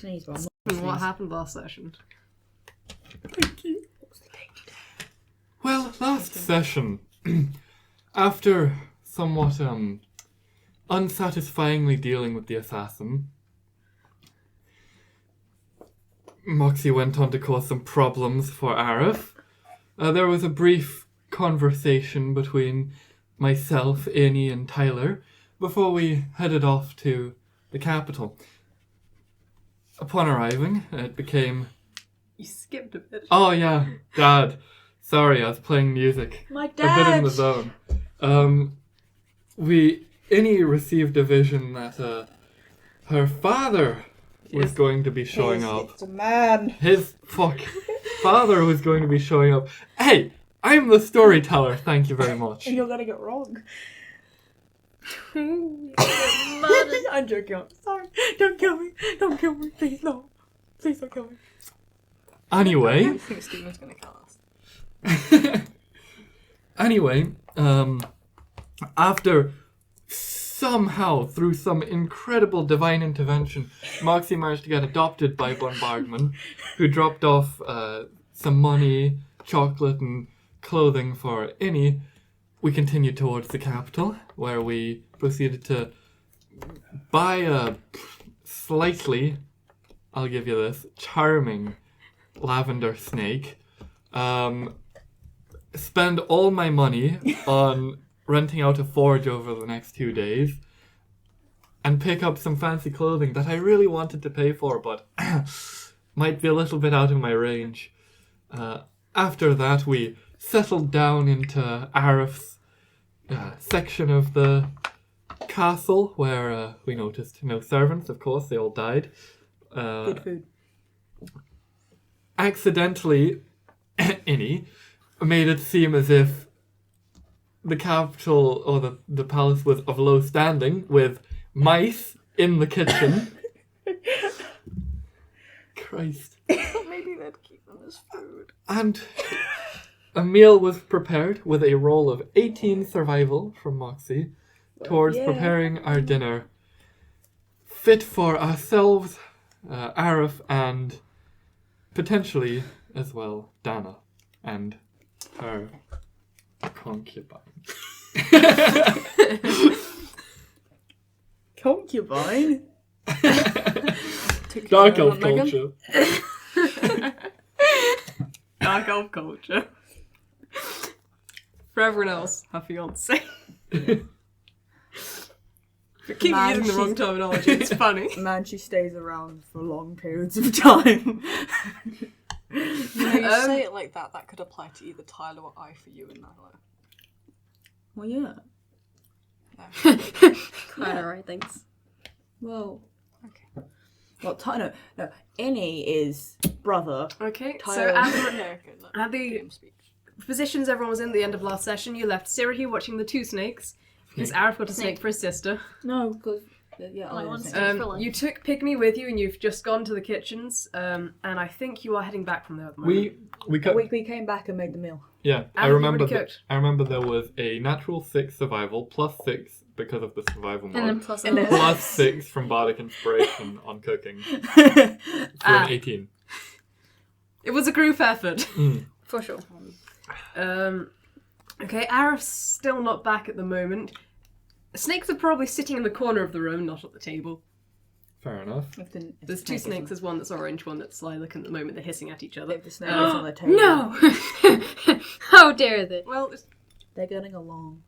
What happened last session? Thank you. Well, last session, after somewhat unsatisfyingly dealing with the assassin, Moxie went on to cause some problems for Arif. There was a brief conversation between myself, Innie, and Tyler before we headed off to the capital. Upon arriving, it became... You skipped a bit. Oh yeah, Dad. Sorry, I was playing music. My A dad! bit in the zone. Innie received a vision that her father was going to be showing up. It's a man. His father was going to be showing up. Hey, I'm the storyteller. Thank you very much. And you're gonna get wrong. I'm joking. I'm sorry. Don't kill me. Don't kill me. Please, no. Please don't kill me. Anyway. I think Steven's gonna kill us. Anyway, after somehow, through some incredible divine intervention, Moxie managed to get adopted by Bombardment, who dropped off some money, chocolate, and clothing for Innie. We continued towards the capital, where we proceeded to buy a slightly, I'll give you this, charming lavender snake. Spend all my money on renting out a forge over the next 2 days, and pick up some fancy clothing that I really wanted to pay for, but might be a little bit out of my range. After that, we settled down into Arif's section of the castle, where we noticed no servants, of course, they all died. Good food. Accidentally, Innie made it seem as if the capital or the palace was of low standing, with mice in the kitchen. Christ. Maybe they'd keep them as food. And a meal was prepared with a roll of 18 survival from Moxie towards preparing our dinner fit for ourselves, Arif, and potentially as well Dana and her concubine. Concubine? Dark elf culture. Dark elf culture. For everyone else, her fiance. Keep using the wrong terminology, it's funny. Man, she stays around for long periods of time. You say it like that, that could apply to either Tyler or I for you and Nailo. Well, yeah. Kinda right, thanks. Well, Okay. well, no. Innie is brother. Okay, so Tyler. at the positions everyone was in at the end of last session, you left Sirahi watching the two snakes, because Arif got a snake for his sister. No, because I want to. to. For life. You took Pygmy with you, and you've just gone to the kitchens, and I think you are heading back from there at the moment. We came back and made the meal. Yeah, I And remember. you already cooked. I remember there was a natural 6 survival plus 6 because of the survival mod, And then plus And then- plus 6 from bardic inspiration on cooking for an 18. It was a group effort. For sure. Okay, Arif's still not back at the moment. Snakes are probably sitting in the corner of the room, not at the table. Fair enough. There's two snakes. There's one that's orange, one that's lilac. At the moment, they're hissing at each other. If the snake is on the table. No! How dare they? Well, They're getting along.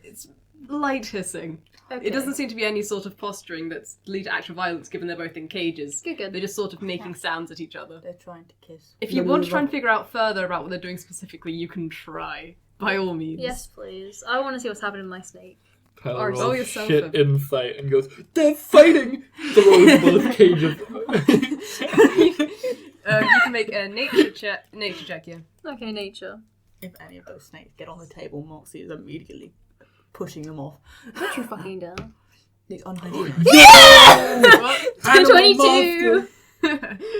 it's light hissing. Okay. It doesn't seem to be any sort of posturing that's lead to actual violence, given they're both in cages. Good. They're just sort of making sounds at each other. They're trying to kiss. If you want to try and figure out further about what they're doing specifically, you can try. By all means. Yes, please. I want to see what's happening to my snake. Tyler Or rolls roll yourself shit a- insight and goes, "They're fighting!" Throws both cages. You can make a nature check. Nature check, yeah. Okay, nature. If any of those snakes get on the table, Moxie is immediately pushing them off. Put your fucking down. It's unhygienic. What? 22!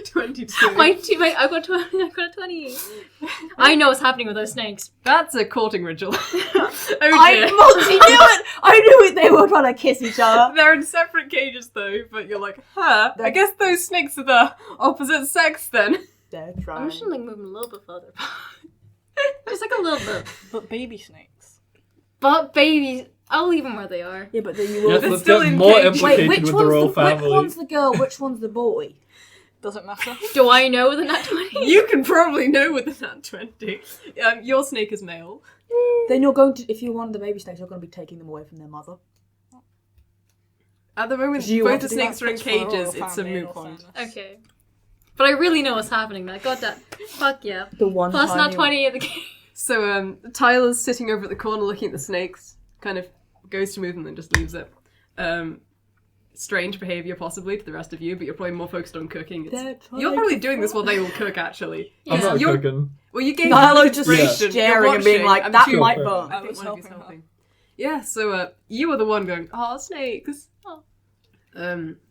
22. I got 20. I got a 20. I know what's happening with those snakes. That's a courting ritual. Oh I dear. Moxie knew it! I knew it! They were trying to kiss each other. They're in separate cages though, but you're like, huh? I guess those snakes are the opposite sex then. They're I'm trying. just gonna like move them a little bit further. Just like a little bit. But baby snakes. But babies, I'll leave them where they are. Yeah, but then you will. Yes, They're let's still get in more cages. implicated Wait, with the royal which family. one's the girl? Which one's the boy? Doesn't matter. Do I know the nat 20? You can probably know with the nat 20. Your snake is male. Then you're going to, if you're one of the baby snakes, you're going to be taking them away from their mother. At the moment, Do you both want the to do snakes that are in for the royal cages. It's a family moot or point. something? Okay. But I really know what's happening now. Got that. Fuck yeah. The one Plus time nat you- 20 in the game. So Tyler's sitting over at the corner looking at the snakes. Kind of goes to move and then just leaves it. Strange behaviour possibly to the rest of you, but you're probably more focused on cooking. You're probably doing this while they will cook actually. I'm not You're- cooking. Well, you gave Nailo just inspiration. staring You're and being watching. like, I'm that sure- might Sure. burn. I think one of you's helping. Yeah, so you were the one going, oh, snakes. Oh.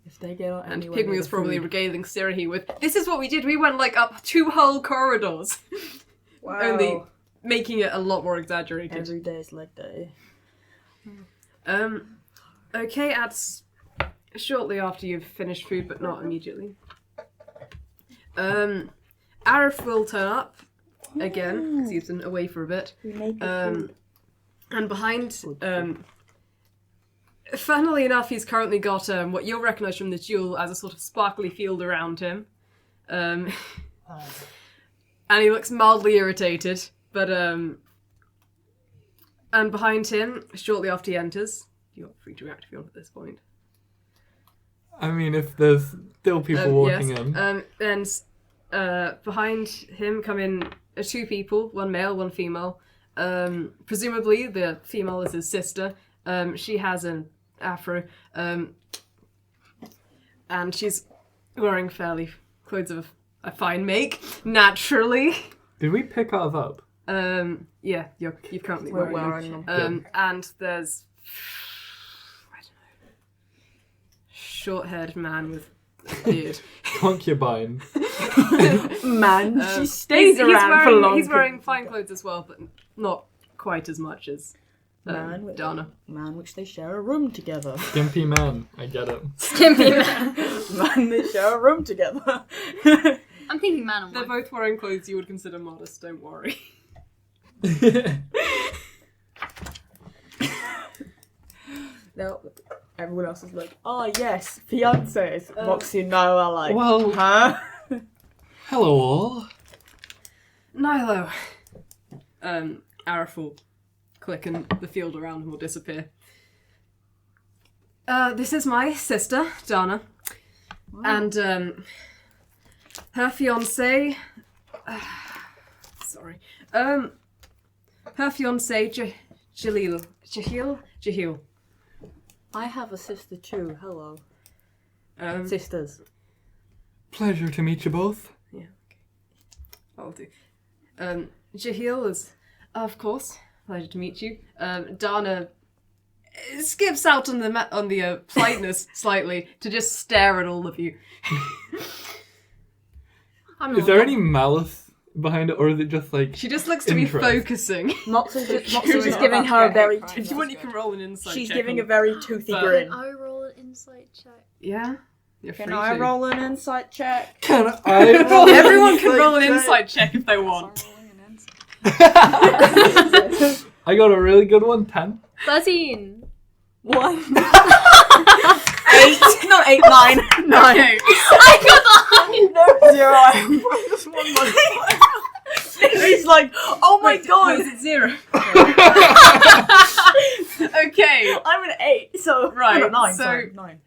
If they get on And anywhere Pygmy near was the probably food. regaling Sirahi with, this is what we did, we went like up 2 whole corridors. Wow. Only making it a lot more exaggerated. Every day is leg day. Okay, shortly after you've finished food, but not immediately. Arif will turn up again, because he's been away for a bit. We make the food. And behind, funnily enough, he's currently got what you'll recognise from the jewel as a sort of sparkly field around him. And he looks mildly irritated, but and behind him, shortly after he enters, you're free to react if you want at this point. I mean, if there's still people walking yes. in. And behind him come in 2 people, one male, one female. Presumably the female is his sister. She has an afro, and she's wearing fairly clothes of a fine make, naturally. Did we pick ours up? Yeah, you're currently We're wearing wearing them. And there's, I don't know, short-haired man with a beard. Concubine. Man, she stays he's around for wearing, long. He's wearing fine clothes as well, but not quite as much as Man with Dana. Man, which they share a room together. Skimpy man. I get it. Skimpy man. Man, they share a room together. I'm thinking man and They're wife. both wearing clothes you would consider modest, don't worry. Now, everyone else is like, oh yes, fiancés. Moxie and Nailo are like, Well- huh? Hello all. Naïlo. Arif will click and the field around him will disappear. This is my sister, Dana. And her fiance. Sorry. Her fiance, Jahil. I have a sister too. Hello. Sisters. Pleasure to meet you both. Yeah, okay. I'll do. Jahil is, of course, pleasure to meet you. Dana skips out on the politeness slightly to just stare at all of you. Is there any malice behind it, or is it just like She just looks to interest? be focusing. Moxie's You're just not giving her a very If toothy. you want, you can roll an insight She's check giving a on- very toothy But- grin. I roll an insight check. Yeah? You're free Can I to. roll an insight check? Can I roll Everyone can roll an check? insight check if they want. I got a really good one, 10. 13. 1. 8. Not 8, 9. 9. Okay. I got the No, 0. Just one multiplier. He's like, oh my god. Is it 0? Okay. I'm an 8, so Right, no, 9. so- Sorry, 9.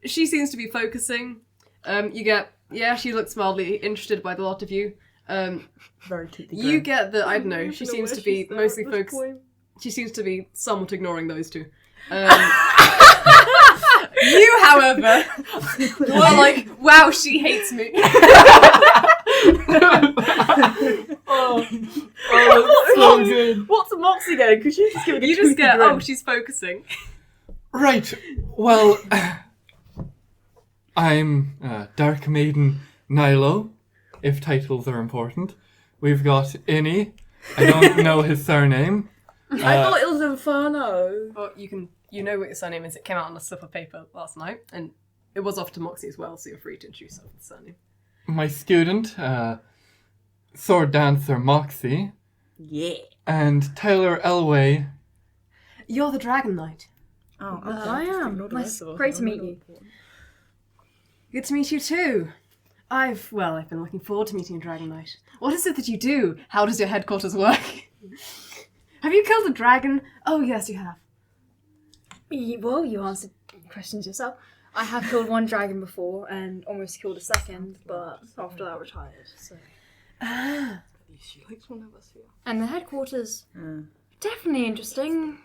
She seems to be focusing. She looks mildly interested by the lot of you. Very toothy You grin. get the, I don't know, she seems to be mostly focused. She seems to be somewhat ignoring those two. You, however, were like, wow, she hates me. Oh, that's so good. What's a Moxie getting? Because she's just giving a You just toothy get, grin. oh, she's focusing. Right. Well, I'm Dark Maiden Naïlo, if titles are important. We've got Innie. I don't know his surname. I thought it was Inferno. Well, you know what your surname is. It came out on a slip of paper last night, and it was off to Moxie as well, so you're free to introduce yourself with the surname. My student, sword dancer Moxie, Yeah. and Taylor Elway. You're the Dragon Knight. Oh, I am. Nice. Great to meet you. Good to meet you too. I've been looking forward to meeting a Dragon Knight. What is it that you do? How does your headquarters work? Have you killed a dragon? Oh yes, you have. Well, you answered questions yourself. I have killed one dragon before and almost killed a second, but after that retired. So. She likes one of us here. And the headquarters, definitely interesting.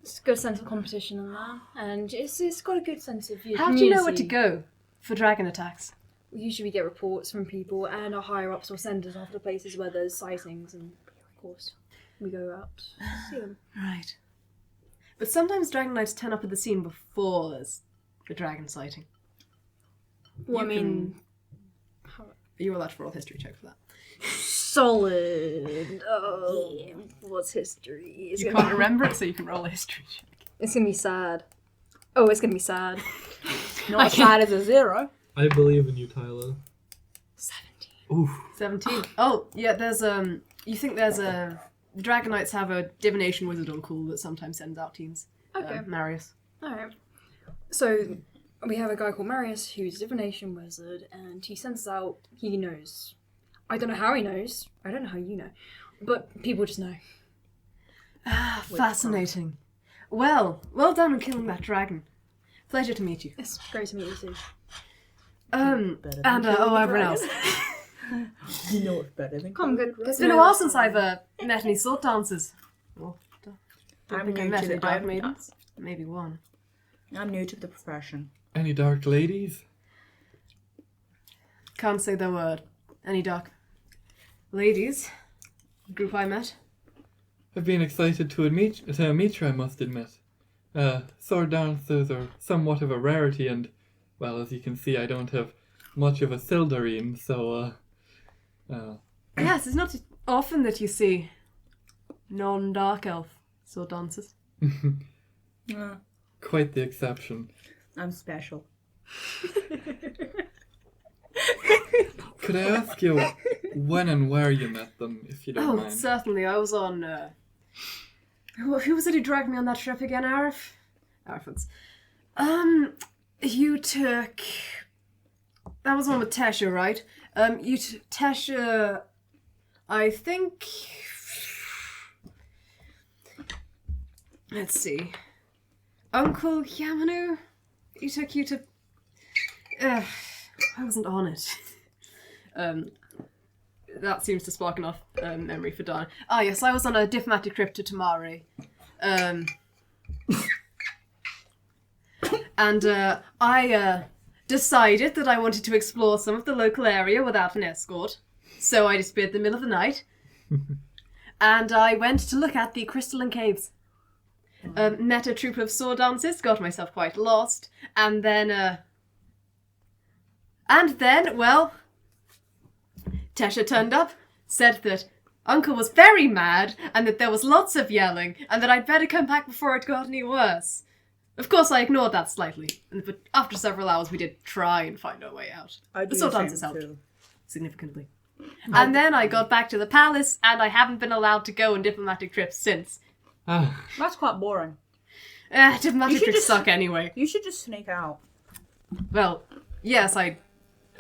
It's a good sense of competition in there, and it's got a good sense of your How do community. you know where to go for dragon attacks? Usually we get reports from people, and our higher-ups will send us off to places where there's sightings, and of course we go out to see them. Right. But sometimes Dragon Knights turn up at the scene before there's the dragon sighting. Well, You I mean, You're allowed to roll a history check for that. solid. Oh, yeah. What's history? It's You gonna can't remember it, so you can roll a history check. It's gonna be sad. Oh, it's gonna be sad. Not as bad as a 0. I believe in you, Tyler. 17. Oof. 17. Oh, yeah, there's, you think there's the Dragon Knights have a divination wizard on call that sometimes sends out teams. Okay. Marius. Alright. So, we have a guy called Marius who's a divination wizard, and he sends us out. He knows. I don't know how he knows. I don't know how you know. But people just know. Ah, fascinating. Well done on killing that dragon. Pleasure to meet you. It's great to meet you too. Everyone else. You know it's better than Come good. It's been a while since I've met any sword dancers. Well, don't I'm think I new met to any the- dark I'm- maidens. Maybe one. I'm new to the profession. Any dark ladies? Can't say the word. Any dark ladies? Group I met. I've been excited to meet you, I must admit. Sword dancers are somewhat of a rarity, and, well, as you can see, I don't have much of a sildarine, so, Yes, it's not often that you see non-dark elf sword dancers. quite the exception. I'm special. Could I ask you when and where you met them, if you don't Oh, mind? certainly. I was on. Who was it who dragged me on that trip again, Arif? Arifans. You took. That was the one with Tesha, right? Tesha. I think. Let's see. Uncle Yamanu? He took you to. I wasn't on it. That seems to spark enough memory for Dana. Ah, yes, I was on a diplomatic trip to Tamari. I decided that I wanted to explore some of the local area without an escort. So I disappeared in the middle of the night. And I went to look at the crystalline caves. Met a troop of sword dancers, got myself quite lost, and then, well, Tesha turned up, said that Uncle was very mad, and that there was lots of yelling, and that I'd better come back before it got any worse. Of course, I ignored that slightly, but after several hours we did try and find our way out. I do The sword the same dancers helped too. significantly. And then I got back to the palace, and I haven't been allowed to go on diplomatic trips since. Ah, That's quite boring. Diplomatic should trips just- suck anyway. You should just sneak out. Well, yes, I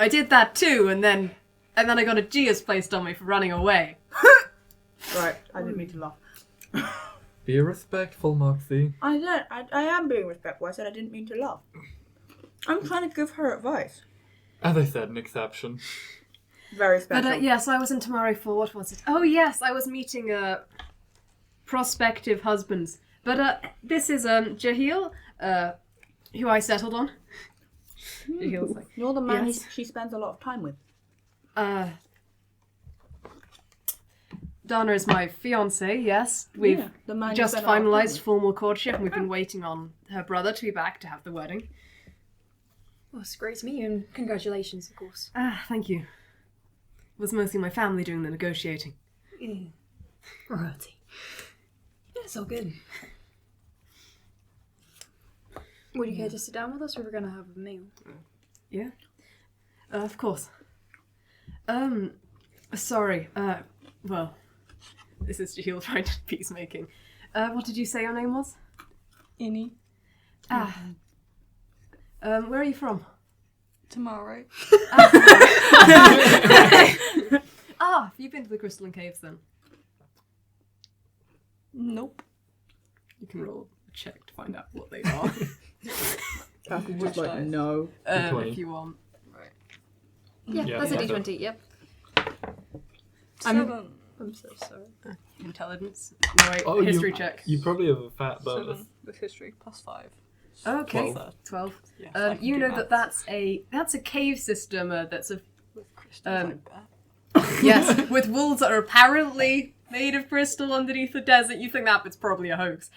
did that too, and then I got a Gia's placed on me for running away. Right, I didn't mean to laugh. be respectful, Moxie. I am being respectful. I said I didn't mean to laugh. I'm trying to give her advice. As I said, an exception. Very special. But yes, I was in Tamari for, what was it? Oh yes, I was meeting prospective husbands. But this is Jahil, who I settled on. Jahil's like, You're the man yes. she spends a lot of time with. Dana is my fiance, yes. We've Yeah, the man you just spend a lot of time finalised with. formal courtship, and we've been waiting on her brother to be back to have the wedding. Well, it's great to meet you, and congratulations, of course. Ah, thank you. It was mostly my family doing the negotiating. Royalty. Yeah, it's all good. Would you care to sit down with us, or we're going to have a meal? Yeah? Of course. Sorry, well, this is Jahil trying to peacemaking. What did you say your name was? Innie. Ah. Where are you from? Tomorrow. Have you been to the Crystalline Caves then? Nope. You can roll a check to find out what they are. I could just Which like dice? no. If you want. Yeah, Yeah, that's a yeah. D20, yep. Seven. I'm so sorry. Intelligence. No, wait, Oh, history you, check. You probably have a fat bonus. 7 with history plus 5. Okay, 12. 12. Yeah, I can You do know maths. that's a cave system that's a With crystals, I bet. yes, with walls that are apparently made of crystal underneath the desert. You think that it's probably a hoax.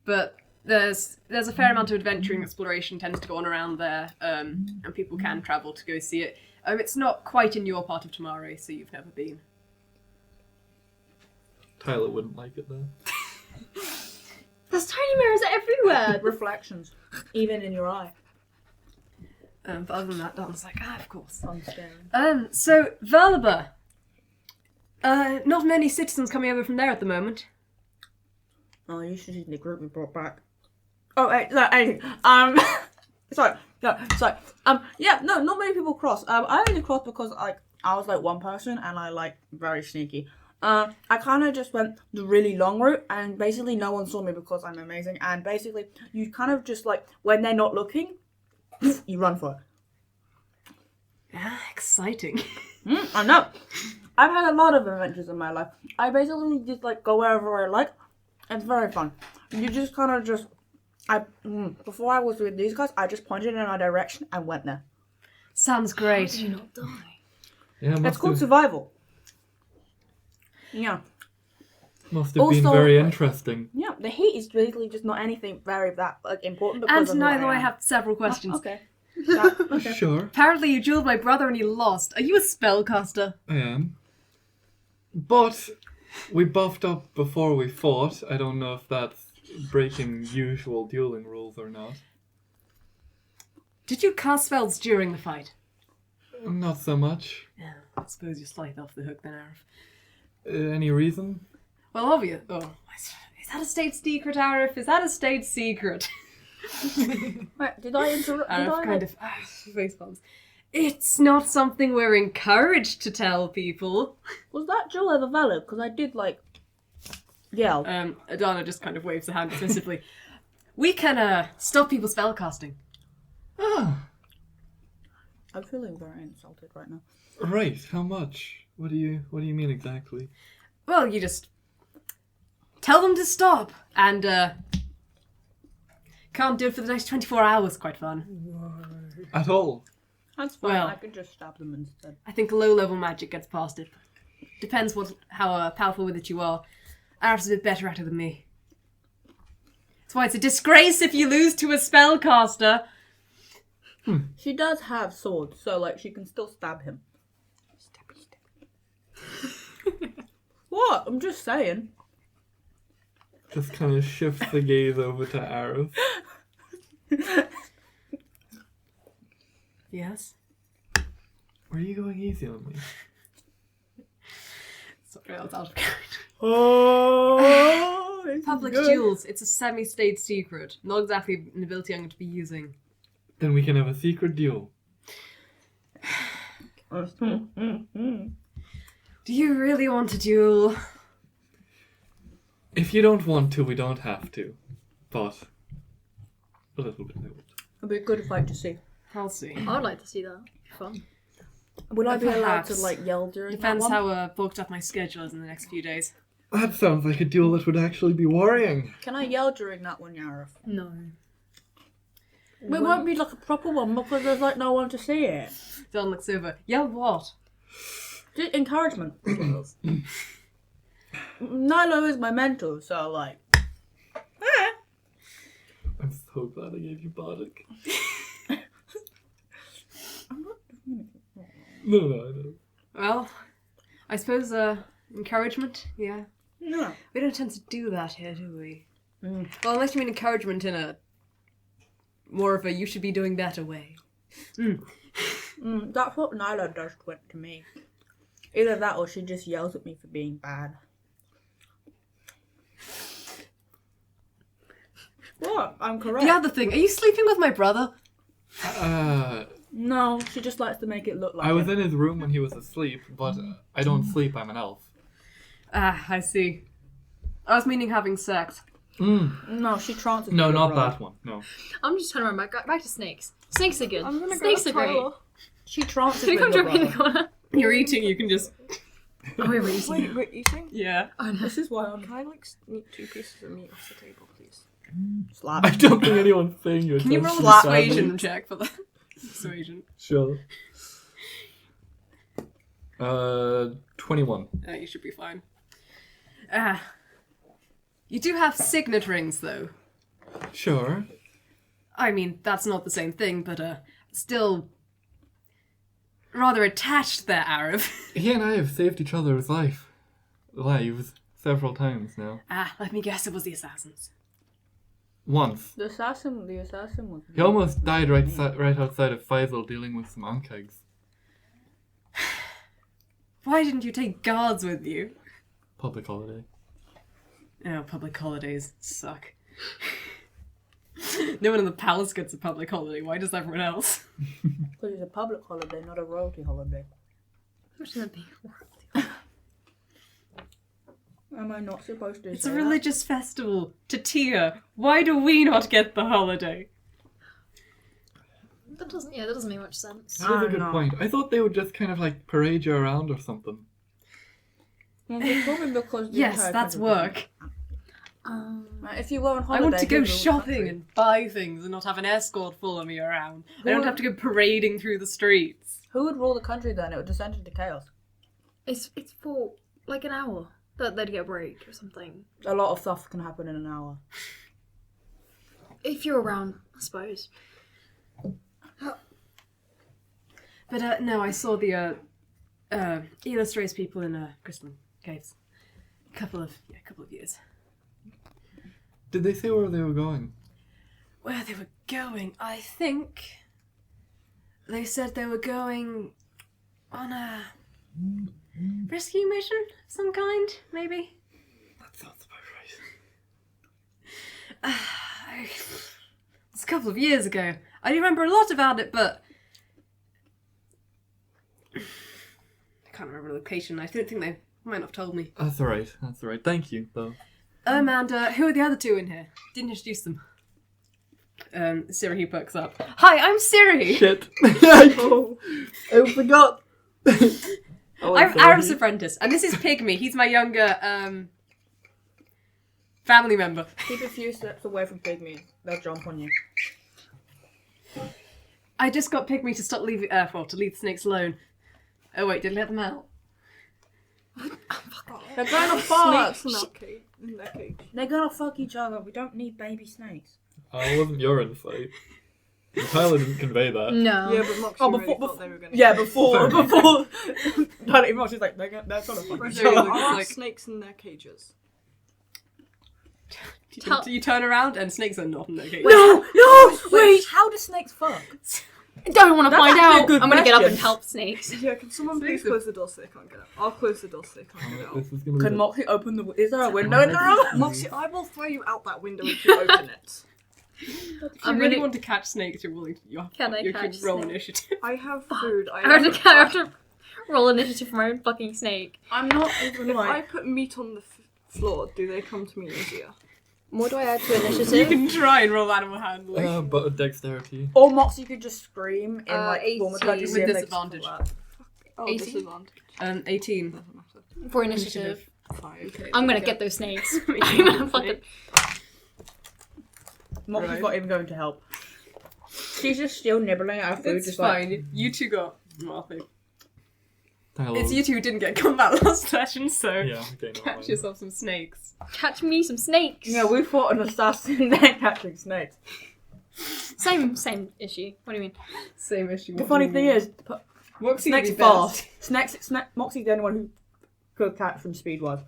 But there's a fair amount of adventuring exploration tends to go on around there, and people can travel to go see it. It's not quite in your part of Tamare, so you've never been. Tyler wouldn't like it though. There's tiny mirrors everywhere! Reflections, even in your eye. But other than that, Don's like, of course. I'm staring. So Valaba. Not many citizens coming over from there at the moment. Oh, you should see the group we brought back. Oh, sorry, yeah, no, not many people cross. I only crossed because I was like one person and I like very sneaky. I kind of just went the really long route and basically no one saw me because I'm amazing. And basically, you kind of just like when they're not looking, you run for it. Ah, exciting. I know. I've had a lot of adventures in my life. I basically just like go wherever I like. It's very fun. You just kind of just. Before I was with these guys, I just pointed in a direction and went there. Sounds How great. do you not die? Yeah, It's called survival. Yeah. must have been Also, very interesting. Yeah, the heat is basically just not anything very that like important because And of who Nailo, I am. have several questions. Okay. Yeah, okay. Sure, Apparently you dueled my brother and he lost. Are you a spellcaster? I am. But we buffed up before we fought. I don't know if that's breaking usual dueling rules or not. Did you cast spells during the fight? Not so much. Yeah, I suppose you're slightly off the hook then, Arif. Any reason? Well, obvious. Oh, is that a state secret, Arif? Is that a state secret? Wait, did I interrupt? Did Arif I kind of face palms. It's not something we're encouraged to tell people. Was that duel ever valid? Because I did like yell. Adana just kind of waves a hand dismissively. We can stop people spellcasting. Ah, I'm feeling very insulted right now. right. How much? What do you mean exactly? Well, you just tell them to stop, and can't do it for the next 24 hours. Quite fun. At all? That's fine. Well- I could just stab them instead. I think low-level magic gets past it. Depends how powerful with it you are. Arif's a bit better at it than me. That's why it's a disgrace if you lose to a spellcaster. She does have swords, so like she can still stab him. What? I'm just saying. Just kind of shift the gaze over to Arif. Yes. Were you going easy on me? Sorry, I was out of character. Oh, this is Public good. duels. It's a semi-state secret. Not exactly an ability I'm going to be using. Then we can have a secret duel. Do you really want to duel? If you don't want to, we don't have to. But a little bit. It'd be a good fight to see. I'll see. I'd like to see that. Fun. Will I be allowed to Perhaps. like yell during Depends that one? how booked up my schedule is in the next few days. That sounds like a duel that would actually be worrying. Can I yell during that one, Yarif? No. It won't be like a proper one because there's like no one to see it. Don looks over. Yell what? Just encouragement. Nailo is my mentor, so like. I'm so glad I gave you Bardic. No. Well, I suppose, encouragement, yeah. No. We don't tend to do that here, do we? Mm. Well, unless you mean encouragement in a more of a you should be doing better way. That's what Nailo does to me. Either that or she just yells at me for being bad. What? I'm correct. The other thing, are you sleeping with my brother? No, she just likes to make it look like I was it. in his room when he was asleep, but I don't sleep, I'm an elf. Ah, I see. I was meaning having sex. No, she trances No, me not with that Rob. one, no. I'm just trying to remember. Back to snakes. Snakes are good. I'm gonna Snakes go are great. Tyler. She trances Can me you come with join me in the Rob. corner? You're eating, you can just... Oh, we're eating. Wait, eating? Yeah. Oh, no. This is why I'm Can I like sneak 2 pieces of meat off the table, please? slap. I don't think anyone's saying you're Can you so roll a Slap. persuasion check for that? Persuasion. Sure. 21. You should be fine. You do have signet rings, though. Sure. I mean, that's not the same thing, but, still... rather attached there, Arif. He and I have saved each other's lives several times now. Let me guess, it was the assassins. Once. The assassin was... He almost died right outside of Faisal dealing with some ankegs. Why didn't you take guards with you? Public holiday. Oh, public holidays suck. No one in the palace gets a public holiday. Why does everyone else? Because it's a public holiday, not a royalty holiday. Which is a big word. Am I not supposed to It's say a that? religious festival. Tatia, why do we not get the holiday? That doesn't make much sense. That is a good no. point. I thought they would just kind of like parade you around or something. Well, it's probably because the Yes, entire that's country doesn't. work. If you were on I holiday, want to go you'd rule the shopping country. and buy things and not have an escort follow me around. I don't Well- have to go parading through the streets. Who would rule the country then? It would descend into chaos. It's for like an hour that they'd get a break or something. A lot of stuff can happen in an hour. If you're around, I suppose. But no, I saw the illustrates people in Crystalline Caves. Couple of years. Did they say where they were going? Where they were going, I think they said they were going on a rescue mission of some kind, maybe. That sounds about right. It's a couple of years ago. I do remember a lot about it, but I can't remember the location. I don't think they might not have told me. That's alright. Thank you, though. And who are the other two in here? Didn't introduce them. Siri perks up. Hi, I'm Siri! Shit. I forgot. I'm Arif's apprentice, and this is Pygmy. He's my younger family member. Keep a few steps away from pygmies. They'll jump on you. I just got Pygmy to stop leaving, to leave the snakes alone. Oh wait, did I let them out? They're gonna fuck. Snakes in that cage. They're gonna fuck each other. We don't need baby snakes. I wasn't your insight. Tyler didn't convey that. No. Yeah, but Moxie Oh, really before- thought they were gonna. Yeah, before. Not even much. She's like, they're gonna fuck each Sorry, other. look, Are like- snakes in their cages? You turn around and snakes are not in their cage. No! Wait, how do snakes fuck? I don't want to That's find actually a out. good I'm gonna get up question. and help snakes. Yeah, can someone please close the door so they can't get out? I'll close the door so they can't get out. This is gonna Can be Moxie open the... Is there a window in the room? Moxie, I will throw you out that window if you open it. If you I'm really gonna- want to catch snakes, you're willing to. Can I you catch can roll snakes? initiative. I have food. I have to roll initiative for my own fucking snake. I'm not even If I like... put meat on the floor, do they come to me easier? What do I add to You initiative? can try and roll animal handling. but dexterity. Or Moxie could just scream in like 18 form of country with see if they disadvantage. can flirt. Oh, 18? disadvantage. 18. Doesn't matter. For initiative. 5. I'm gonna get those snakes. Me I'm gonna too. fucking... Moxie's Right. not even going to help. She's just still nibbling at her food. It's just fine. Like, You two got nothing. Tyler. It's you two who didn't get combat last session, so Yeah, okay, no catch mind. yourself some snakes. Catch me some snakes. yeah, we fought an assassin then catching snakes. Same issue. What do you mean? Same issue. The funny thing is, Moxie would Snake's be fast. best. Moxie's the only one who could catch from speed-wise.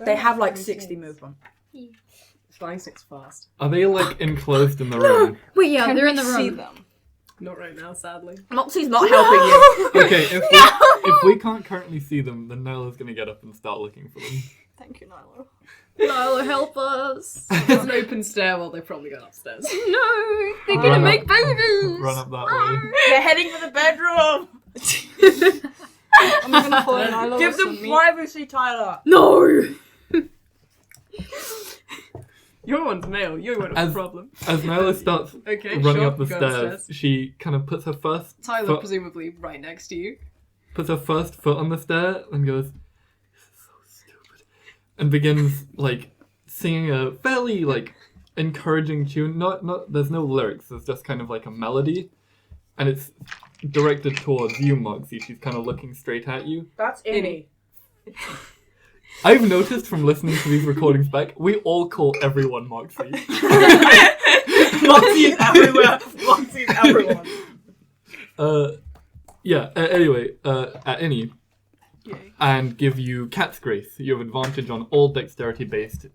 They have like 60 movement. Flying Snake's fast. Are they like enclosed in the room? Wait, yeah, Can they're in we the see room. them? Not right now, sadly. Moxie's not helping you. Okay, if we can't currently see them, then Nailo's gonna get up and start looking for them. Thank you, Nailo. Nailo, help us. There's an open stairwell, they've probably gone upstairs. No, they're gonna Run make up- babies. Run up that way. They're heading for the bedroom. I'm gonna follow Nailo. Give with them some meat. privacy, Tyler. No. Your one's male, you won't have a As- problem. As Nailo starts Okay, running sure, up the go stairs, upstairs. she kind of puts her first Tyler, foot, presumably right next to you. puts her first foot on the stair and goes, "This is so stupid," and begins like singing a fairly like encouraging tune. Not there's no lyrics. There's just kind of like a melody, and it's directed towards you, Moxie. She's kind of looking straight at you. That's Innie. I've noticed from listening to these recordings back, we all call everyone Moxie. Moxie is everywhere. Moxie is everyone. Anyway, at Innie, Yay. and give you Cat's Grace. You have advantage on all dexterity-based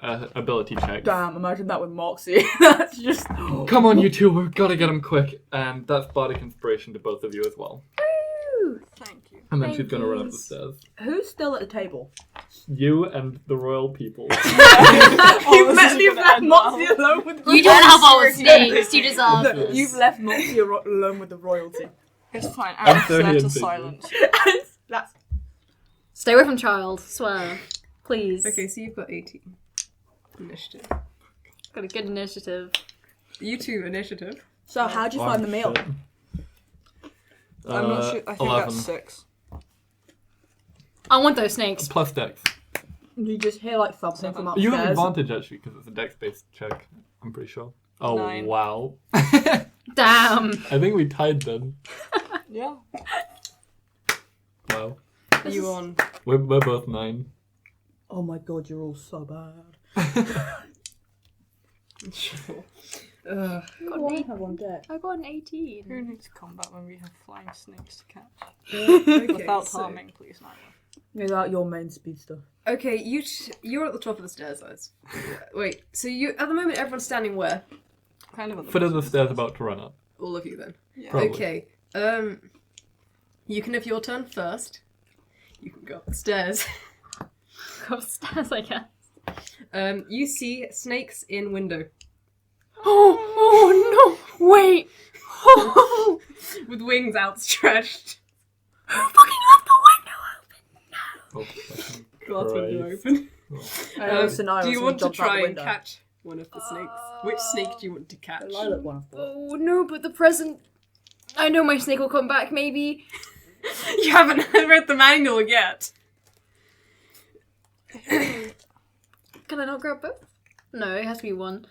ability checks. Damn, imagine that with Moxie. That's just... Come on, you two, we've got to get him quick. And that's Bardic Inspiration to both of you as well. Thank you. And then she's going to run up the stairs. Who's still at the table? You and the royal people. You've left Moxie alone with the You don't have our snakes. You deserve Look, you've left Moxie alone with the royalty. It's fine. I'm Arif so left here, us thank silent. That's... Stay away from child. Swear, please. Okay, so you've got 18. Initiative. Got a good initiative. You two, initiative. So, how'd you find the meal? Shit. I'm not sure. I think 11. that's 6. I want those snakes. Plus dex. You just hear like thumping from upstairs. You have advantage actually because it's a dex-based check. I'm pretty sure. Oh 9. wow! Damn. I think we tied then. Yeah. Wow. You on? We're both 9. Oh my god, you're all so bad. Sure. I have one deck. I got an 18. Who needs combat when we have flying snakes to catch? Okay, Without so- harming, please, Nailo. Without your main speedster. Okay, you're at the top of the stairs, guys. Wait, so you at the moment everyone's standing where? Kind of at the Foot of the bottom. stairs about to run up. All of you then. Yeah. Probably. Okay. You can have your turn first. You can go up the stairs. Go upstairs, I guess. You see snakes in window Oh no! Wait. Oh, with wings outstretched. who fucking left the window open? Oh, Glass window Christ. open. I know a scenario Do you someone want to jumps out the try and window. catch one of the snakes? Which snake do you want to catch? The lilac one, of course. Oh no! But the present. I know my snake will come back. Maybe. You haven't read the manual yet. Can I not grab both? No, it has to be one.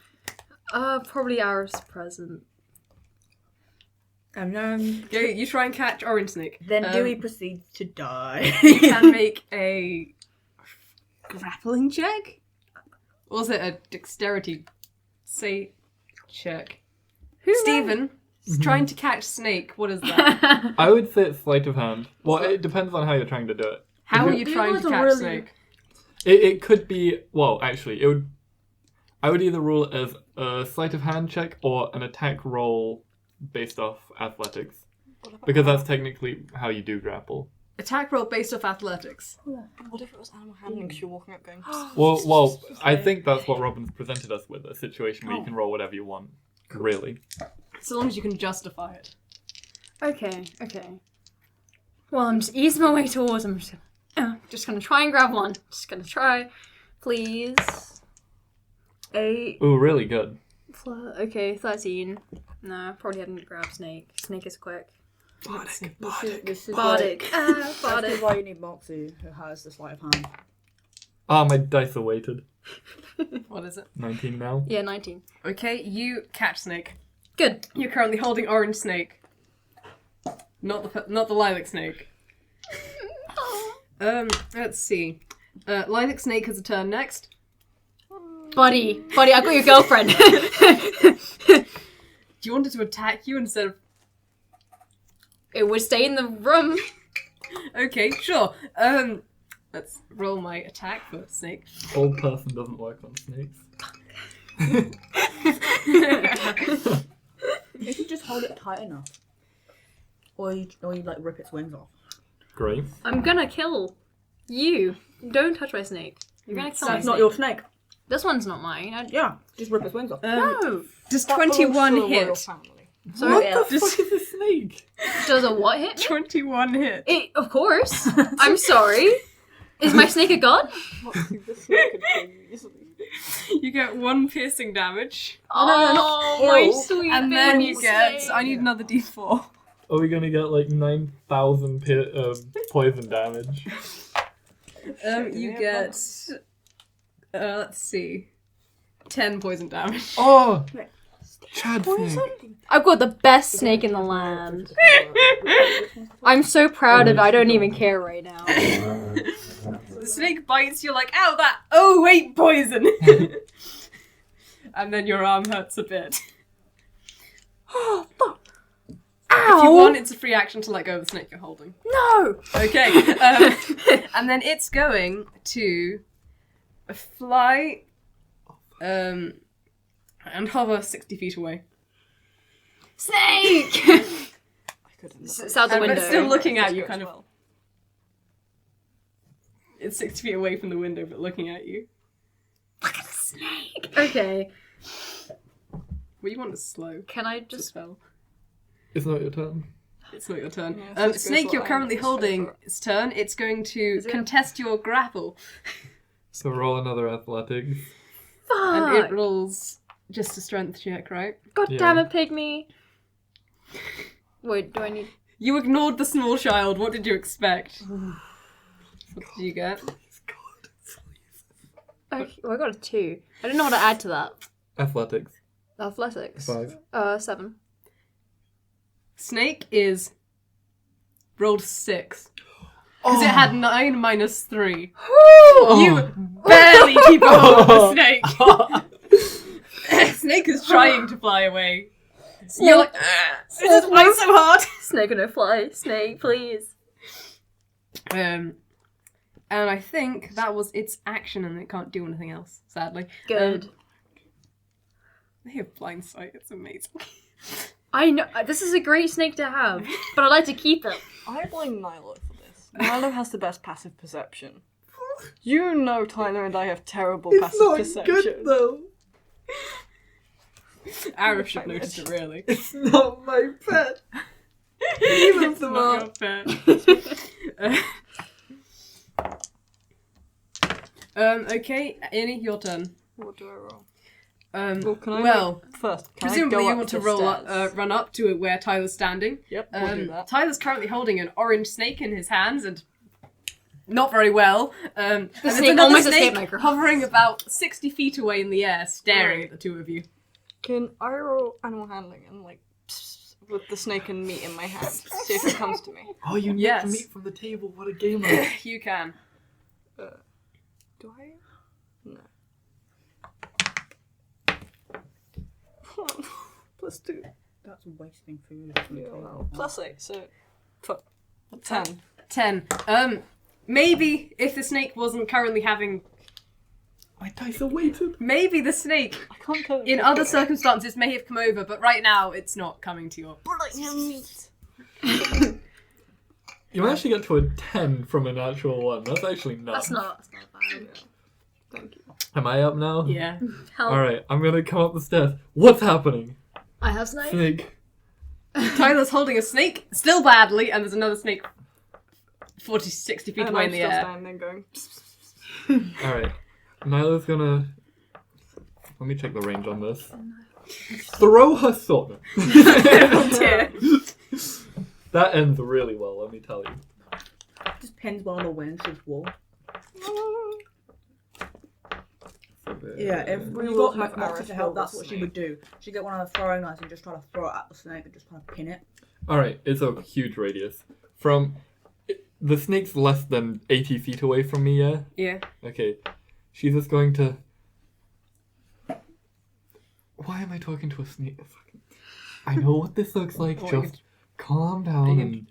Probably Arif's present. And then Okay, you try and catch orange snake. Dewey proceeds to die. You can make a grappling check? Or is it a dexterity check? Stephen is trying to catch snake. What is that? I would say it's sleight of hand. Well, it depends on how you're trying to do it. How are You- you trying to wasn't catch really- snake? It could be, well, actually, it would. I would either rule it as a sleight of hand check or an attack roll based off athletics. Because that's technically how you do grapple. Attack roll based off athletics. What if it was animal handling? Because you're walking up going. Well, I think that's what Robyn's presented us with, a situation where you can roll whatever you want. Really. So long as you can justify it. Okay. Well, I'm just easing my way towards him. Just gonna try and grab one. Just gonna try. Please. 8. Ooh, really good. Okay, 13. No, probably hadn't grabbed snake. Snake is quick. This is Bardic. This is Bardic. why you need Moxie, who has the sleight of hand. Ah, my dice are weighted. What is it? 19 now. Yeah, 19. Okay, you catch snake. Good. You're currently holding orange snake. Not the lilac snake. Let's see. Lilac snake has a turn next. Buddy, I got your girlfriend. Do you want it to attack you instead of... It would stay in the room. Okay, sure. Let's roll my attack for snake. Old person doesn't work on snakes. If you just hold it tight enough, or you like rip its wings off. Great. I'm gonna kill you. Don't touch my snake. You're gonna kill my That's snake. not your snake. This one's not mine. Yeah, just rip its wings off. No. Does 21 hit? So What yeah. the fuck is a snake? does a what hit? 21 hit. It, of course. I'm sorry. Is my snake a god? Moxie, the snake could kill you easily. You get 1 piercing damage. Oh, no. my Ew. sweet And then baby you get... snake. I need another d4. Are we gonna get like 9,000 poison damage? You get... let's see. 10 poison damage. Oh! Chad snake. I've got the best snake in the land. I'm so proud of it, I don't even care right now. The snake bites, you're like, ow, that... Oh, wait, poison! And then your arm hurts a bit. Oh, fuck. If you want, it's a free action to let go of the snake you're holding. No! Okay. And then it's going to fly and hover 60 feet away. Snake! It's out the But window. it's still looking at you, kind of. It's 60 feet away from the window, but looking at you. Look at the snake! Okay. Well, you want to slow. Can I Just just... spell. It's not your turn. It's not your turn. Yeah, so let's go Snake for you're it. currently Let's go holding for it. its turn. It's going to Is it? contest your grapple. So roll another athletics. And it Fuck! rolls just a strength check, right? God Yeah. damn it, pygmy! Wait, do I need... You ignored the small child. What did you expect? What did you get? Okay, well, I got a 2. I don't know how to add to that. Athletics. Athletics. 5. 7. Snake is rolled 6. Because it had 9 minus 3. You barely keep a hold of the snake. Snake is trying to fly away. You're like, this is why so hard. Snake no fly. Snake, please. And I think that was its action and it can't do anything else, sadly. Good. They have blind sight, it's amazing. I know, this is a great snake to have, but I'd like to keep it. I blame Nailo for this. Nailo has the best passive perception. You know Tyler and I have terrible passive perception. though. Arif should notice it, really. It's not my pet. Even It's not your pet. Okay, Innie, your turn. What do I roll? Well, Can I first, can presumably I go you up want to the roll stairs? run up to where Tyler's standing. Yep, we'll do that. Tyler's currently holding an orange snake in his hands and not very well. And there's snake another almost snake escaped my grasp. hovering about 60 feet away in the air, staring at the two of you. Can I roll animal handling and like with the snake and meat in my hand, see if it comes to me? Oh, you Yes. nicked meat from the table. What a gamer. You can. Do I? No. +2. That's wasting food. +8, so 10. 10. Maybe if the snake wasn't currently having... My dice are weighted. Maybe the snake, I can't tell. in other circumstances, may have come over, but right now it's not coming to your... meat. You managed to get to a 10 from a natural 1. That's actually nuts. That's not bad. Thank you. Am I up now? Yeah. Help. Alright, I'm gonna come up the stairs. What's happening? I have snake. Snake. Tyler's holding a snake, still badly, and there's another snake 40, 60 feet And away I'm in the still air. standing going. Alright. Nyla's gonna... Let me check the range on this. Throw her sword. Dear. That ends really well, let me tell you. Just pins one on the windshield wall. Yeah, if We we will got have Moxie Arif to help, roll that's the what she would do. She'd get one of the throwing knives and just try to throw it at the snake and just kind of pin it. Alright, it's a huge radius. The snake's less than 80 feet away from me, yeah? Yeah. Okay. She's just going to... Why am I talking to a snake? I know what this looks like. Oh, Just calm down and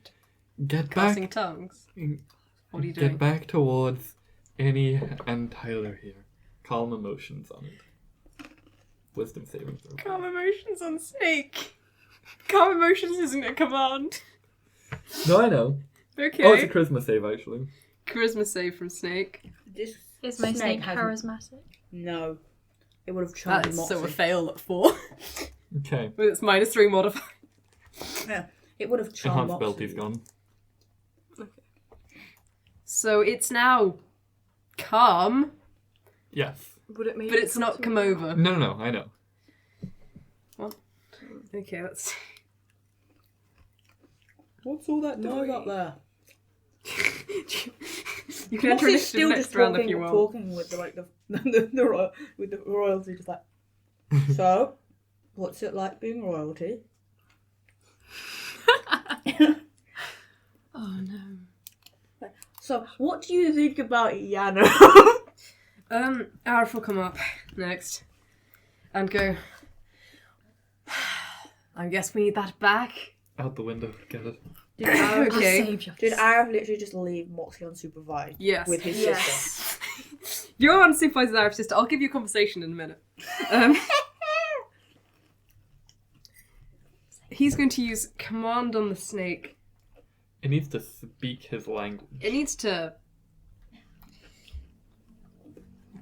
get Casting back. tongues. What are you Get doing? back towards Innie and Tyler here. Calm emotions on it. Wisdom saving throw. Calm emotions on Snake. Calm emotions isn't a command. No, I know. Okay. Oh, it's a charisma save actually. Charisma save from Snake. This Is my snake hasn't- charismatic? No. It would have charmed That's Moxie. so a fail at 4. Okay. With its -3 modifier. Yeah. It would have charmed Enhanced Moxie. ability's gone. So it's now calm, Yes. Would it make but it it's not to- come over. No, I know. Okay, let's see. What's all that noise up there? You can enter Moxie's initiative still next just round if you want. talking with the royalty, just like. So, what's it like being royalty? Oh no. So, what do you think about Yana? Arif will come up next and go, I guess we need that back. Out the window. Get it. Did Arif, I Okay. saved you. did Arif literally just leave Moxie unsupervised? Yes. With his sister? Yes. You're on supervised with Arif's sister. I'll give you a conversation in a minute. He's going to use command on the snake. It needs to speak his language. It needs to...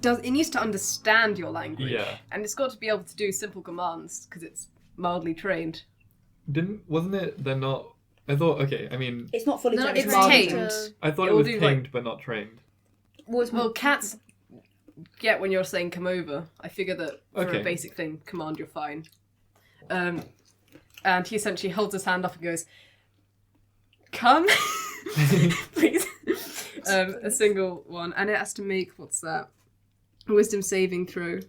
It needs to understand your language. Yeah. And it's got to be able to do simple commands, because it's mildly trained. Wasn't it, they're not, I thought, okay, I mean, It's not fully No, trained. it's mildly tamed. I thought It it will was do, tamed like- but not trained. Well, cats get when you're saying come over. I figure that for Okay. a basic thing, command, you're fine. And he essentially holds his hand up and goes, come, please. A single one. And it has to make, what's that? A wisdom saving throw.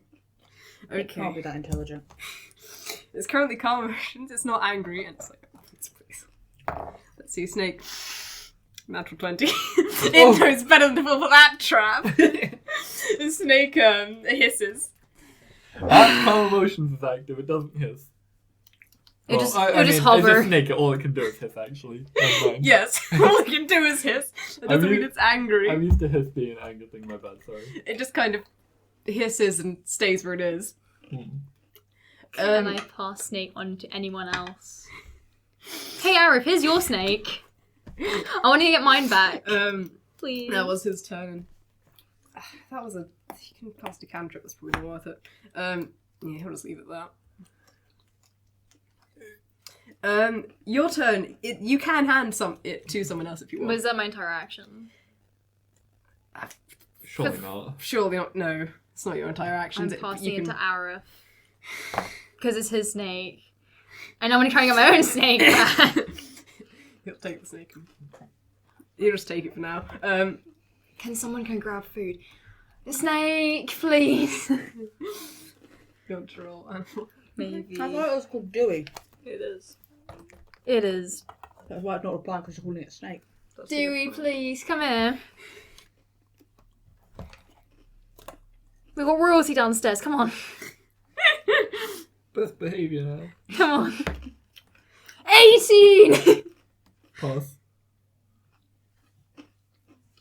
It can't Okay. be that intelligent. It's currently calm emotions, it's not angry, and it's like, please. Let's see, snake. Natural 20. It knows better than to fall for that trap. The snake hisses. Calm emotions is active, it doesn't hiss. It just It's hover. a snake, all it can do is hiss actually. Never mind. Yes, all it can do is hiss. It doesn't mean it's angry. I'm used to hiss being an anger thing, my bad, sorry. It just kind of hisses and stays where it is. And I pass snake on to anyone else. Hey Arif, here's your snake. I want to get mine back. Please. That was his turn. That was he can cast a cantrip, that's probably not worth it. Yeah, he'll just leave it there. Your turn. You can hand it to someone else if you want. Was that my entire action? Surely not. Surely not. No, it's not your entire action. I'm passing it to Arif. Because it's his snake. And I'm going to try and get my own snake back. He'll take the snake. He'll just take it for now. Can someone go grab food? The snake, please. Control animal. Maybe. I thought it was called Dewey. It is. It is. That's why it's not replying, because you're calling it a snake. That's a good Dewey, point. please, come here. We've got royalty downstairs, come on. Best behaviour now. Come on. 18! Plus.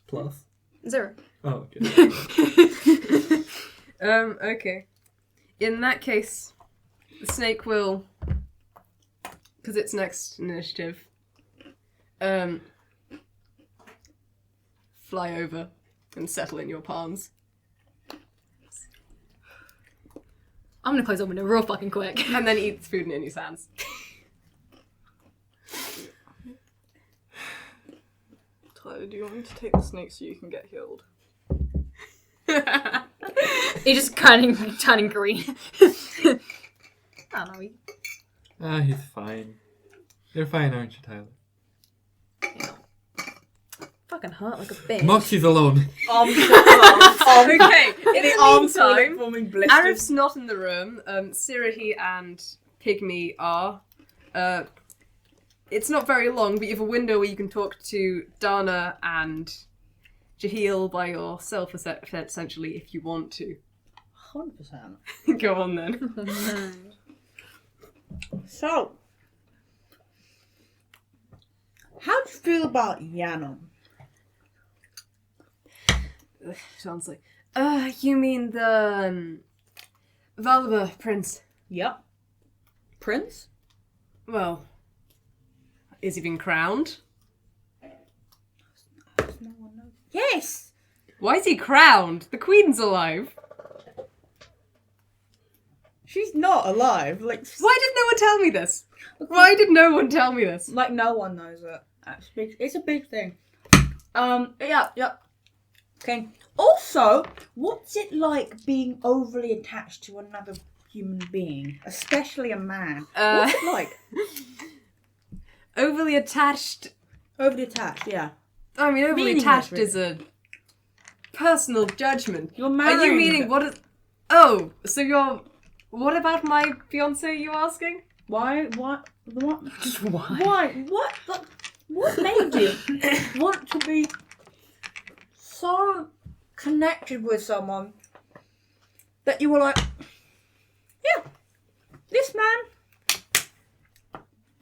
Plus. 0. Oh, okay. Okay. In that case, the snake will, because it's next initiative, fly over and settle in your palms. I'm gonna close the window real fucking quick. And then eat the food in his hands. Tyler, do you want me to take the snake so you can get healed? He's just turning green. I don't know. He's fine. You're fine, aren't you, Tyler? Fucking hurt like a bitch. Moxie's alone. Okay, in the meantime, forming blisters. Arif's not in the room. Sirahi and Pygmy are. It's not very long, but you have a window where you can talk to Dana and Jahil by yourself, essentially, if you want to. 100%. Go on then. So, How do you feel about Yaum? Sounds like. You mean the Valva Prince? Yep. Prince? Well, is he been crowned? No one knows. Yes! Why is he crowned? The Queen's alive. She's not alive. Like, Why did no one tell me this? Why did no one tell me this? like no one knows it. It's a big thing. Yeah. Okay. Also, what's it like being overly attached to another human being, especially a man? What's it like? Overly attached. Overly attached, yeah. I mean, overly Meaningless, attached really. is a personal judgment. You're Are marrying. you meaning what is? Oh, so you're. What about my fiance? You asking? Why? What? What? Why? Why? What made you want to be so connected with someone that you were like, yeah, this man,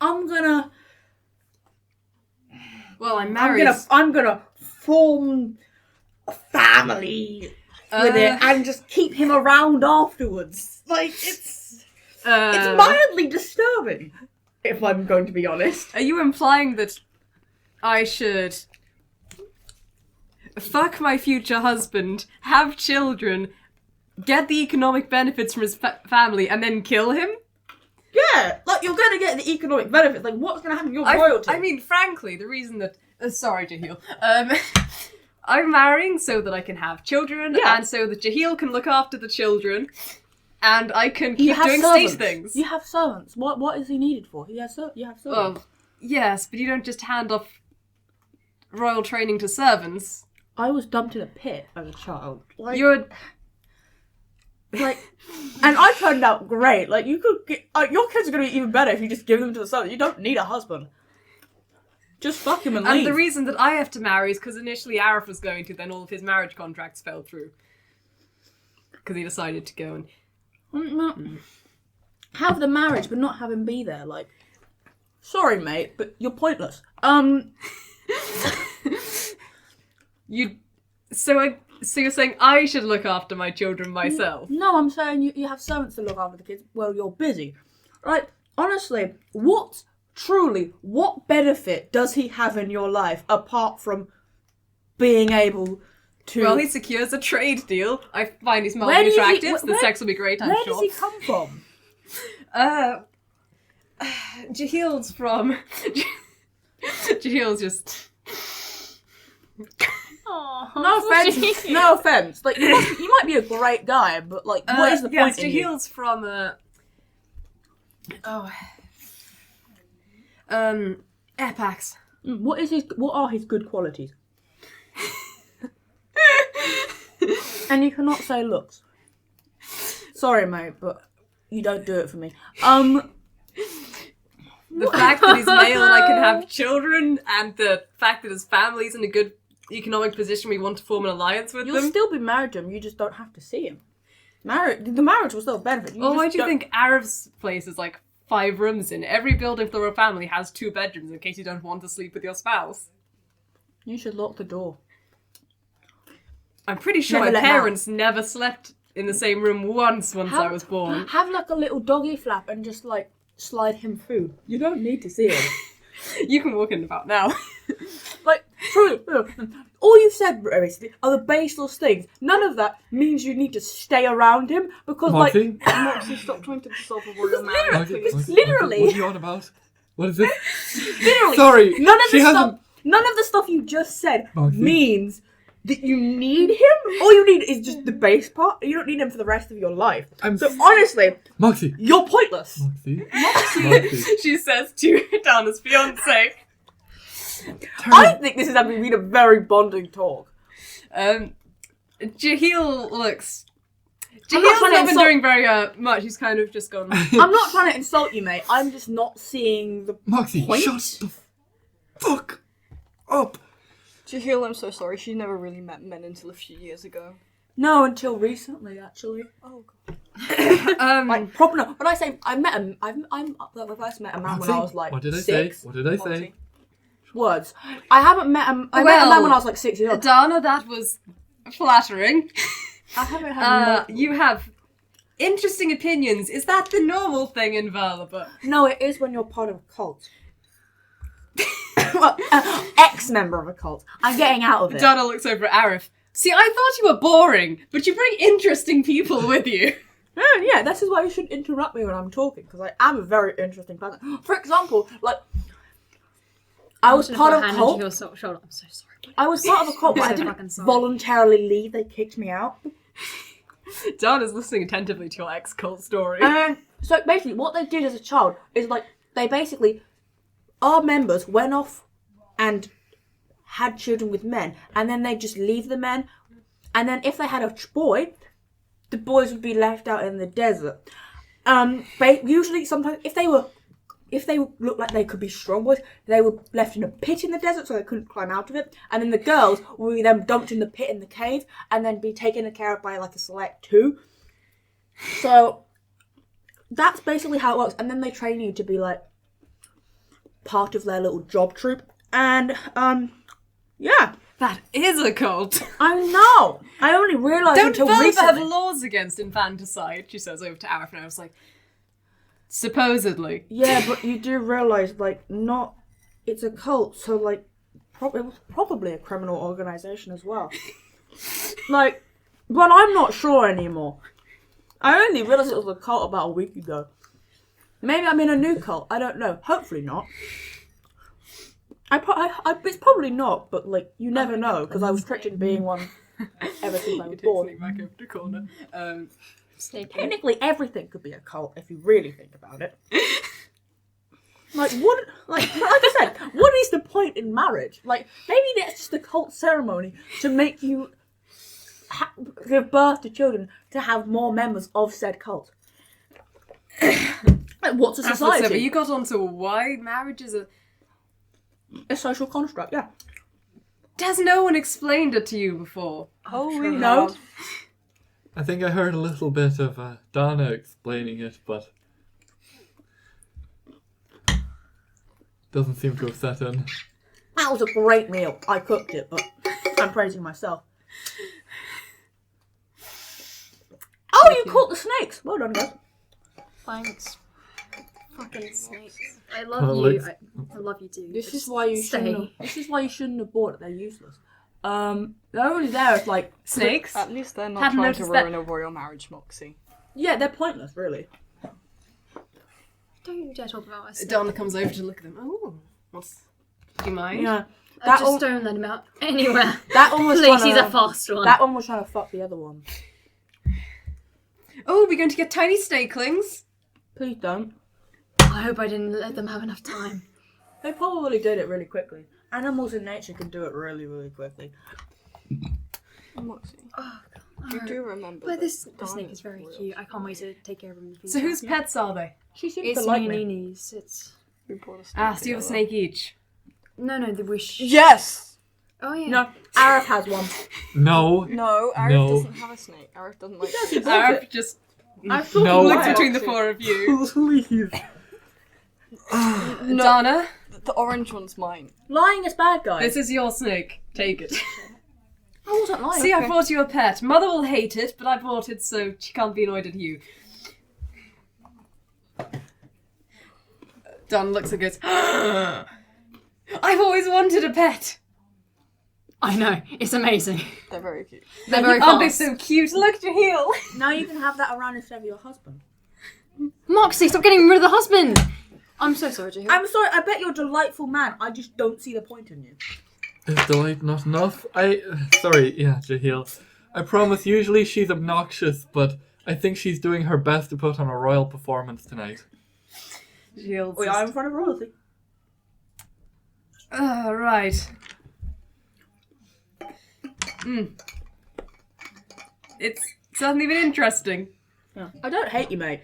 I'm gonna I'm gonna form a family with it and just keep him around afterwards. Like it's mildly disturbing, if I'm going to be honest. Are you implying that I should fuck my future husband, have children, get the economic benefits from his family, and then kill him? Yeah, like you're gonna get the economic benefits. Like what's gonna happen to your royalty? I mean, frankly, the reason that sorry, Jahil. I'm marrying so that I can have children, and so that Jahil can look after the children, and I can keep doing state things. You have servants. What is he needed for? You have servants. Well, yes, but you don't just hand off royal training to servants. I was dumped in a pit as a child. Like, You're like, and I turned out great. Like you could get, your kids are gonna be even better if you just give them to the servants. You don't need a husband. Just fuck him and leave. And the reason that I have to marry is because initially Arif was going to, then all of his marriage contracts fell through. Because he decided to go and... Have the marriage, but not have him be there. Like, sorry, mate, but you're pointless. So you're saying I should look after my children myself? No, I'm saying you have servants to look after the kids. Well, you're busy. Right? Honestly, what benefit does he have in your life apart from being able to... Well, he secures a trade deal. I find he's mildly attractive, so the sex will be great, I'm sure. Where does he come from? Jahil's from... Jahil's just... No offense. Like, you might be a great guy, but, like, what is the point in you? Jahil's from, Airpacks. What are his good qualities? And you cannot say looks. Sorry, mate, but you don't do it for me. The fact that he's male and I can have children, and the fact that his family's in a good economic position, we want to form an alliance with You'll them. still be married to him, you just don't have to see him. The marriage will still benefit. Why do you think Arif's place is like 5 rooms in? Every building for the royal family has 2 bedrooms in case you don't want to sleep with your spouse. You should lock the door. I'm pretty sure Never my let him out. parents never slept in the same room once I was born. Have like a little doggy flap and just like slide him through. You don't need to see him. You can walk in about now. Like, true. All you said, basically, are the baseless things. None of that means you need to stay around him because, Moxie? like, Moxie, stop trying to be self-aware, man. Moxie, Please. Moxie, literally- What are you on about? What is this? literally, Sorry, none of she the hasn't- none of the stuff you just said Moxie. means that you need him. All you need is just the base part. You don't need him for the rest of your life. So honestly, Moxie. you're pointless. Moxie. Moxie. She says to Dana's fiance. I think this is having been a very bonding talk. Jahil looks... I'm not Jahil's trying to not been insult- doing very much. He's kind of just gone... I'm not trying to insult you, mate. I'm just not seeing the Moxie, point. shut the fuck up. Jahil, I'm so sorry. She never really met men until a few years ago. No, until recently, actually. Oh, God. Like proper. No, when I say I met him, I first met a man when I was like What did I 6. say? What did I say? Moxie. words. I haven't met him. I met a man when I was like 6 years old. Dana, that was flattering. I haven't had You have interesting opinions. Is that the normal thing in Valaba? No, it is when you're part of a cult. Well, ex-member of a cult. I'm getting out of it. Dana looks over at Arif. See, I thought you were boring, but you bring interesting people with you. Yeah, this is why you shouldn't interrupt me when I'm talking, because I am a very interesting person. For example, like, I was part of a cult. I'm so sorry. I was part of a cult, but I didn't voluntarily leave. They kicked me out. Dana's listening attentively to your ex-cult story. So basically, what they did as a child is like they basically, our members went off and had children with men, and then they just leave the men, and then if they had a boy, the boys would be left out in the desert. Usually, sometimes if they looked like they could be strong boys, they were left in a pit in the desert so they couldn't climb out of it. And then the girls would be then dumped in the pit in the cave and then be taken care of by like a select two. So that's basically how it works. And then they train you to be like part of their little job troop. And yeah. That is a cult. I know. I only realised Don't until Valaba have recently. laws against infanticide? She says over to Arif, and I was like, supposedly. Yeah, but you do realise, like, not... It's a cult, so, like, it was probably a criminal organisation as well. Like, but I'm not sure anymore. I only realised it was a cult about a week ago. Maybe I'm in a new cult. I don't know. Hopefully not. It's probably not, but, like, you never know, because I was tricked into being one ever since I was born. Back over the corner. Technically, everything could be a cult if you really think about it. Like what? Like I said, what is the point in marriage? Like maybe that's just a cult ceremony to make you give birth to children to have more members of said cult. Like, what's a society? But you got onto why marriage is A social construct, yeah. Has no one explained it to you before? Oh, we No. have. I think I heard a little bit of Dana explaining it, but doesn't seem to have set in. That was a great meal. I cooked it, but I'm praising myself. Oh, you caught the snakes. Well done, guys. Thanks. Fucking snakes. I love Well, you. I love you too. This Just is why you stay. shouldn't. This is why you shouldn't have bought it. They're useless. They're only there as like Snakes? At least they're not Hadn't trying to noticed that. ruin a royal marriage, Moxie. Yeah, they're pointless, really. Don't you dare talk about us. Donna comes over to look at them. Oh, do you mind? Yeah, Just don't let him out anywhere. that one was Please, he's trying a fast one. That one was trying to fuck the other one. Oh, we're going to get tiny snakelings. Please don't. I hope I didn't let them have enough time. They probably did it really quickly. Animals in nature can do it really, really quickly. Moxie, Oh, you do remember but that this Dana snake is very royal. cute. I can't wait to take care of him in the future. So whose pets are they? She seems It's to like me and me. Innie's. It's We brought a snake Ah, so you have a together. snake each. no, the wish. Yes! Oh yeah. No, Arif has one. No. No, Arif No. doesn't have a snake. Arif doesn't like snakes. Arif just I thought No. you looks liked between it. the four of you. Please. Donna, The orange one's mine. Lying is bad, guys. this is your snake. Take it. I wasn't lying. See, I bought you a pet. Mother will hate it, but I bought it so she can't be annoyed at you. Don looks and goes, I've always wanted a pet. I know. It's amazing. They're very cute. They're very Aren't they fast. so cute? Look at your heel. Now you can have that around instead of your husband. Moxie, stop getting rid of the husband. I'm so sorry to hear. I'm sorry, I bet you're a delightful man. I just don't see the point in you. Is delight not enough? Sorry, yeah, Jahil. I promise, usually she's obnoxious, but I think she's doing her best to put on a royal performance tonight. Shields. We are in front of royalty. Right. It's certainly been interesting. Yeah. I don't hate you, mate.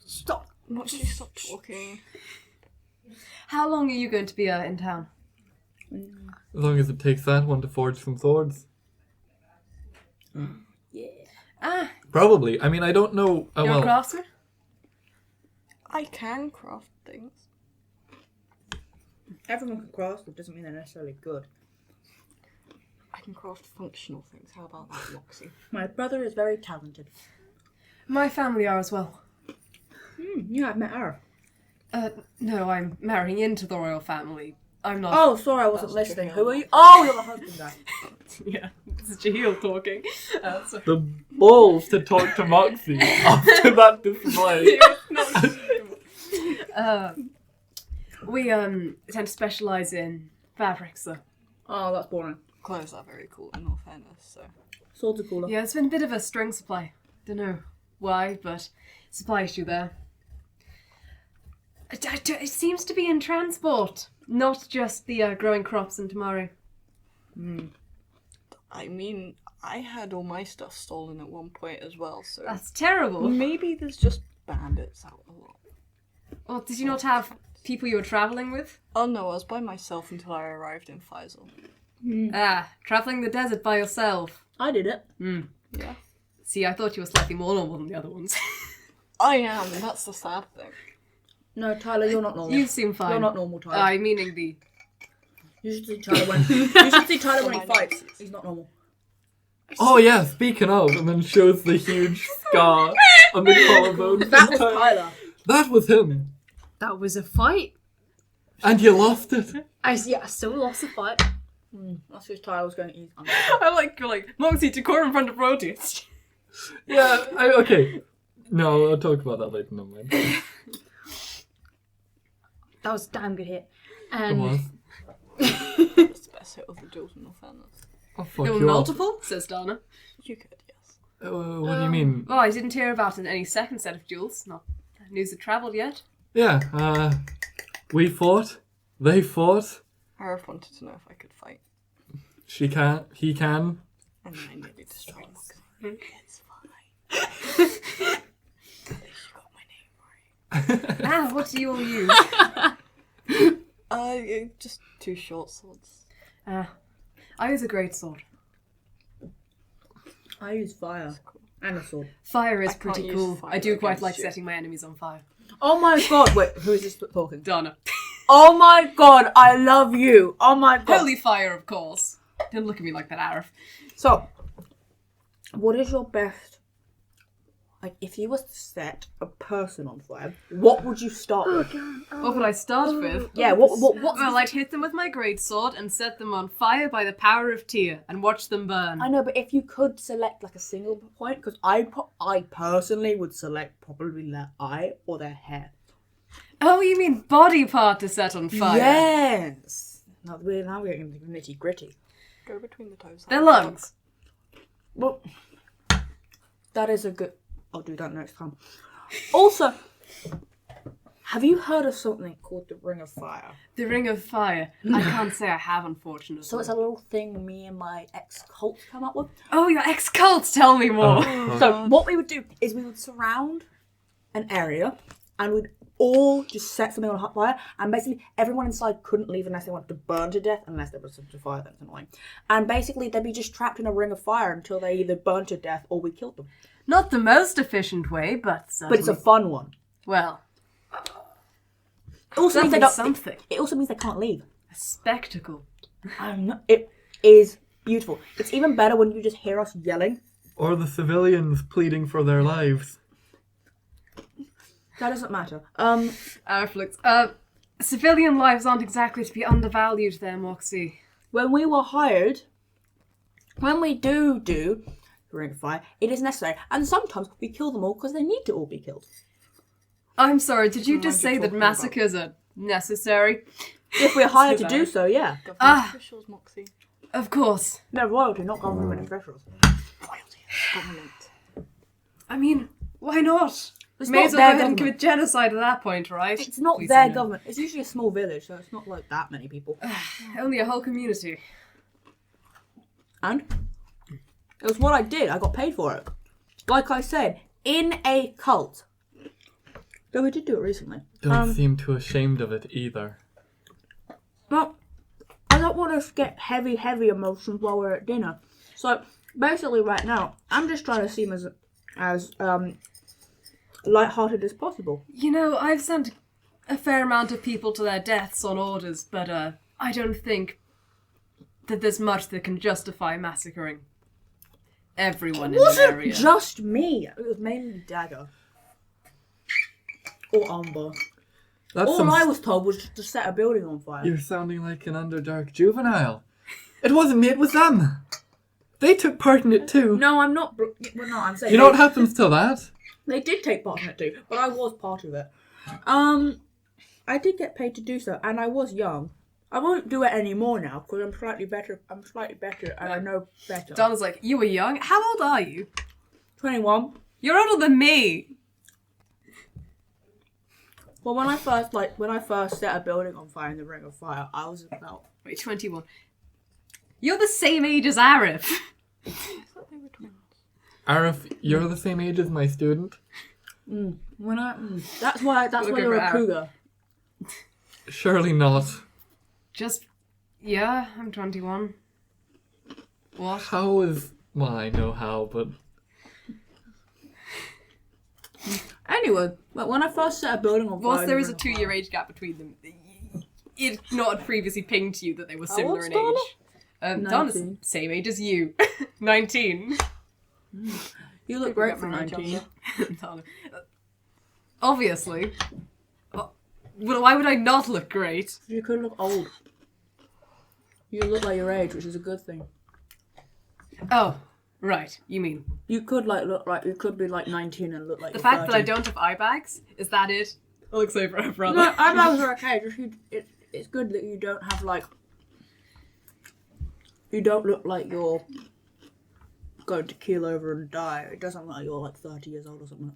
Stop. Moxie, stop talking. How long are you going to be in town? As long as it takes that one to forge some swords. Ah, Probably. I mean, I don't know. you're a craftsman? I can craft things. Everyone can craft, it doesn't mean they're necessarily good. I can craft functional things. How about that, Moxie? My brother is very talented. My family are as well. Yeah, I've met her. No, I'm marrying into the royal family. I'm not. Oh, sorry, I wasn't That's listening. Jahil. Who are you? Oh, you're the husband guy. Yeah, this is Jahil talking. So The balls to talk to Moxie after that display. we tend to specialize in fabrics, though. Oh, that's boring. Clothes are very cool, in all fairness, so... Swords are cooler. Yeah, it's been a bit of a string supply. Don't know why, but supply issue there. It seems to be in transport, not just the growing crops in Tamari. I mean, I had all my stuff stolen at one point as well, so... That's terrible. Maybe there's just bandits out a lot. Well, did you not have people you were travelling with? Oh no, I was by myself until I arrived in Faisal. Travelling the desert by yourself. I did it. Yeah. See, I thought you were slightly more normal than the other ones. I am, and that's the sad thing. No, Tyler, you're not normal. You seem fine. You're not normal, Tyler. I'm meaning the... You should see Tyler when he fights. He's not normal. Oh yeah, speaking of, and then shows the huge scar on the collarbone. That was Tyler. That was him. That was a fight. And you lost it. I still lost the fight. That's who Tyler was going to eat. I like Moxie to core in front of Brody. Yeah, okay. No, I'll talk about that later, never mind. That was a damn good hit. It And was. That's the best hit of the duels, in all fairness. I'll fuck There were you up. multiple, says Dana. You could, yes. What do you mean? Oh, I didn't hear about any second set of duels. Not news that travelled yet. Yeah, we fought. They fought. Arif wanted to know if I could fight. She can. He can. And then I nearly destroyed Moxie. It's fine. At least you got my name right. What do you all use? Just 2 short swords. I use a great sword. I use fire and a sword. Fire is I can't pretty use cool. fire I do quite against like you. setting my enemies on fire. Oh my god! Wait, who is this talking? Dana. Oh my god! I love you. Oh my god. Holy fire, of course. Don't look at me like that, Arif. So, what is your best? Like, if you was to set a person on fire, what would you start with? What would I start with? Yeah. What? Well, I'd hit them with my great sword and set them on fire by the power of Tyr and watch them burn. I know, but if you could select like a single point, because I personally would select probably their eye or their hair. Oh, you mean body part to set on fire? Yes. Now we're getting into the nitty gritty. Go between the toes. Their lungs. Well, that is a good. I'll do that next time. Also, have you heard of something called the Ring of Fire? The Ring of Fire. I can't say I have, unfortunately. So it's a little thing me and my ex-cult come up with. Oh, your ex-cult! Tell me more. So what we would do is we would surround an area and we'd all just set something on hot fire, and basically everyone inside couldn't leave unless they wanted to burn to death, unless there was such a fire. That's annoying. And basically they'd be just trapped in a ring of fire until they either burned to death or we killed them. Not the most efficient way, but certainly. But it's a fun one. Well, It also means they that's don't. something. It also means they can't leave. A spectacle. It is beautiful. It's even better when you just hear us yelling. Or the civilians pleading for their lives. That doesn't matter. Arif looks. Civilian lives aren't exactly to be undervalued there, Moxie. When we were hired, when we do Ring of Fire, it is necessary, and sometimes we kill them all because they need to all be killed. I'm sorry, did you just mind say you that talking about- massacres are necessary? If we're hired to too do bad. so, yeah. Government officials, Moxie. Of course. They're royalty, not government officials. Royalty. Government. I mean, why not? It's May not as well their go ahead and government. commit genocide at that point, right? It's not Please their say no. government. It's usually a small village, so it's not like that many people. Only a whole community. And it was what I did. I got paid for it. Like I said, in a cult. Though we did do it recently. Don't seem too ashamed of it either. But I don't want us to get heavy emotions while we're at dinner. So basically, right now, I'm just trying to seem as light-hearted as possible. You know, I've sent a fair amount of people to their deaths on orders, but I don't think that there's much that can justify massacring everyone in the area. It wasn't just me. It was mainly Dagger. Or Umber. All I was told was just to set a building on fire. You're sounding like an Underdark juvenile. It wasn't me, it was them. They took part in it too. No, I'm not. Well, no, I'm saying. You know what happens to that? They did take part in it too, but I was part of it. I did get paid to do so, and I was young. I won't do it anymore now because I'm slightly better. And I know better. Donna's like, you were young? How old are you? 21. You're older than me. Well, when I first set a building on fire in the Ring of Fire, I was about... Wait, 21. You're the same age as Arif. I thought they were twins. Arif, you're the same age as my student. That's why you're a cougar. Surely not. Yeah, I'm 21. What? How is... Well, I know how, but... Anyway, when I first set a building on fire... Whilst there is a 2-year age gap between them, it not previously pinged to you that they were similar in Donna? age. Donna's the same age as you. 19. You look great for 19. Donna. Obviously. Well, why would I not look great? You could look old. You look like your age, which is a good thing. Oh, right. You mean You could look like you could be like 19 and look like the you're fact that I 30. don't have eye bags? Is that it? Looks over her brother. No, eyebrows are okay. Just it's good that you don't have like. You don't look like you're going to keel over and die. It doesn't look like you're like 30 years old or something.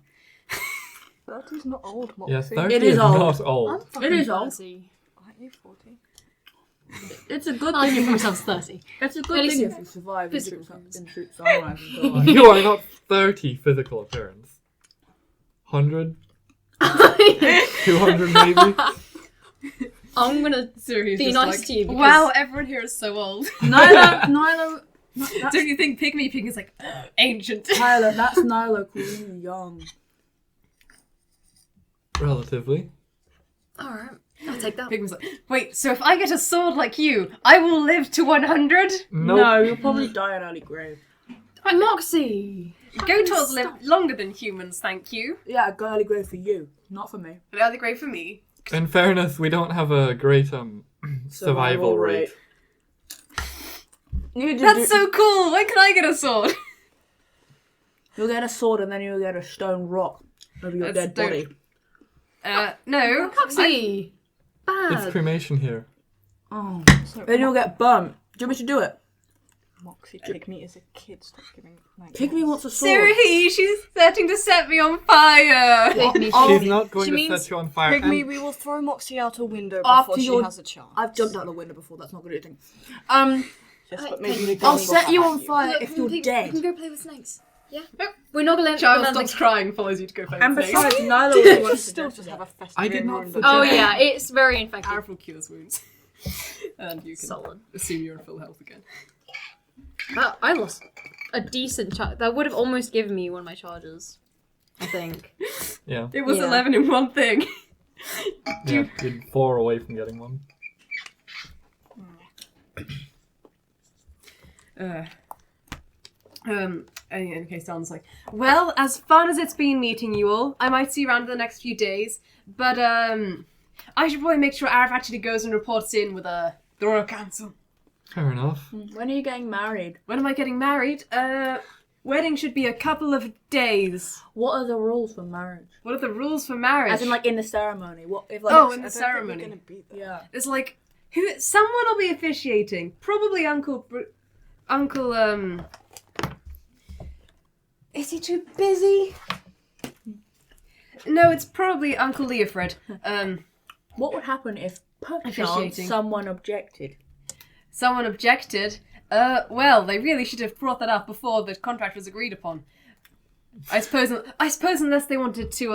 30's not old, Moxie. Yes, 30 It is is old. not old. It is old. Aren't you 40? It's a good I'll thing. give myself 30. It's a At good least thing if you survive in physical Troop Sunrise. You are not 30 physical appearance. 100? 200 maybe? I'm gonna Seriously, be nice to you because wow, everyone here is so old. Nailo. Don't you think Pygmy Pig is like ancient? Tyler, that's Nailo calling you young. Relatively. alright, I'll take that. Pygmy's like, wait, so if I get a sword like you, I will live to 100? Nope. No, you'll probably die an early grave. Moxie! Goatals live longer than humans, thank you. Yeah, a early grave for you, not for me. But they're great for me. In fairness, we don't have a great survival rate. That's so cool! When can I get a sword? You'll get a sword and then you'll get a stone rock over your That's dead body. No. Moxie! It's Bad! cremation here. Oh. So, Then you'll get burnt. Do you want me to do it? Moxie, Pygmy is a kid. Stop giving. Pygmy wants a sword. Siri, she's starting to set me on fire! She's not going she to means set you on fire. Pygmy, and we will throw Moxie out a window After before she you're- has a chance. I've jumped out the window before, that's not going to do anything. Yes, but maybe the I'll gummy set will you have on fire if you're We can dead. go play with snakes. Yeah? We're not gonna let Child them stops crying, follows you to go play And with besides, snakes. Nailo You was the should one still to just have a festival. I did not forget. Oh yeah, it's very infected. Arif will cure wounds. And you can Solid. assume you're in full health again. I lost a decent charge. That would have almost given me one of my charges. I think. Yeah. It was Yeah. 11 in one thing. Yeah, you're 4 away from getting one. In case Don's like, well, as fun as it's been meeting you all, I might see you around in the next few days, but I should probably make sure Arif actually goes and reports in with the Royal Council. Fair enough. When are you getting married? When am I getting married? Wedding should be a couple of days. What are the rules for marriage? What are the rules for marriage? As in, like, in the ceremony. What if, like, Oh, in I the don't think we're ceremony. gonna be there. yeah. It's like, someone will be officiating. Probably Uncle, is he too busy? No, it's probably Uncle Leofred. What would happen if, perchance, Officiating. someone objected? Someone objected. Well, they really should have brought that up before the contract was agreed upon. I suppose unless they wanted to,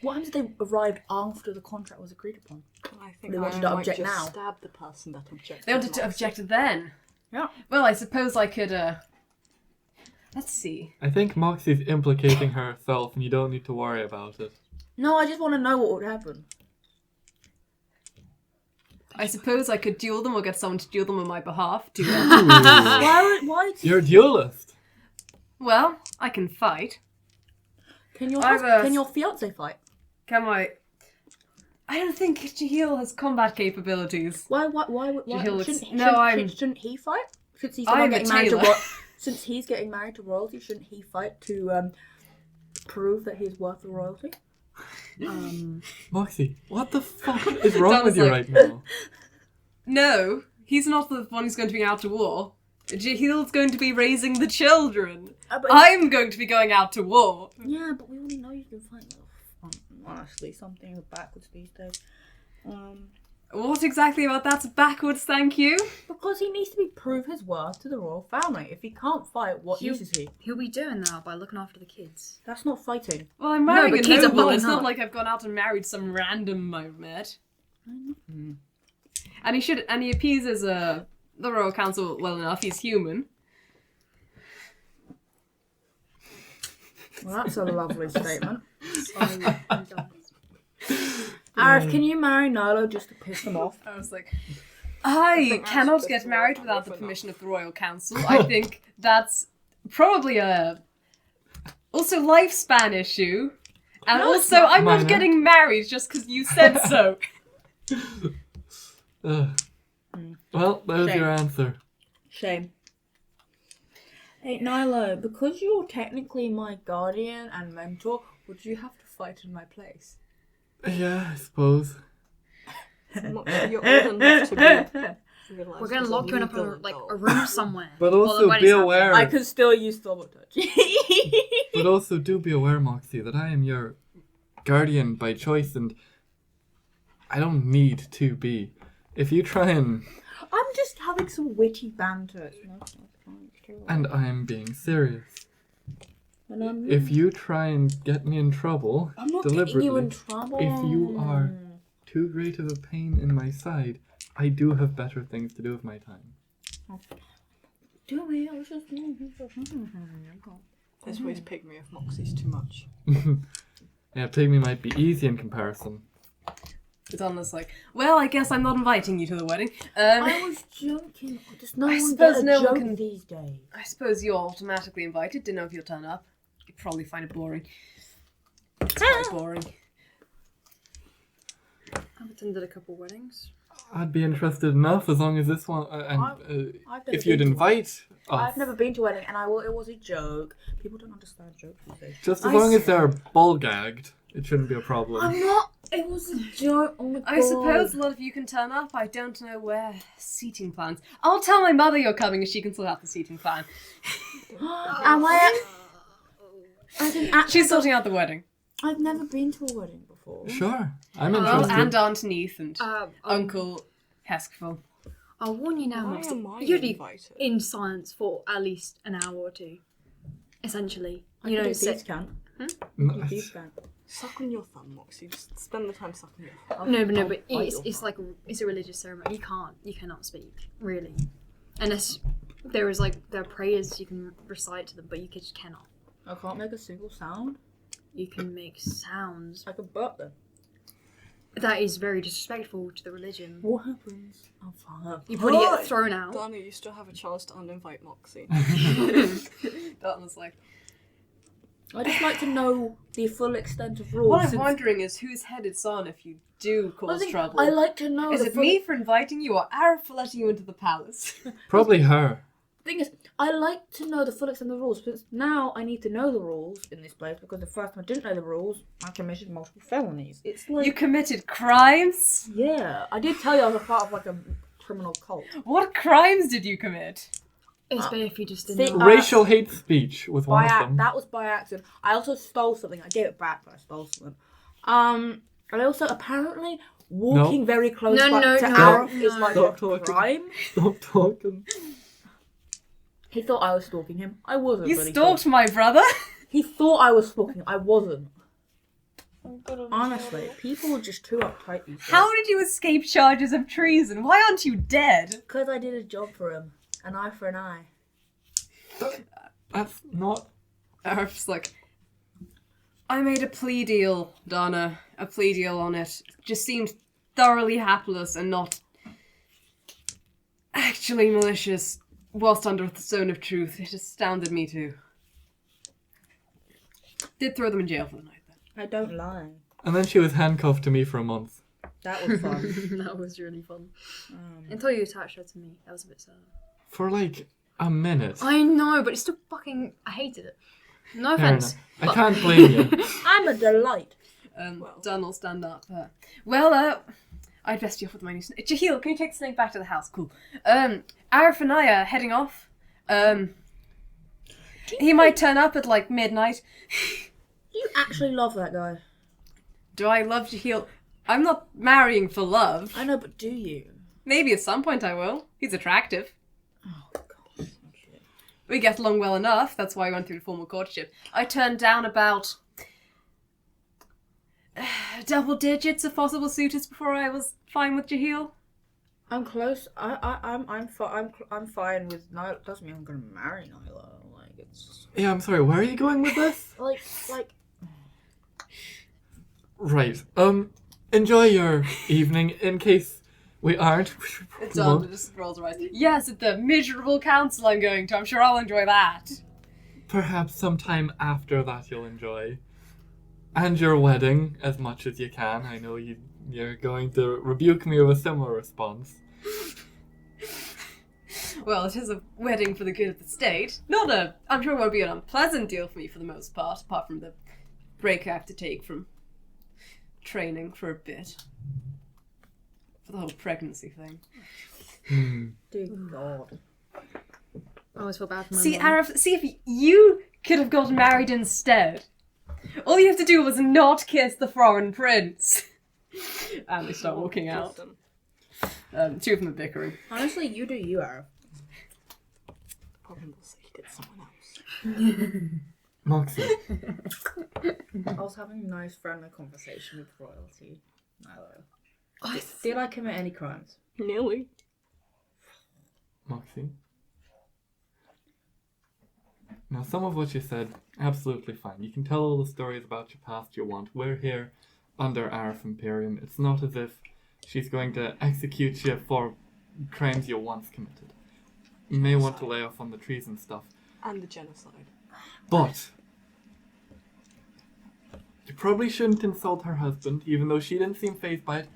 What happens if they arrived after the contract was agreed upon? I think They I wanted to might object just now. stab the person that objected. they wanted to Moxie. object then. Yeah. Well, I suppose I could, let's see. I think Moxie's implicating herself and you don't need to worry about it. No, I just want to know what would happen. I suppose I could duel them or get someone to duel them on my behalf. Why? You're a duelist. Well, I can fight. Can your fiance fight? Can I don't think Jahil has combat capabilities. Why Jahil shouldn't he fight? Since he's since he's getting married to royalty, shouldn't he fight to prove that he's worth the royalty? Moxie, what the fuck is wrong with you right now? No, he's not the one who's going to be out to war. Jahil's going to be raising the children. I'm going to be going out to war. Yeah, but we already know you can fight. Honestly, something backwards these days. What exactly about that's backwards, thank you? Because he needs to prove his worth to the royal family. If he can't fight, what use is he? He'll be doing that by looking after the kids. That's not fighting. Well, I'm marrying but a kids are noble. pulling It's not up. like I've gone out and married some random I've met. And he appeases the royal council well enough. He's human. Well, that's a lovely statement. Arif, can you marry Nailo just to piss them off? I was like, I cannot get married without the permission of the royal council. I think that's probably also lifespan issue. And also, I'm not getting married just because you said so. Well, there's Shame. your answer. Shame. Hey, Nailo, because you're technically my guardian and mentor, would you have to fight in my place? Yeah, I suppose. Moxie, you're old enough to be. We're gonna lock you in a room somewhere. But while the also wedding's be happening. aware. I could still use double touch. But also do be aware, Moxie, that I am your guardian by choice, and I don't need to be. If you try and... I'm just having some witty banter. And I'm being serious. And I'm If you try and get me in trouble, I'm not deliberately, getting you in trouble. if you are too great of a pain in my side, I do have better things to do with my time. Do we? I was just... This way's pygmy if Moxie's too much. Yeah, pygmy might be easy in comparison. Donna's like, well, I guess I'm not inviting you to the wedding. I was joking. Does no I one suppose get a no one joke can- these days? I suppose you're automatically invited. Didn't know if you'll turn up. You'd probably find it boring. It's very boring. I've attended a couple weddings. I'd be interested enough as long as this one... I've never if you'd been to invite us, I've never been to a wedding, and it was a joke. People don't understand jokes these days. just as long as they're ball-gagged, it shouldn't be a problem. I'm not. It was a joke. Oh my god. I suppose a lot of you can turn up. I don't know where seating plans. I'll tell my mother you're coming and she can sort out the seating plan. Am I? I can actually. She's sorting out the wedding. I've never been to a wedding before. Sure, I'm Well, interested. and Aunt Neath and Uncle Heskeful. I'll warn you now, Why Moxie. am I You'd be invited? in science for at least an hour or two. Essentially. I You can know, do sit. thieves' camp. Nice. Thieves' camp. Suck on your thumb, Moxie. Just spend the time sucking your thumb. No, but I'll it's like it's a religious ceremony. You cannot speak really, unless there is like there are prayers you can recite to them, but you just cannot. I can't make a single sound. You can make sounds. I could burp them. That is very disrespectful to the religion. What happens? I'm fine. You probably get thrown out. Dana, you still have a chance to uninvite Moxie. Donna's like, I just like to know the full extent of rules. what I'm wondering is whose head it's on if you do cause trouble. I like to know. Is the it full- me for inviting you or Arif for letting you into the palace? Probably her. Thing is, I like to know the full extent of the rules, because now I need to know the rules in this place, because the first time I didn't know the rules, I committed multiple felonies. It's like... You committed crimes? Yeah, I did tell you I was a part of, like, a criminal cult. What crimes did you commit? It's better if you just See, didn't. Know. Racial hate speech was one of them. That was by accident. I also stole something. I gave it back, but I stole something. And I also, apparently, walking very close to Arif is like Stop a talking. crime. Stop talking. He thought I was stalking him. I wasn't. You but he stalked thought- my brother? He thought I was stalking him. I wasn't. Honestly, people are just too uptight these days. How did you escape charges of treason? Why aren't you dead? Because I did a job for him. An eye for an eye. That's not... Arif's like, I made a plea deal, Dana. A plea deal on it. Just seemed thoroughly hapless and not actually malicious whilst under the zone of truth. It astounded me too. Did throw them in jail for the night then. I don't lie. And then she was handcuffed to me for a month. That was fun. That was really fun. Until you attached her to me. That was a bit sad. For like a minute. I know, but it's still fucking... I hated it. No Fair offense. enough. I can't blame you. I'm a delight. Dana will stand up. Well, I'd best be off with my new snake. Jahil, can you take the snake back to the house? Cool. Arif and I are heading off. He might turn up at like midnight. You actually love that guy. Do I love Jahil? I'm not marrying for love. I know, but do you? Maybe at some point I will. He's attractive. Oh, God. Okay. We get along well enough. That's why we went through the formal courtship. I turned down about double digits of possible suitors before I was fine with Jahil. I'm close. I'm fine with Nailo. Doesn't mean I'm gonna marry Nailo. Like it's Yeah, I'm sorry, where are you going with this? like. Right. Enjoy your evening. In case we aren't. Dana just rolls her eyes. Yes, at the miserable council I'm going to. I'm sure I'll enjoy that. Perhaps sometime after that you'll enjoy. And your wedding, as much as you can. I know you're going to rebuke me with a similar response. Well, it is a wedding for the good of the state. I'm sure it won't be an unpleasant deal for me for the most part, apart from the break I have to take from training for a bit. For the whole pregnancy thing. Dear God. I always feel bad for my See, mum. Arif, see if you could have gotten married instead. All you have to do was not kiss the foreign prince. And they start walking out. Two of them are bickering. Honestly, you do you, Arif. Probably will say he did someone else. Moxie. I was having a nice, friendly conversation with royalty. Nailo. Did I commit any crimes? Nearly. Moxie. Now, some of what you said, absolutely fine. You can tell all the stories about your past you want. We're here under Arif Imperium. It's not as if she's going to execute you for crimes you once committed. You may want to lay off on the treason stuff. And the genocide. But you probably shouldn't insult her husband, even though she didn't seem fazed by it.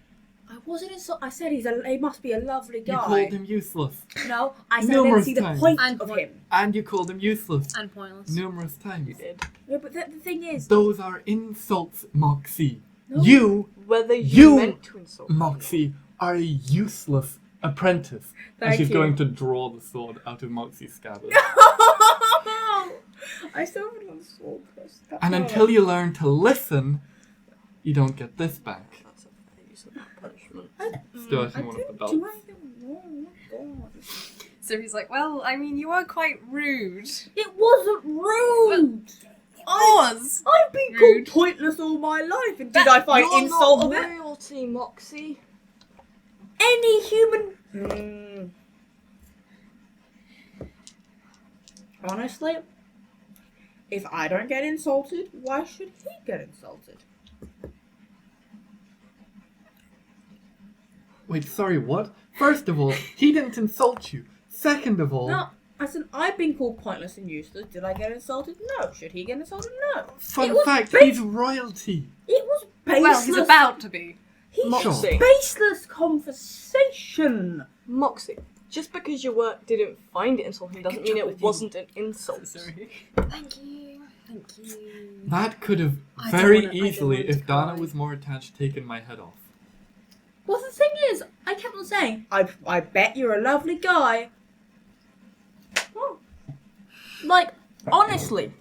I wasn't I said he must be a lovely guy. You called him useless. No, I said Numerous I didn't see times. the point And of him. And you called him useless. And pointless. Numerous times. You did. Yeah, but the thing is, Those are insults, Moxie. No. You, Whether you meant to insult me. Moxie, are a useless apprentice. And Thank she's you. going to draw the sword out of Moxie's scabbard. I still haven't done sword test. And until you learn to listen, you don't get this back. That's a fair use of that punishment. Sturgeon, one of the belts. do anything wrong. Oh, God. So he's like, well, I mean, you were quite rude. It wasn't rude. I've been Rude. called pointless all my life, and did I find You're insult not of it? royalty, Moxie. Any human. Honestly, if I don't get insulted, why should he get insulted? Wait, sorry, what? First of all, he didn't insult you. Second of all, No, I said I've been called pointless and useless. Did I get insulted? No. Should he get insulted? No. fun It was fact, ba- he's royalty. It was baseless. Well, he's about to be. He's Moxie. baseless conversation. Moxie. Just because you didn't find it insulting doesn't mean it wasn't an insult. Sorry. Thank you. Thank you. That could have I don't very wanna- I don't easily, want to if Dana cry. was more attached, taken my head off. Well, the thing is, I kept on saying, I bet you're a lovely guy. Oh. Like, honestly.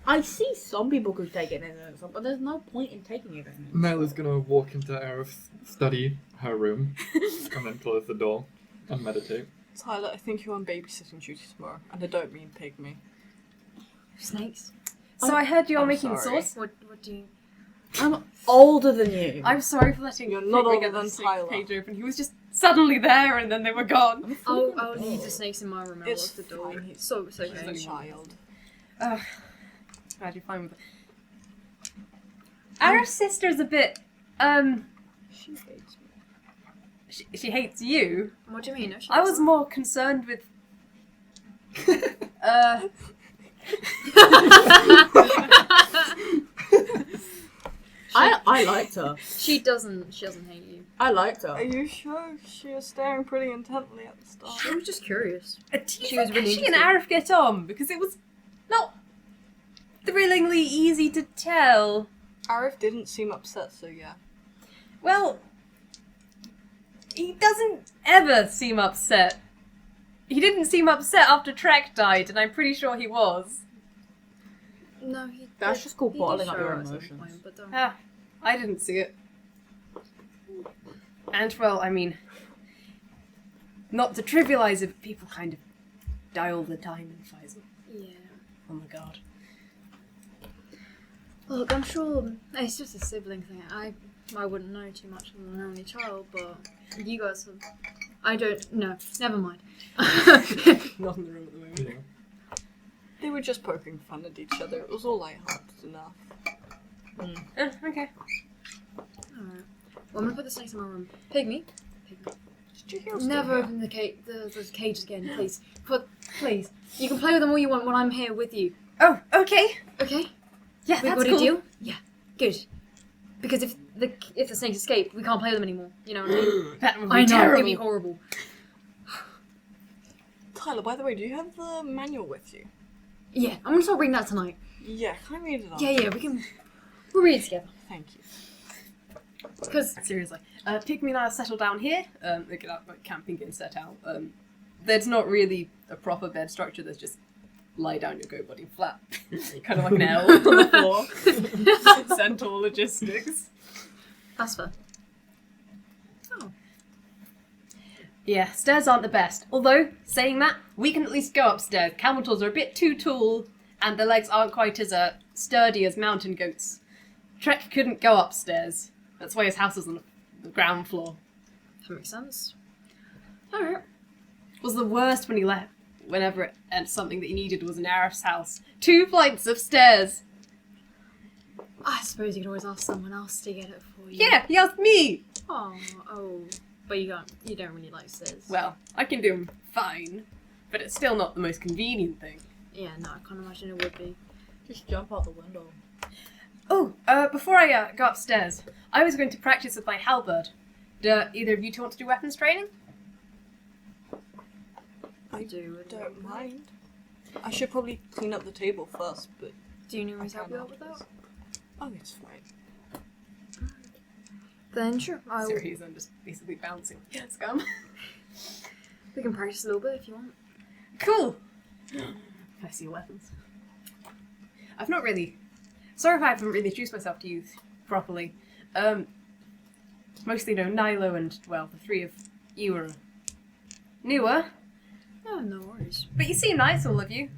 I see some people could take it as an insult, but there's no point in taking it as an insult. Naila's gonna walk into Arif's study, her room, and then close the door and meditate. Tyler, I think you're on babysitting duty tomorrow, and I don't mean pygmy. Snakes. So I heard you're I'm making sorry. sauce. What do you... I'm older than you. I'm sorry for letting You're not Pigmy older get the than snake Tyler. cage open. He was just suddenly there and then they were gone. I'll leave the snakes in my room. I'll It's lock the door. fine. So He's a okay. child. Glad you're fine with it. Arif's sister's a bit, She hates me. she hates you. What do you mean? No, she I was doesn't. more concerned with, I liked her. She doesn't hate you. I liked Are her. you sure? She was staring pretty intently at the start. She was just curious. do She you was think really she and interested. Arif get on? Because it was not thrillingly easy to tell. Arif didn't seem upset, so yeah. Well, he doesn't ever seem upset. He didn't seem upset after Trek died, and I'm pretty sure he was. No, he. That's did- just called he bottling did up show your her at some emotions. point, but, I didn't see it. And, well, I mean, not to trivialize it, but people kind of die all the time in Pfizer. yeah. Oh my god. Look, I'm sure it's just a sibling thing. I wouldn't know too much than an only child, but you guys have. I don't. No, never mind. Not in the room at the moment. Yeah. They were just poking fun at each other. It was all lighthearted enough. Okay. Alright. Well, I'm gonna put the snakes in my room. Pygmy. Did you hear? Never open the cages again, please. Please. You can play with them all you want when I'm here with you. Oh, okay. Okay? Yeah, We that's got cool. a deal? Yeah. Good. Because if the snakes escape, we can't play with them anymore. You know what I mean? That would be I know, terrible. it'd be horrible. Tyler, by the way, do you have the manual with you? Yeah, I'm gonna start reading that tonight. Yeah, can I read it on? Yeah, we'll read it together. Thank you. Because Seriously. Pygmy and I settle down here. They get out, like, camping and set out. There's not really a proper bed structure. There's just lie down, your go body flat. Kind of like an L on the floor. Centaur logistics. that's fair. Oh. Yeah, stairs aren't the best. Although, saying that, we can at least go upstairs. Camel tours are a bit too tall, and their legs aren't quite as sturdy as mountain goats. Trek couldn't go upstairs. That's why his house is on the ground floor. That makes sense. Alright. It was the worst when he left. Whenever something that he needed was in Arif's house. 2 flights of stairs. I suppose you could always ask someone else to get it for you. Yeah, he asked me. Oh. But you don't really like stairs. Well, I can do them fine, but it's still not the most convenient thing. Yeah, no, I can't imagine it would be. Just jump out the window. Oh, before I go upstairs, I was going to practice with my halberd. Do either of you two want to do weapons training? I don't mind. I should probably clean up the table first, but Do you need me I to help can you out with afterwards. that? Oh, it's fine. Then sure. So he's then just basically bouncing. Scum. We can practice a little bit if you want. Cool. I see your weapons. I've not really. Sorry if I haven't really introduced myself to you properly. Mostly know Nailo and, well, the 3 of you are newer. Oh, no worries. But you seem nice, all of you.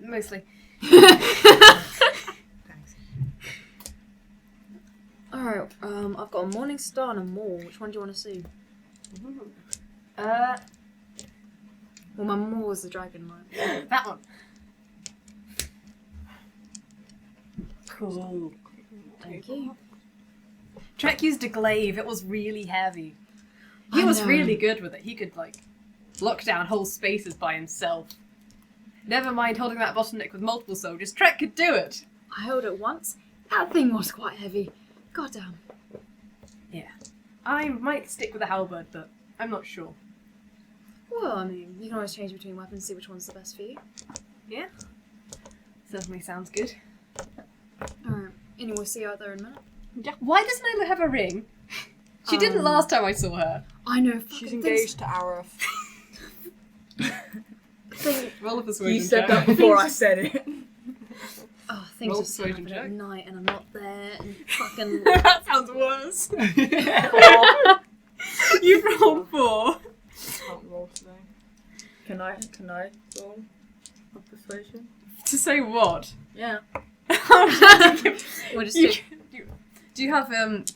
Mostly. Alright, I've got a Morning Star and a Maul. Which one do you want to see? Uh, Well, my Maul is the dragon one. that one. Cool. Thank you. Trek used a glaive. It was really heavy. He I was know. really good with it. He could, like, lock down whole spaces by himself. Never mind holding that bottleneck with multiple soldiers. Trek could do it. I held it once. That thing was quite heavy. Goddamn. Yeah. I might stick with the halberd, but I'm not sure. Well, I mean, you can always change between weapons, see which one's the best for you. Yeah? Certainly sounds good. Alright. Anyway, we'll see you out there in a minute. Why does Nailo have a ring? She didn't last time I saw her. I know. She's fucking engaged to Arif. Roll a persuasion You said check. that before I said it. Oh, things Roll just persuasion happen at check. night and I'm not there and fucking... That sounds worse. You've rolled 4. Can't roll today. Can I roll a persuasion? To say what? Yeah. We'll just You do... Do you have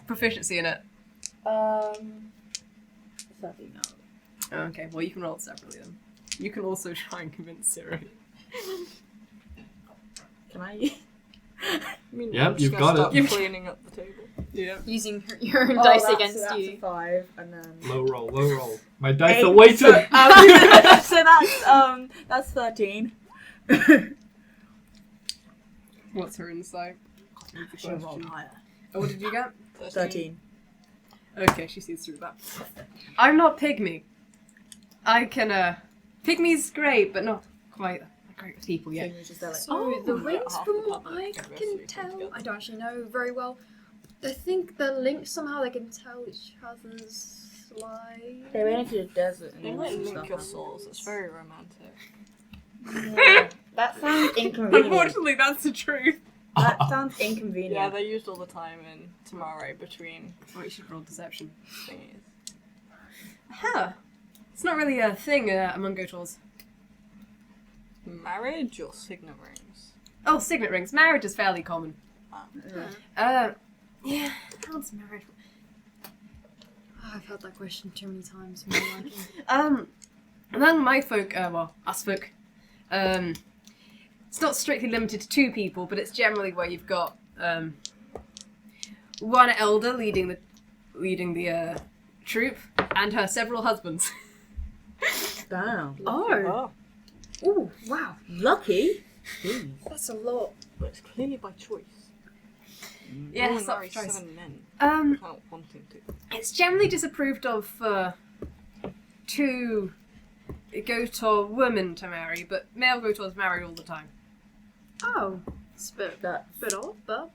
proficiency in it? 13 now. Oh, okay, well you can roll it separately then. You can also try and convince Siri. Can I? I mean, Yep, I'm just you've gonna got start cleaning up the table. Yeah. Using your own dice against that's you. a 5, and then Low roll. My dice 8. are weighted. So that's 13. What's her insight? I should have rolled higher. Oh, what did you get? 13. Okay, she sees through that. I'm not pygmy. I can, pygmy's great, but not quite great with people yet. So the rings, half from the what I public can diversity tell, together. I don't actually know very well. I think they're linked somehow. They can tell each other's lives. They went into the desert and They all like that link stuff. your souls. It's very romantic. Yeah, that sounds inconvenient. Unfortunately, that's the truth. That sounds inconvenient. Yeah, they're used all the time in Tomorrow between Oh, you should roll deception. thingies. Huh. It's not really a thing among Gotors. Marriage or signet rings? Oh, signet rings. Marriage is fairly common. Yeah. How's marriage? Oh, I've heard that question too many times. For my liking. Among my folk, well, us folk, it's not strictly limited to 2 people, but it's generally where you've got one elder leading the troop, and her several husbands. Damn. Oh. Oh, wow. Lucky? Jeez. That's a lot. But it's clearly by choice. Yeah, Women it's not marry choice. 7 men without wanting to. It's generally disapproved of for 2 Gotor women to marry, but male Gotors marry all the time. Oh, it's a bit odd, but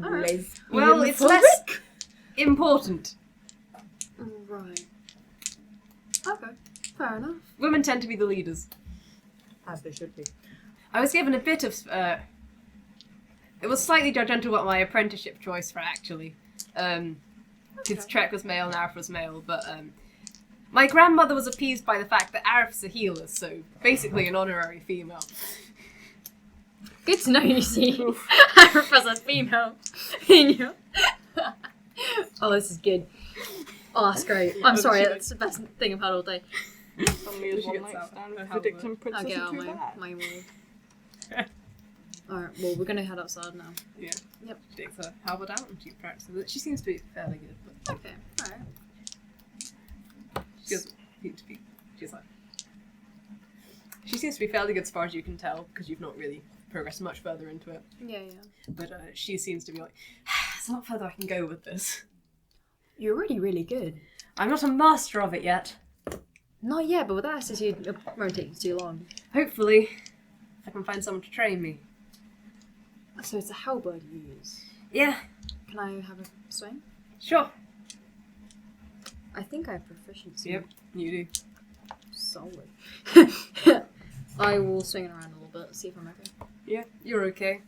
Alright. Lesbian Well, it's phobic? less important. right. Okay, fair enough. Women tend to be the leaders. As they should be. I was given a bit of. It was slightly judgmental about my apprenticeship choice for actually. Because Trek was male and Arif was male, but my grandmother was appeased by the fact that Arif's a healer, so basically an honorary female. Good to know you see. I represent a female in you. Oh, this is good. Oh, that's great. I'm sorry, that's the best thing I've had all day. Suddenly is She one gets night out stand of with Halberd. Victim Princess I'll get out and my bad. wall. Alright, well, we're gonna head outside now. Yeah. Yep. She takes her halberd out and she practices it. She seems to be fairly good, but Okay, alright. she doesn't seem to be. She's like. She seems to be fairly good as far as you can tell, because you've not really progressed much further into it. Yeah. But she seems to be like, there's not further I can go with this. You're really, really good. I'm not a master of it yet. Not yet, but with that attitude, it won't take you too long. Hopefully, if I can find someone to train me. So it's a halberd you use. Yeah, Can I have a swing? sure. I think I have proficiency. Yep, you do. Solid. I will swing it around a little bit, see if I'm okay. Yeah, you're okay.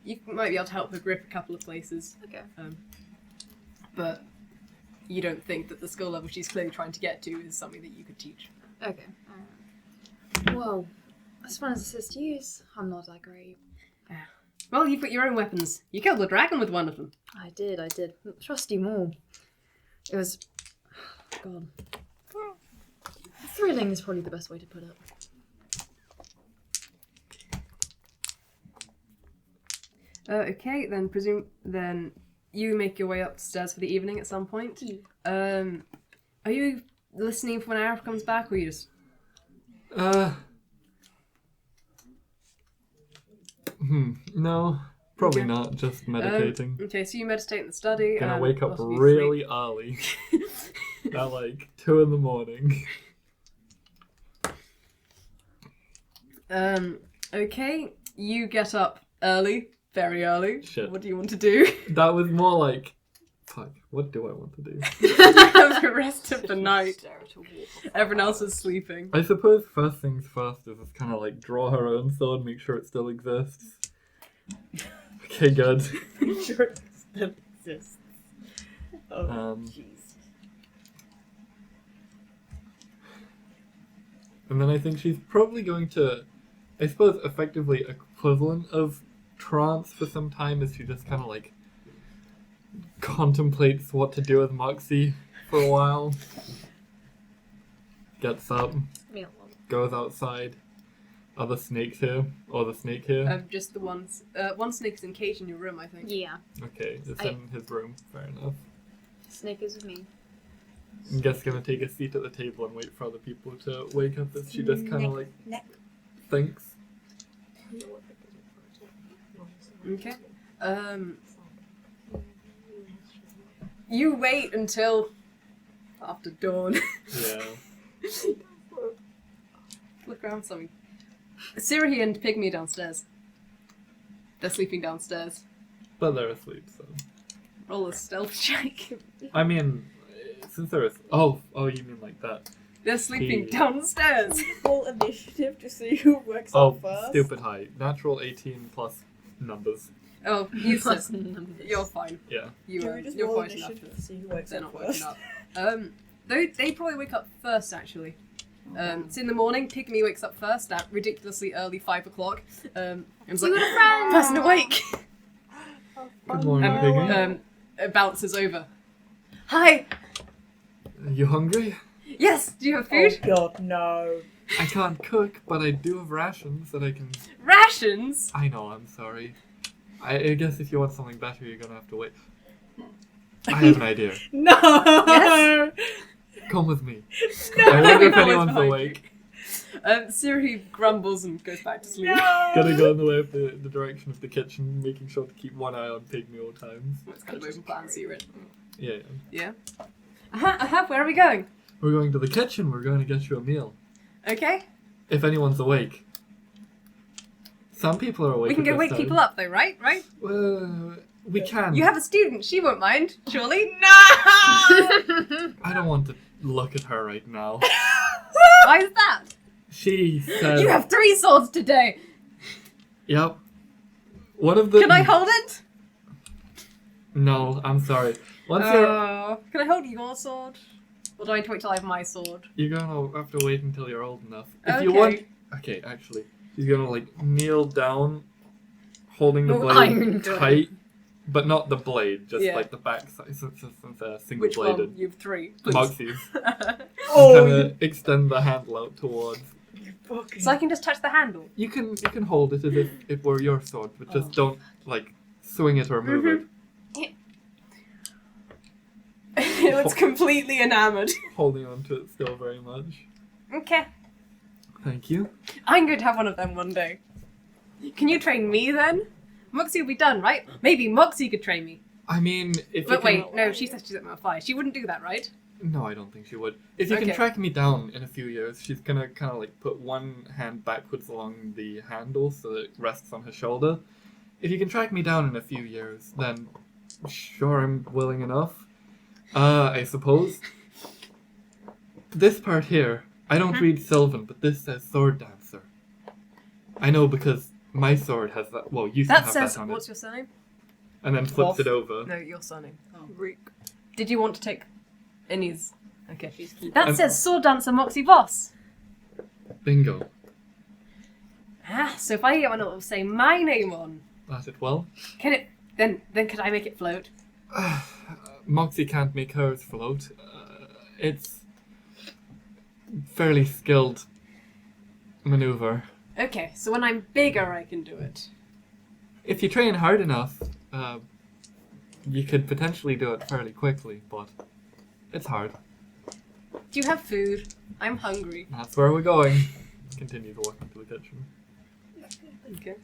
You might be able to help her grip a couple of places, Okay. but you don't think that the skill level she's clearly trying to get to is something that you could teach. Okay. Alright. Well, as fun as this is to use, I'm not that great. Well, you've got your own weapons. You killed the dragon with one of them. I did. Trust you more. It was... God. Thrilling is probably the best way to put it. Okay, then you make your way upstairs for the evening at some point. Are you listening for when Arif comes back, or you just... No, probably Okay. not. Just meditating. Okay, so you meditate in the study. Gonna and wake up possibly really early. At like 2 a.m. Okay, you get up early, very early. Shit. What do you want to do? That was more like, fuck, what do I want to do? You have the rest of the night. Stare at a wall for 5 Everyone else hours. is sleeping. I suppose first things first is just kind of like draw her own sword, make sure it still exists. Okay, good. Sure it still exists. Oh, jeez. And then I think she's probably going to, I suppose, effectively equivalent of trance for some time as she just kind of like contemplates what to do with Moxie for a while. Gets up, Me goes outside. Are the snakes here? Or the snake here? Just the ones. One snake is encaged in your room, I think. Yeah. Okay, it's in his room. Fair enough. Snake is with me. I'm just gonna take a seat at the table and wait for other people to wake up as she just kind of like thinks. Okay. You wait until after dawn. Yeah. Look around something. Sirahi and Pygmy downstairs. They're sleeping downstairs. But they're asleep, so. Roll a stealth check. I mean, since they're oh, you mean like that? They're sleeping He- downstairs. Full initiative to see who works Oh, up first. stupid high. Natural 18 plus numbers. Oh, useless. You're fine. Yeah. Can we just You're roll fine enough initiative to. to see who wakes They're up not waking first? up. They probably wake up first actually. It's in the morning. Pygmy wakes up first at ridiculously early 5 o'clock. And it's like, person awake. Good morning, Piggy. It bounces over. Hi. Are you hungry? Yes. Do you have food? Oh god, no. I can't cook, but I do have rations that I can. Rations. I know, I'm sorry. I guess if you want something better, you're gonna have to wait. I have an idea. No! Yes? Come with me. I wonder if Always anyone's behind awake. Siri grumbles and goes back to sleep. Gotta go in the way of the direction of the kitchen, making sure to keep one eye on Pygmy all times. It's kind of open plan, Siri. Yeah. Yeah. Where are we going? We're going to the kitchen. We're going to get you a meal. Okay. If anyone's awake. Some people are awake. We can at go this wake time. people up though, right? Right? Well, we can. You have a student. She won't mind, surely. No! I don't want to look at her right now. Why is that? She said. You have 3 swords today. Yep. One of the. Can I hold it? No, I'm sorry. Once you're. Can I hold your sword? Or do I need to wait till I have my sword? You're gonna have to wait until you're old enough. If you Okay. want. Okay, actually. She's gonna like kneel down, holding the Oh, blade iron tight, but not the blade, just Yeah. like the back side, since they're single Which one? bladed. You have 3. Moxies. Oh, Kind of extend the handle out towards. So I can just touch the handle. You can hold it as if it were your sword, but just don't like swing it or move it. It looks completely enamored. Holding on to it still very much. Okay. Thank you. I'm going to have one of them one day. Can you train me then? Moxie will be done, right? Maybe Moxie could train me. I mean, if But you can... wait, no, she said she's at level 5. She wouldn't do that, right? No, I don't think she would. If you can Okay. track me down in a few years, she's gonna kind of like put one hand backwards along the handle so that it rests on her shoulder. If you can track me down in a few years, then sure, I'm willing enough. I suppose. This part here, I don't read Sylvan, but this says Sword Dancer. I know because my sword has that, well, used to That have says, that on what's it. your surname? And then flips it over. No, your surname. Reek. Did you want to take Innie's? Okay. I'm- That says Sword Dancer Moxie Boss. Bingo. So if I get one, it will say my name on. That's it, well. Can it? Then could I make it float? Moxie can't make hers float. It's fairly skilled maneuver. Okay, so when I'm bigger, I can do it. If you train hard enough, you could potentially do it fairly quickly, but it's hard. Do you have food? I'm hungry. That's where we're going. Continue to walk into the kitchen. Okay.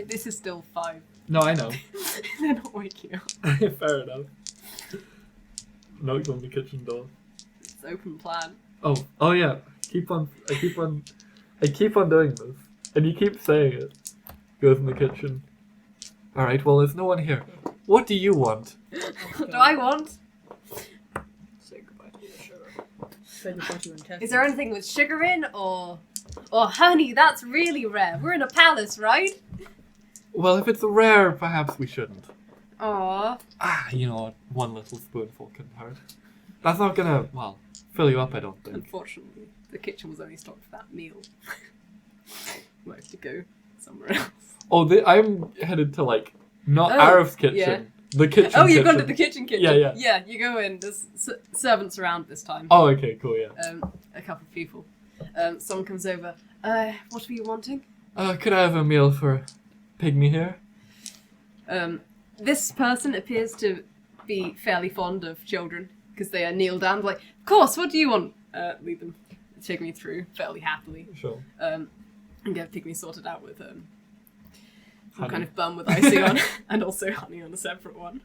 This is still 5. No, I know. They're not waking up. Fair enough. Knocks on the kitchen door. It's open plan. Oh yeah. I keep on doing this, and you keep saying it. Goes in the kitchen. All right. Well, there's no one here. What do you want? What do I want? Say goodbye to your sugar. Say goodbye to your intestines. Is there anything with sugar in, or honey? That's really rare. We're in a palace, right? Well, if it's rare, perhaps we shouldn't. Aww. You know, one little spoonful couldn't hurt. That's not gonna, well, fill you up, I don't think. Unfortunately, the kitchen was only stocked for that meal. Might have to go somewhere else. Oh, I'm headed to, like, not Oh, Arif's kitchen, yeah. The kitchen. Oh, you've gone to kitchen. the kitchen. Yeah. Yeah, you go in. There's servants around this time. Oh, okay, cool, yeah. A couple of people. Someone comes over. What were you wanting? Could I have a meal for Pygmy here? This person appears to be fairly fond of children because they kneel down like, of course, what do you want? Lead them. Take me through fairly happily. Sure. And get Pygmy sorted out with some Honey. kind of bun with icing on, and also honey on a separate one,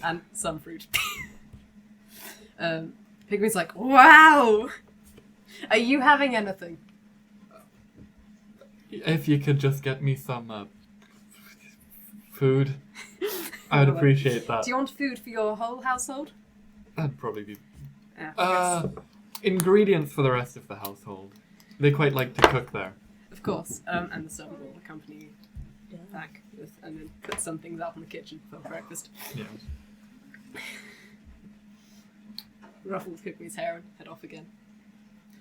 and some fruit. Pygmy's like, wow! Are you having anything? If you could just get me some food, I'd appreciate that. Do you want food for your whole household? That'd probably be... Yeah, Ingredients for the rest of the household. They quite like to cook there. of course. And the servant will accompany you back and then put some things out in the kitchen for breakfast. Yeah. Ruffle Pygmy's hair and head off again.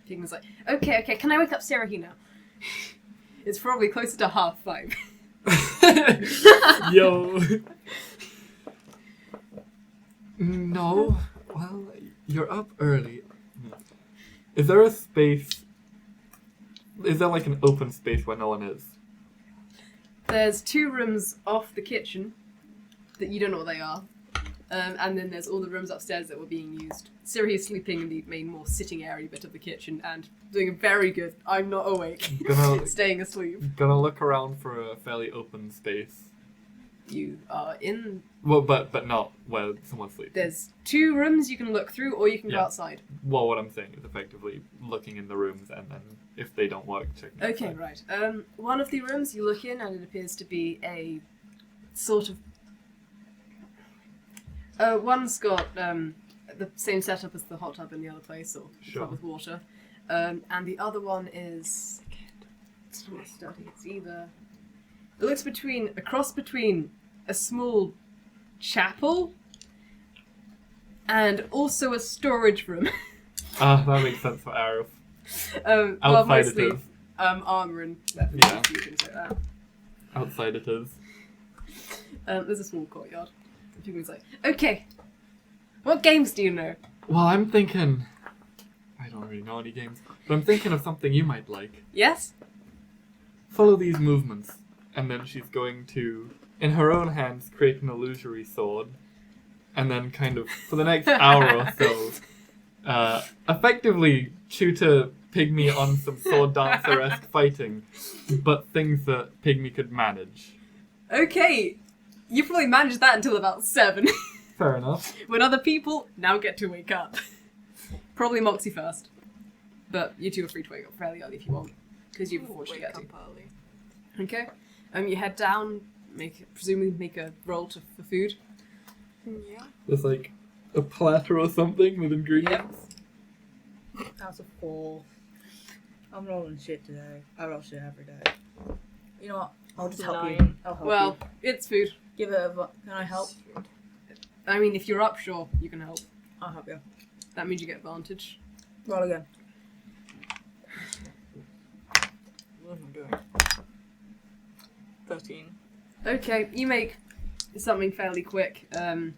Pygmy's like, okay, can I wake up Sarah now? It's probably closer to 5:30. Yo. No. Well, you're up early. Is there a space? Is there like an open space where no one is? There's 2 rooms off the kitchen that you don't know what they are. And then there's all the rooms upstairs that were being used. Siri is sleeping in the main, more sitting area bit of the kitchen and doing a very good, I'm not awake, staying asleep. Gonna look around for a fairly open space. You are in... Well, but not where someone's sleeping. There's 2 rooms you can look through, or you can go Yeah. outside. Well, what I'm saying is effectively looking in the rooms and then if they don't work, checking Okay, outside. right. One of the rooms you look in and it appears to be a sort of... one's got the same setup as the hot tub in the other place, or Sure. tub with water. And the other one is... It's not a study, it's either... It looks a cross between a small chapel and also a storage room. Ah, that makes sense for Arif. Well, Outside it mostly is. armour and weapons Yeah. and things like that. Outside it is. There's a small courtyard. And Pygmy's like, okay, what games do you know? Well, I'm thinking... I don't really know any games, but I'm thinking of something you might like. Yes? Follow these movements. And then she's going to, in her own hands, create an illusory sword. And then kind of, for the next hour or so, effectively tutor Pygmy on some sword dancer-esque fighting, but things that Pygmy could manage. Okay, you probably managed that until about 7. Fair enough. When other people now get to wake up. Probably Moxie first. But you 2 are free to wake up fairly early if you want. Because you've unfortunately got to. early. Okay. You head down, presumably make a roll for food. Yeah. There's like a platter or something with ingredients. That's a 4. I'm rolling shit today. I roll shit every day. You know what? I'll just help you. 9. I'll help Well, you. it's food. Give it a... Can I help? I mean, if you're up, sure, you can help. I'll help you. That means you get advantage. Roll again. What am I doing? 13. Okay, you make something fairly quick, and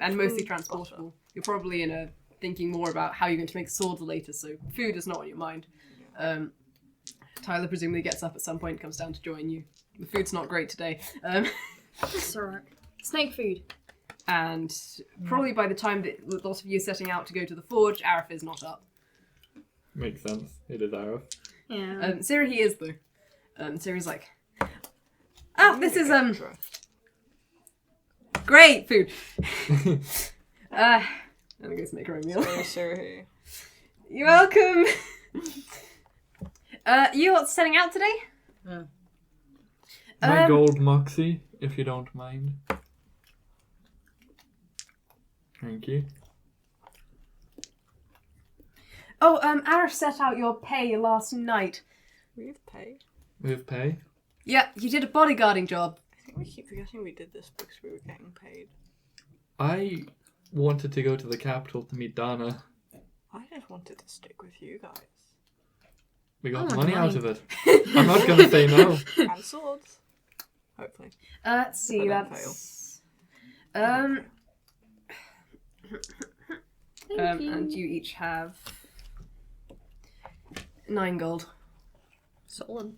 mostly transportable. You're probably thinking more about how you're going to make swords later, so food is not on your mind. Tyler presumably gets up at some point, comes down to join you. The food's not great today. It's alright. Snake food. And probably by the time that lots of you are setting out to go to the forge, Arif is not up. Makes sense. It is Arif. Yeah. Sarah, he is though. Sarah's like, this is great food. I'm going to make her a meal. Oh, sorry. You're welcome. You're setting out today? Yeah. My gold Moxie, if you don't mind. Thank you. Oh, Arif set out your pay last night. We have pay. With pay? Yeah, you did a bodyguarding job. I think we keep forgetting we did this because we were getting paid. I wanted to go to the capital to meet Dana. I just wanted to stick with you guys. We got Oh, money out money. of it. I'm not going to say no. And swords. Hopefully. Let's see, But don't that's... And you each have 9 gold. Solid.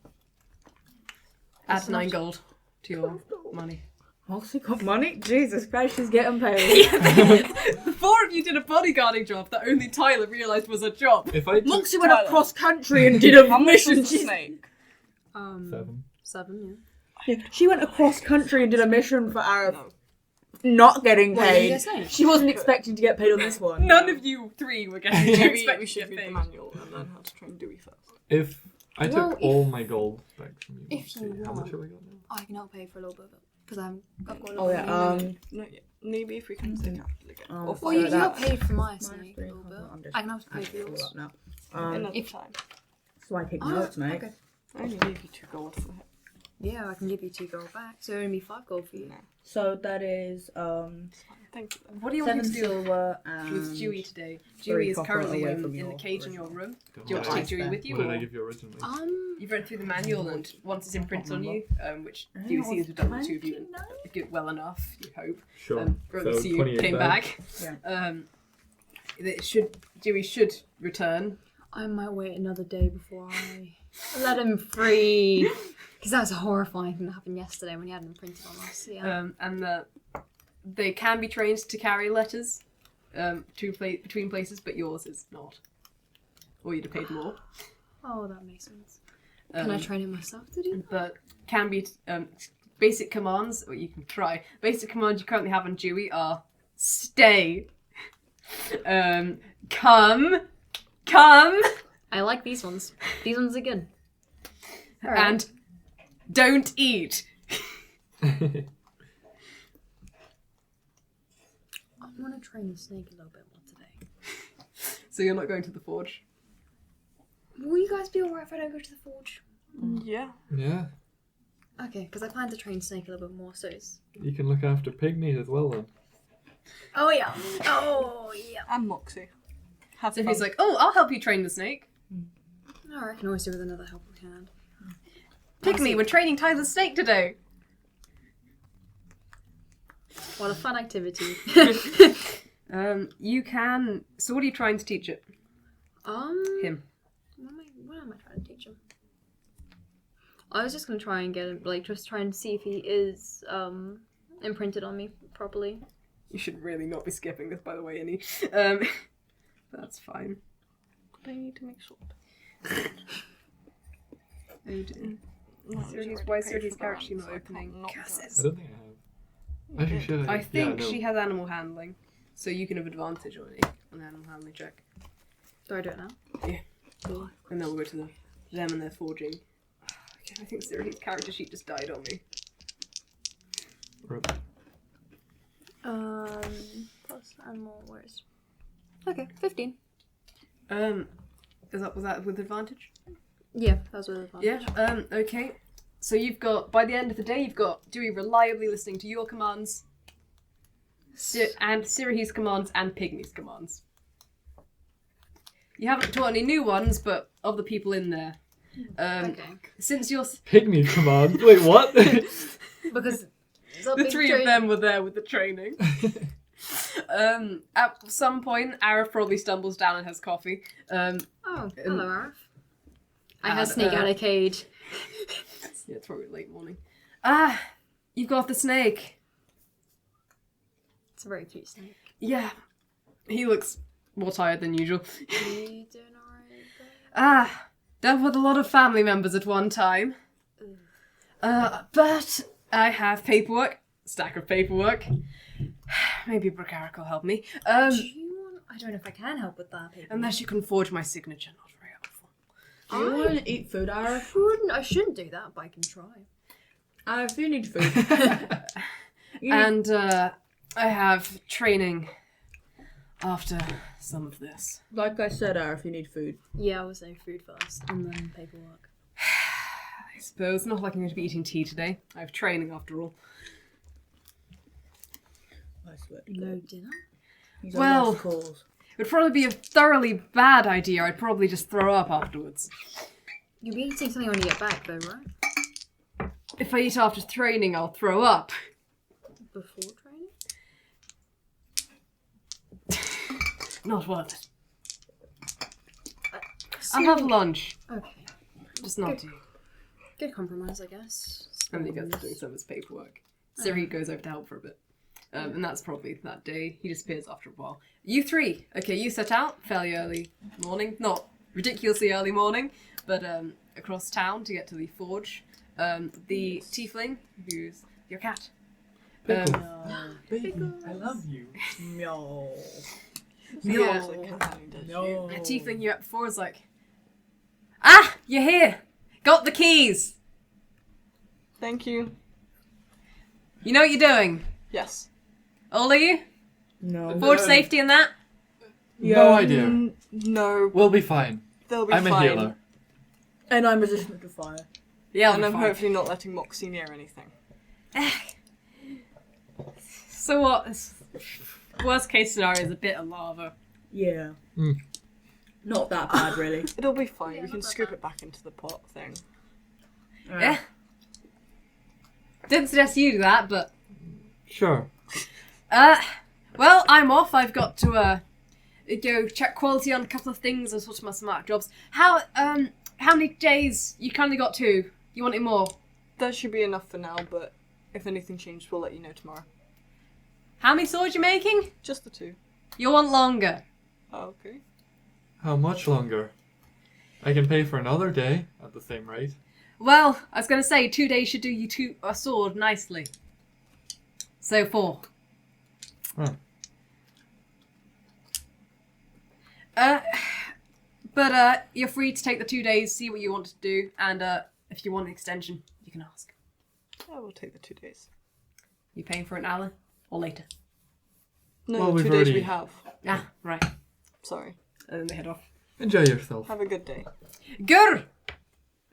Add 9 gold to your money. Moxie got money? Jesus Christ, she's getting paid. The 4 of you did a bodyguarding job that only Tyler realised was a job. If I took Moxie went across country and did a How much mission. was the snake? 7, She went across country and did a mission for Arif. Not getting What did paid. you say? She wasn't expecting to get paid on this one. None of you 3 were getting We should read the manual and learn how to train Dewey first. if I took Well, all my gold back from you, if you Moxie, how much want. have I got now? I can help pay for a little bit of it. Because I've got a Oh little yeah, Not yet. Maybe if we can stay capital again. Oh, or Well, you so got that- paid for my Minus snake a 3, little bit. I'm just I can have to pay for adding it yours. all up now. another if- time. So I take Oh, notes, mate. okay. I only gave you 2 gold for it. Yeah, I can give you 2 gold back. So only 5 gold for you. So that is It's fine. Thank you. What do you want 7 me to do silver and with Dewey today? 3 Dewey is copper currently away from in your the cage in your original. room. Don't Do you want to worry. take Dewey with you? What did Or I give you originally? you've read through the manual, and once it's imprinted on you, which I Dewey was seems to have done the 2 of you 29. get well enough, you hope. Sure. So you 28 came back. Yeah. Dewey should return. I might wait another day before I let him free. Because that was a horrifying thing that happened yesterday when he had them printed on us. Yeah. And they can be trained to carry letters between places, but yours is not. Or you'd have paid more. Oh, that makes sense. Can I train him myself to do that? But can be basic commands, or you can try. Basic commands you currently have on Dewey are stay, come, I like these ones. These ones are good. and don't eat. I want to train the snake a little bit more today. So you're not going to the forge. Will you guys be alright if I don't go to the forge? Yeah. Yeah. Okay, because I plan to train snake a little bit more, so it's... You can look after Pygmy as well then. Oh yeah. Oh yeah. And Moxie. Have So fun. he's like, oh, I'll help you train the snake. Oh, I can always do with another helping hand. Pygmy, we're training Tyler's snake today. What a fun activity. You can. So what are you trying to teach it? Him. What am I trying to teach him? I was just gonna try and get him, like, just try and see if he is imprinted on me properly. You should really not be skipping this, by the way, Innie. That's fine. I need to make sure. How you doing? No, Why is Syracuse character not opening? I don't think I have. Actually, should I? I think Yeah, no. she has animal handling, so you can have advantage on an animal handling check. Do I do it now? Cool. And then we'll go to them and their forging. Okay, I think Syracuse character sheet just died on me. Rip. Plus animal words. Okay, 15. Was that with advantage? Yeah, that was with advantage. Yeah. Okay. So you've got, by the end of the day, you've got Dewey reliably listening to your commands, and Syracuse commands, and Pygmy's commands. You haven't taught any new ones, but of the people in there. Okay. Since you're... Pygmy command. Wait, what? Because The 3 of them were there with the training. At some point, Arif probably stumbles down and has coffee. Oh, hello, Arif. I and, had snake out of cage. Yeah, it's probably late morning. You've got the snake. It's a very cute snake. Yeah, he looks more tired than usual. You doing alright? Dealt with a lot of family members at one time. But I have paperwork, stack of paperwork. Maybe Bracaric will help me. Do you want... I don't know if I can help with that, paper. Unless you can forge my signature, not very helpful. Do you want to eat food, Arif? I shouldn't do that, but I can try. Arif, you need food. And I have training after some of this. Like I said, Arif, you need food. Yeah, I was saying food first, and then paperwork. I suppose not like I'm going to be eating tea today. I have training after all. I swear. No dinner? He's Well- on last calls. It would probably be a thoroughly bad idea. I'd probably just throw up afterwards. You'll be eating something when you get back, though, right? If I eat after training, I'll throw up. Before training? Not worth it. I'll have lunch. Okay. Just not to. Good compromise, I guess. And he goes doing some of his paperwork. So he goes over to help for a bit. And that's probably that day. He disappears after a while. You three. Okay, you set out fairly early morning. Not ridiculously early morning, but across town to get to the forge. The tiefling, who's your cat. Baby, I love you. Meow. Yes, like Caroline does No. The tiefling you met before is like, ah, you're here. Got the keys. Thank you. You know what you're doing. Yes. Old are you? No. Forge safety and that? No idea. No, We'll be fine. they'll be I'm fine. a healer. And I'm resistant to fire. Yeah, And I'll I'm be fine. hopefully not letting Moxie near anything. So what? Worst case scenario is a bit of lava. Yeah. Mm. Not that bad, really. It'll be fine. We can scoop it back into the pot thing. Yeah. Didn't suggest you do that, but Sure. well, I'm off. I've got to go check quality on a couple of things and sort of my smart jobs. How many days? You kindly got 2. You want it more? That should be enough for now, but if anything changed, we'll let you know tomorrow. How many swords you making? Just the 2. You want longer? Oh, okay. How much longer? I can pay for another day at the same rate. Well, I was going to say 2 days should do you a sword nicely. So 4. Huh. But you're free to take the 2 days, see what you want to do, and if you want an extension, you can ask. Yeah, we'll take the 2 days. You paying for it now then? Or later? No, Well, we've 2 days we already- have. Ah, right. Sorry. And then they head off. Enjoy yourself. Have a good day. Grr!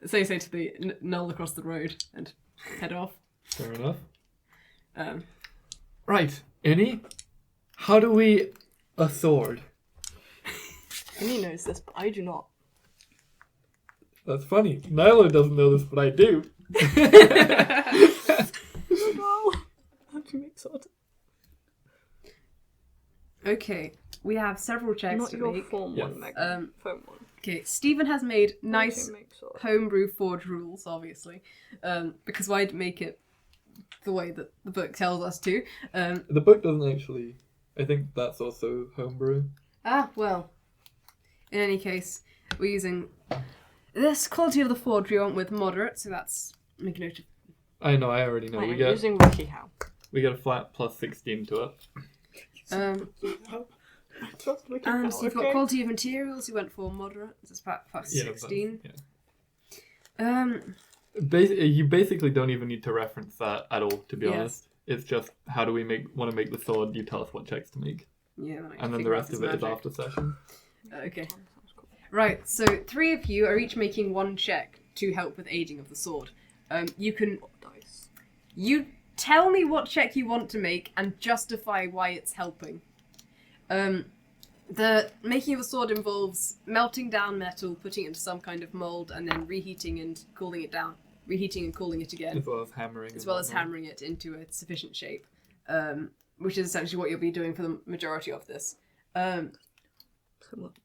So you say to the null across the road and head off. Fair enough. Um, Right, Innie, how do we a sword? Innie knows this, but I do not. That's funny. Nailo doesn't know this, but I do. No. How do you make sword? okay, we have several checks Not to your make. form Yes. one, Meg. Foam one. Okay, Stephen has made nice How do you make sword? homebrew forge rules, obviously, because why'd make it the way that the book tells us to? The book doesn't actually... I think that's also homebrew. Well, in any case, we're using this quality of the forge we want with moderate, so that's make a note of. I know, I already know. I We am get using WikiHow. a flat plus 16 to it. Trust WikiHow, And so you've got okay? quality of materials. You went for moderate. So it's about plus Yeah, 16. yeah. You basically don't even need to reference that at all, to be Yeah. honest. It's just how do we want to make the sword? You tell us what checks to make, Yeah, then I can and then the figure out rest this of it is magic. after session. Okay. Right. So 3 of you are each making 1 check to help with aiding of the sword. You can Dice. You tell me what check you want to make and justify why it's helping. The making of a sword involves melting down metal, putting it into some kind of mold, and then reheating and cooling it down. Reheating and cooling it again, As well as hammering. as and well as whatnot. hammering it into a sufficient shape, which is essentially what you'll be doing for the majority of this.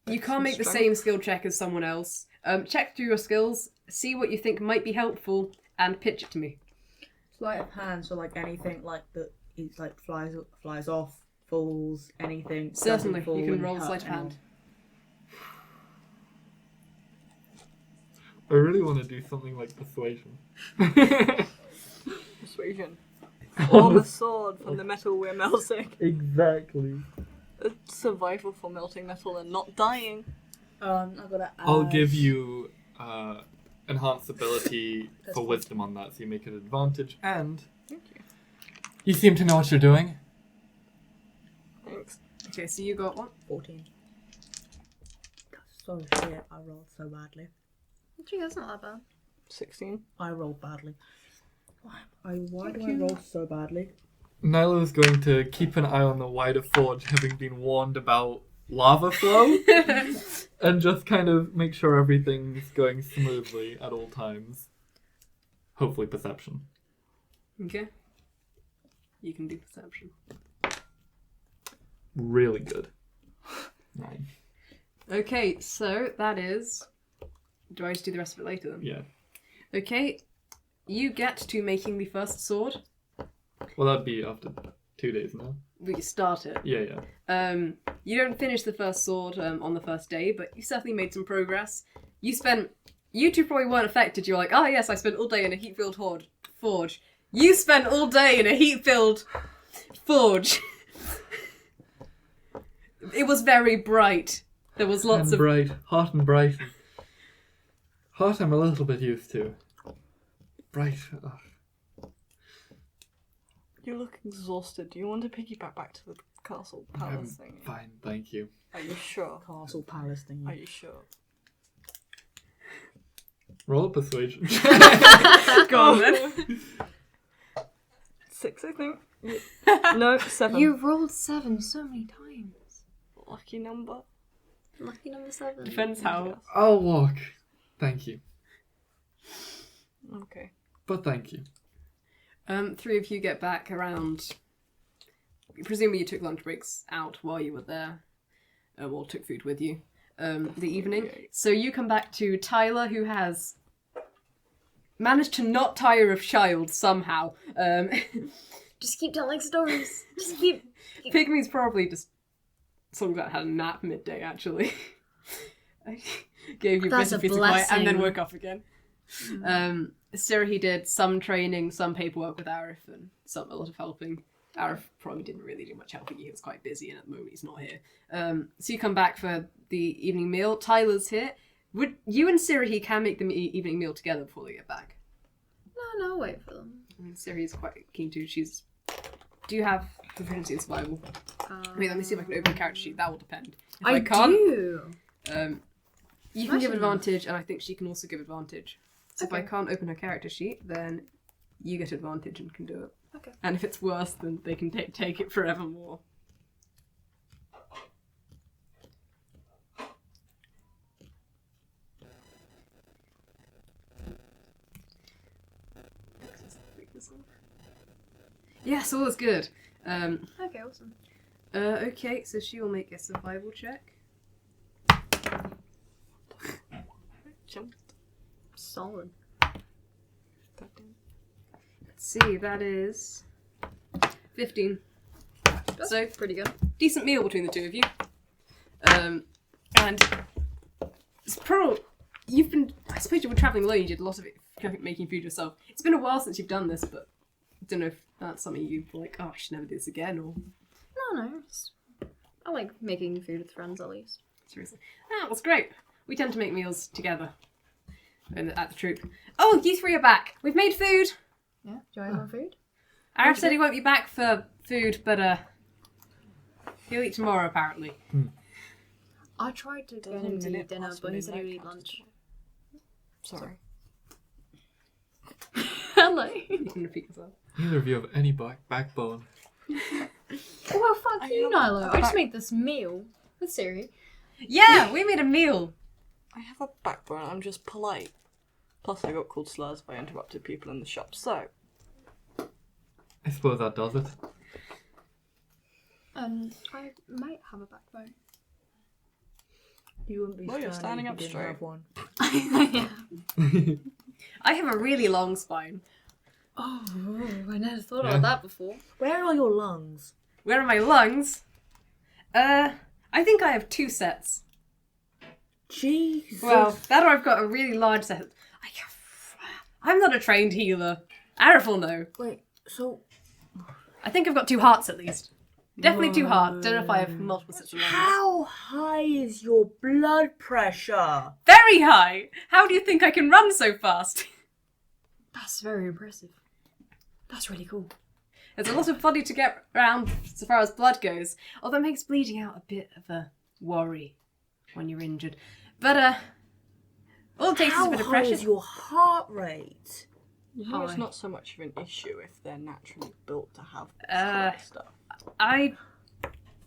You can't make the same skill check as someone else. Check through your skills, see what you think might be helpful, and pitch it to me. Sleight of hand, so like anything like that is like flies off, falls, anything. doesn't Certainly, fall you can and roll hurt sleight of anyone. hand. I really want to do something like persuasion. Persuasion. Form a sword from the metal we're melting. Exactly. It's survival for melting metal and not dying. I gotta add. I'll give you enhanced ability That's for cool. wisdom on that, so you make an advantage. And Thank you. you seem to know what you're doing. Thanks. Okay, so you got what? 14. So shit, I rolled so badly. Gee, that's not that bad. 16. I rolled badly. Why do I roll so badly? Nailo is going to keep an eye on the wider forge, having been warned about lava flow, and just kind of make sure everything's going smoothly at all times. Hopefully perception. Okay. You can do perception. Really good. 9. Okay, so that is... Do I just do the rest of it later then? Yeah. Okay, you get to making the first sword. Well, that'd be after 2 days now. We start it. Yeah. You don't finish the first sword on the first day, but you certainly made some progress. You two probably weren't affected. You're like, oh yes, I spent all day in a heat-filled forge. You spent all day in a heat-filled forge. It was very bright. There was lots of... bright. Hot and bright. Hot I'm a little bit used to. Bright. Ugh. You look exhausted. Do you want to piggyback back to the castle palace thing? Fine, thank you. Are you sure? Castle palace thing. Are you sure? Roll a persuasion. Go on then. 6, I think. No, 7. You rolled 7 so many times. Lucky number. Lucky number 7. Depends how... I'll walk. Thank you. Okay. But thank you. 3 of you get back around... Presumably you took lunch breaks out while you were there. Or took food with you. The evening. So you come back to Tyler, who has managed to not tire of Child somehow. Just keep telling stories. Just keep... Pygmy's probably just something that had a nap midday, actually. I gave you That's a a bit of quiet and then blessing. woke up again. Sirahi did some training, some paperwork with Arif, and a lot of helping. Arif probably didn't really do much helping. He was quite busy, and at the moment he's not here. So you come back for the evening meal. Tyler's here. Would you and Sirahi can make the evening meal together before they get back? No, I'll wait for them. I mean, Sirahi's quite keen to. Do you have proficiency in survival? Wait, let me see if I can open a character sheet. That will depend. If I can't, do. you can give Smashing. advantage, and I think she can also give advantage. So Okay. if I can't open her character sheet, then you get advantage and can do it. Okay. And if it's worse, then they can take it forevermore. Yes, all is good. Okay, awesome. Okay, so she will make a survival check. Jump. Solid. Let's see, that is 15. That's So pretty good. decent meal between the two of you. And it's probably I suppose you were travelling alone. You did a lot of it making food yourself. It's been a while since you've done this, but I don't know if that's something you're like, oh, I should never do this again, or No. I like making food with friends at least. seriously. Ah, that's great. We tend to make meals together at the troop. Oh, you 3 are back. We've made food. Yeah. Do you guys want food? Arif said he won't be back for food, but he'll eat tomorrow apparently. I tried to get him to eat dinner, but he said he would eat lunch. Sorry. Hello. You can repeat yourself. Neither of you have any backbone. Well, fuck you, Nailo. I just made this meal with Siri. Yeah, we made a meal. I have a backbone. I'm just polite. Plus, I got called slurs if I interrupted people in the shop. So, I suppose that does it. I might have a backbone. You wouldn't be Well, you're standing up if you didn't straight. have one. Yeah. I have a really long spine. Oh, I never thought Yeah. about that before. Where are your lungs? Where are my lungs? I think I have 2 sets. Jesus. Well, that or I've got a really large set. I'm not a trained healer. Arif will know. Wait, so I think I've got 2 hearts at least. Definitely 2 hearts. Don't know if I have multiple sets of lungs. how high is your blood pressure? Very high! How do you think I can run so fast? That's very impressive. That's really cool. There's a lot of body to get around so far as blood goes, although it makes bleeding out a bit of a worry when you're injured. But, all it takes is a bit of How high pressure. is your heart rate? you know, it's Hi. not so much of an issue if they're naturally built to have Uh, this stuff. I,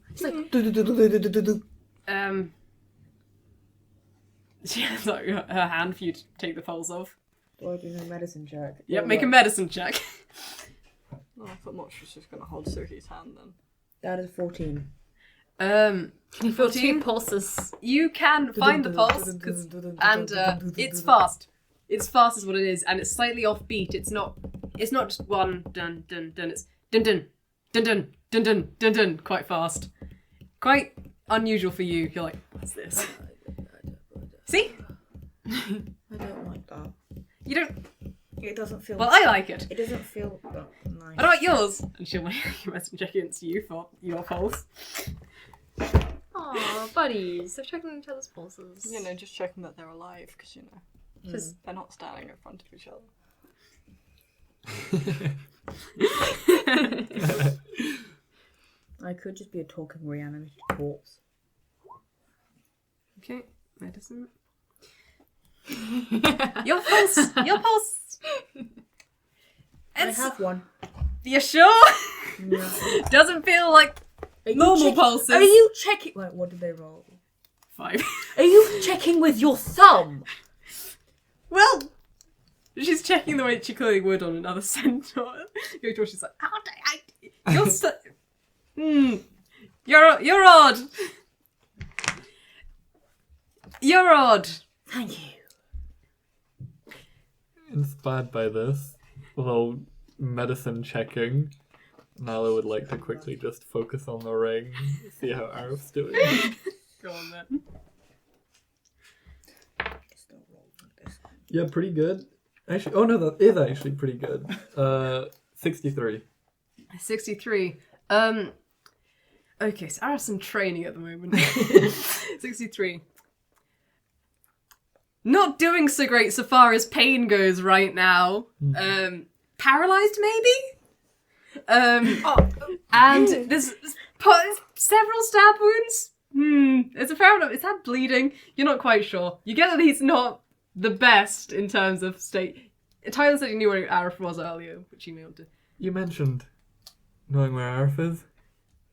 It's like she has like her hand for you to take the pulse off. Do I do a medicine check? Yep, make a medicine check. No, I thought Mox was just going to hold Suki's hand then. That is 14. Can you feel 14? 2 pulses? You can find the pulse, and it's fast. It's fast is what it is, and it's slightly offbeat. It's not just one dun dun dun. It's dun dun dun dun dun dun dun dun. Quite fast. Quite unusual for you. You're like, what's this? See? I don't like that. You don't. It doesn't feel. Well, I like it. It doesn't feel that nice. What about yours? And she'll check against you for your pulse. Aw, buddies. They're checking each other's pulses. You know, just checking that they're alive, because, you know, they're not standing in front of each other. I could just be a talking reanimated corpse. Okay, medicine. Your pulse. Your pulse. I have one. You sure? Yeah. Doesn't feel like normal pulses. Are you checking? Wait, what did they roll? 5. Are you checking with your thumb? Well, she's checking the way she clearly would on another centaur. She's like, how did you're so... You're odd. You're odd. Thank you. Inspired by this, although medicine checking, Nailo would like to quickly just focus on the ring, see how Arif's doing. Go on then. Yeah, pretty good. Actually, oh no, that is actually pretty good. 63. 63. Okay, so I have some training at the moment. 63. Not doing so great so far as pain goes right now. Paralyzed maybe? And there's several stab wounds. It's a fair enough. Is that bleeding? You're not quite sure. You get that he's not the best in terms of state. Tyler said he knew where Arif was earlier, which he mailed to. You mentioned knowing where Arif is?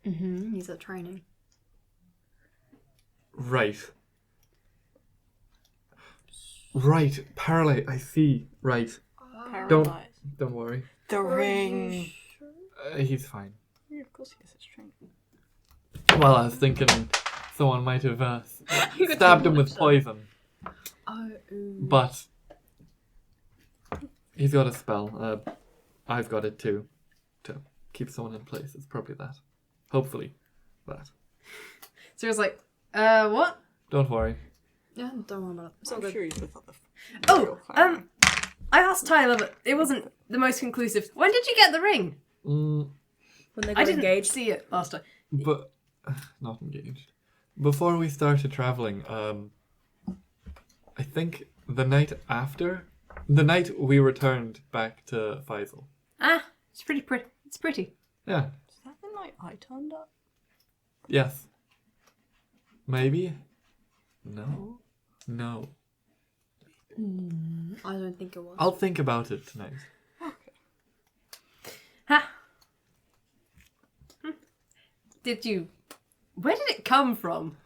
He's at training. Right. Right, paralyzed. I see. Right. Paralyzed. Don't worry. The ring. He's fine. Yeah, of course he gets his training. Well, I was thinking someone might have stabbed him with poison, but he's got a spell. I've got it too, to keep someone in place. It's probably that. Hopefully, that. So he was like, what? Don't worry. Yeah, don't worry about it. It's all I'm good. sure he's with other. Oh, I asked Tyler, but it wasn't the most conclusive. When did you get the ring? When they got I didn't engaged. see it last time. But not engaged. Before we started traveling, I think the night we returned back to Faisal. Ah, it's pretty. It's pretty. Yeah. Is that the night I turned up? Yes. Maybe. No. I don't think it was. I'll think about it tonight. Ha. Where did it come from?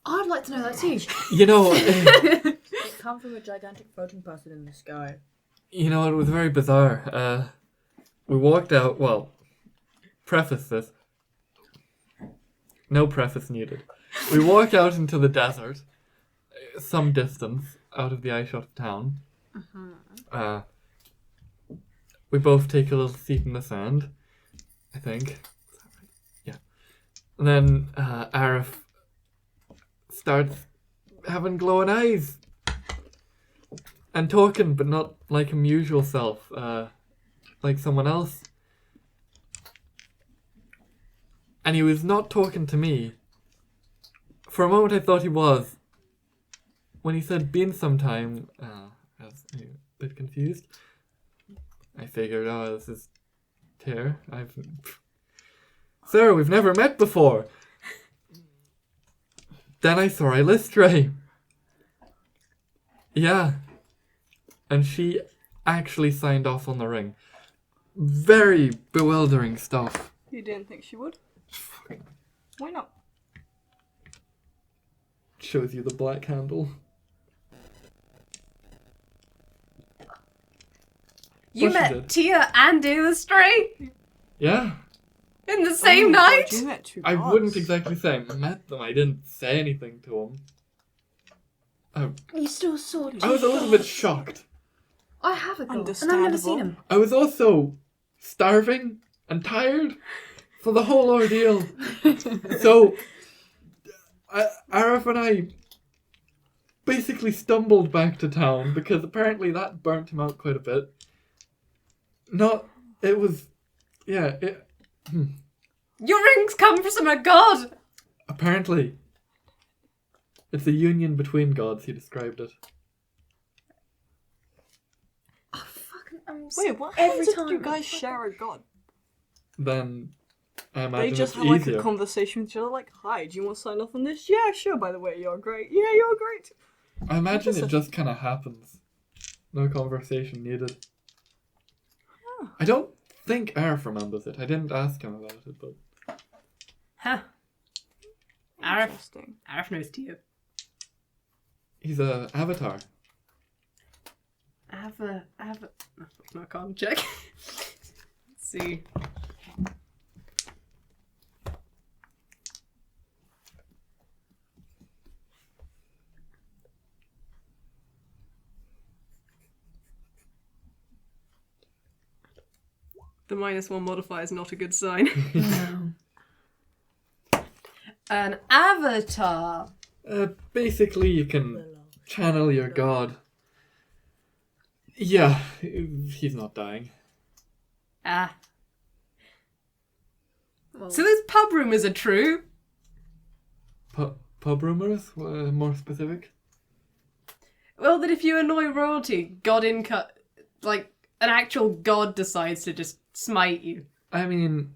I'd like to know that too. You know, It comes from a gigantic floating person in the sky. it was very bizarre. We walked out. Well, preface this. No preface needed. We walk out into the desert, some distance out of the eyeshot of town. We both take a little seat in the sand, I think. Is that right? Yeah. And then Arif starts having glowing eyes and talking, but not like his usual self, like someone else. And he was not talking to me. For a moment I thought he was. When he said been sometime, I was a bit confused. I figured, this is Tear. Sir, we've never met before. Then I saw Illustre. Yeah. And she actually signed off on the ring. Very bewildering stuff. You didn't think she would? Why not? Shows you the black handle. You What she met did. Tia and Illustre? Yeah. In the same night? You met two I gods. wouldn't exactly say I met them. I didn't say anything to them. You still saw I was a little bit shocked. I have a god, and I've never Understandable. seen him. I was also starving and tired for the whole ordeal. So, Arif and I basically stumbled back to town because apparently that burnt him out quite a bit. Your rings come from a god! Apparently. It's a union between gods, he described it. Oh, fucking, I'm Wait, what every happens if time you guys share a god? Then I imagine They just it's have like easier. a conversation with each other, like, "Hi, do you want to sign off on this? Yeah, sure. By the way, you're great. Yeah, you're great." I imagine Just it a- just kind of happens. No conversation needed. Oh. I don't think Arif remembers it. I didn't ask him about it, but Huh. Arif. Interesting. Arif knows Tio. he's a avatar. No, I can't check. Let's see. The -1 modifier is not a good sign. An avatar. Basically, you can channel your god. Yeah, he's not dying. Ah. Well, So those pub rumours are true. Pub rumors? More specific? Well, that if you annoy royalty, like, an actual god decides to just smite you. I mean,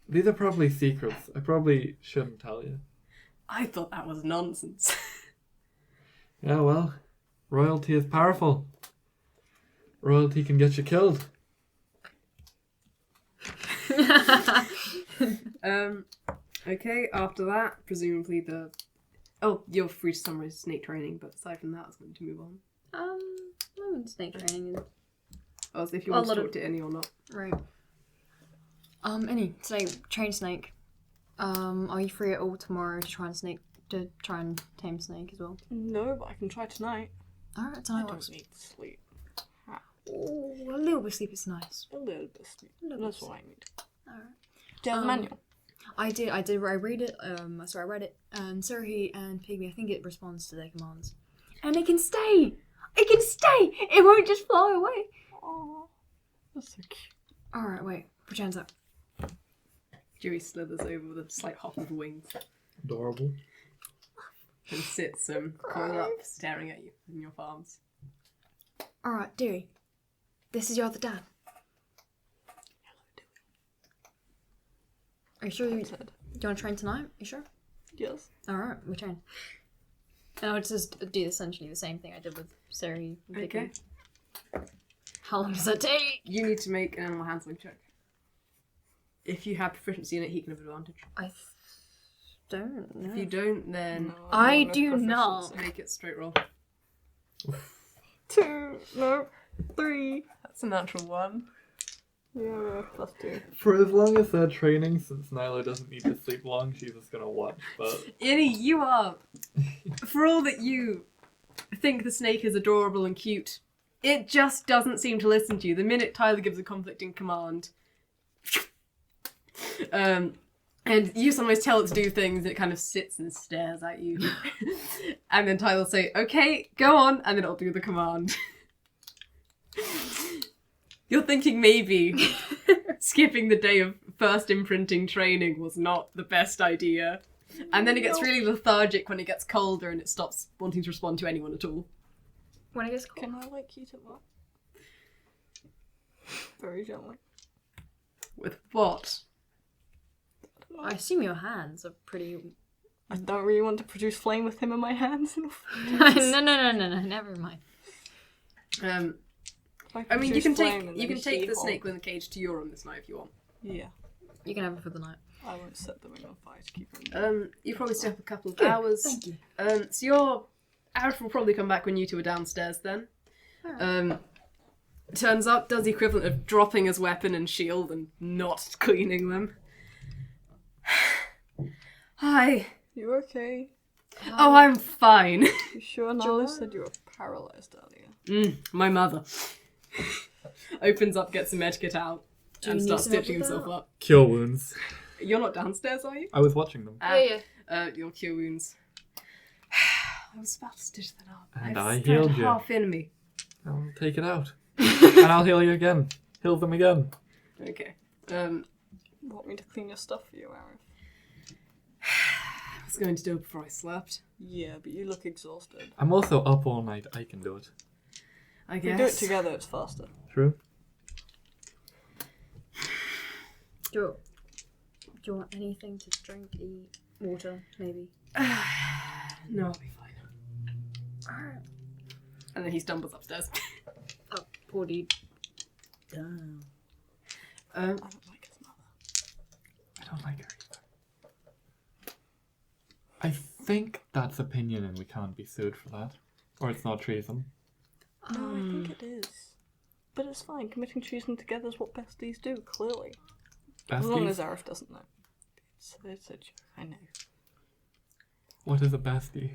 these are probably secrets. I probably shouldn't tell you. I thought that was nonsense. Yeah, well, royalty is powerful. Royalty can get you killed. Okay, after that, presumably you're free to summarize snake training, but aside from that, I was going to move on. I'm in snake training. Oh, so if you I'll want to let talk to Innie or not. Right. Innie, today, train snake. Are you free at all tomorrow to try and tame snake as well? No, but I can try tonight. Alright, I tonight don't works. need sleep. Oh, a little bit of sleep is nice. A little bit of sleep. That's what I need. Alright. Do you have the manual? I did. I read it. I read it. And Surrey and Pygmy, I think it responds to their commands. And it can stay! It can stay! It won't just fly away! Oh, that's so cute. Alright, wait. Put your hands up. Dewey slithers over with a slight hop of wings Adorable. and sits coiled up, staring at you in your palms. Alright, Dewey. This is your other dad. Are you sure you Said. do you want to train tonight? You sure? Yes. Alright, we train. And I'll just do essentially the same thing I did with Surrey and Pygmy. Okay. How long does that take? You need to make an animal handling check. If you have proficiency in it, he can have advantage. I don't know. If you don't, then No, I no do proficiency. not. make it straight roll. 2, no, 3. That's a natural 1. Yeah, +2. For as long as they're training, since Nailo doesn't need to sleep long, she's just gonna watch, but... Innie, you are, for all that you think the snake is adorable and cute, it just doesn't seem to listen to you. The minute Tyler gives a conflicting command, and you sometimes tell it to do things, it kind of sits and stares at you. And then Tyler will say, okay, go on, and then it'll do the command. You're thinking maybe skipping the day of first imprinting training was not the best idea. And then it gets really lethargic when it gets colder and it stops wanting to respond to anyone at all. When it gets cold. Can I, like, heat it up? Very gently. With what? I assume your hands are pretty. I don't really want to produce flame with him in my hands. no, never mind. I mean, you can take the snake within the cage to your room this night if you want. Yeah, You can have it for the night. I won't set the ring on fire to keep him. You probably stay up a couple of Good, hours. thank you. So Arif will probably come back when you two are downstairs then. turns up, does the equivalent of dropping his weapon and shield and not cleaning them. Hi. You okay? Oh, I'm fine. You sure Nailo said you were paralyzed earlier? My mother. Opens up, gets the medkit out, Do and you starts need some help stitching with himself that? up. Cure wounds. You're not downstairs, are you? I was watching them. Your cure wounds. I was about to stitch that up. And I've I spread healed you. half in me. I'll take it out. And I'll heal you again. Heal them again. Okay. Want me to clean your stuff for you, Arif? I was going to do it before I slept. Yeah, but you look exhausted. I'm also up all night. I can do it. I If we guess. do it together, it's faster. True. Do you want anything to drink, eat, water, maybe? No, I'll be fine. And then he stumbles upstairs. Oh, poor dude. I don't like his mother. I don't like her either. I think that's opinion and we can't be sued for that. Or it's not treason. No, I think it is. But it's fine. Committing treason together is what besties do, clearly. As long as Besties? Arif doesn't know. It's a joke, I know. What is a bestie?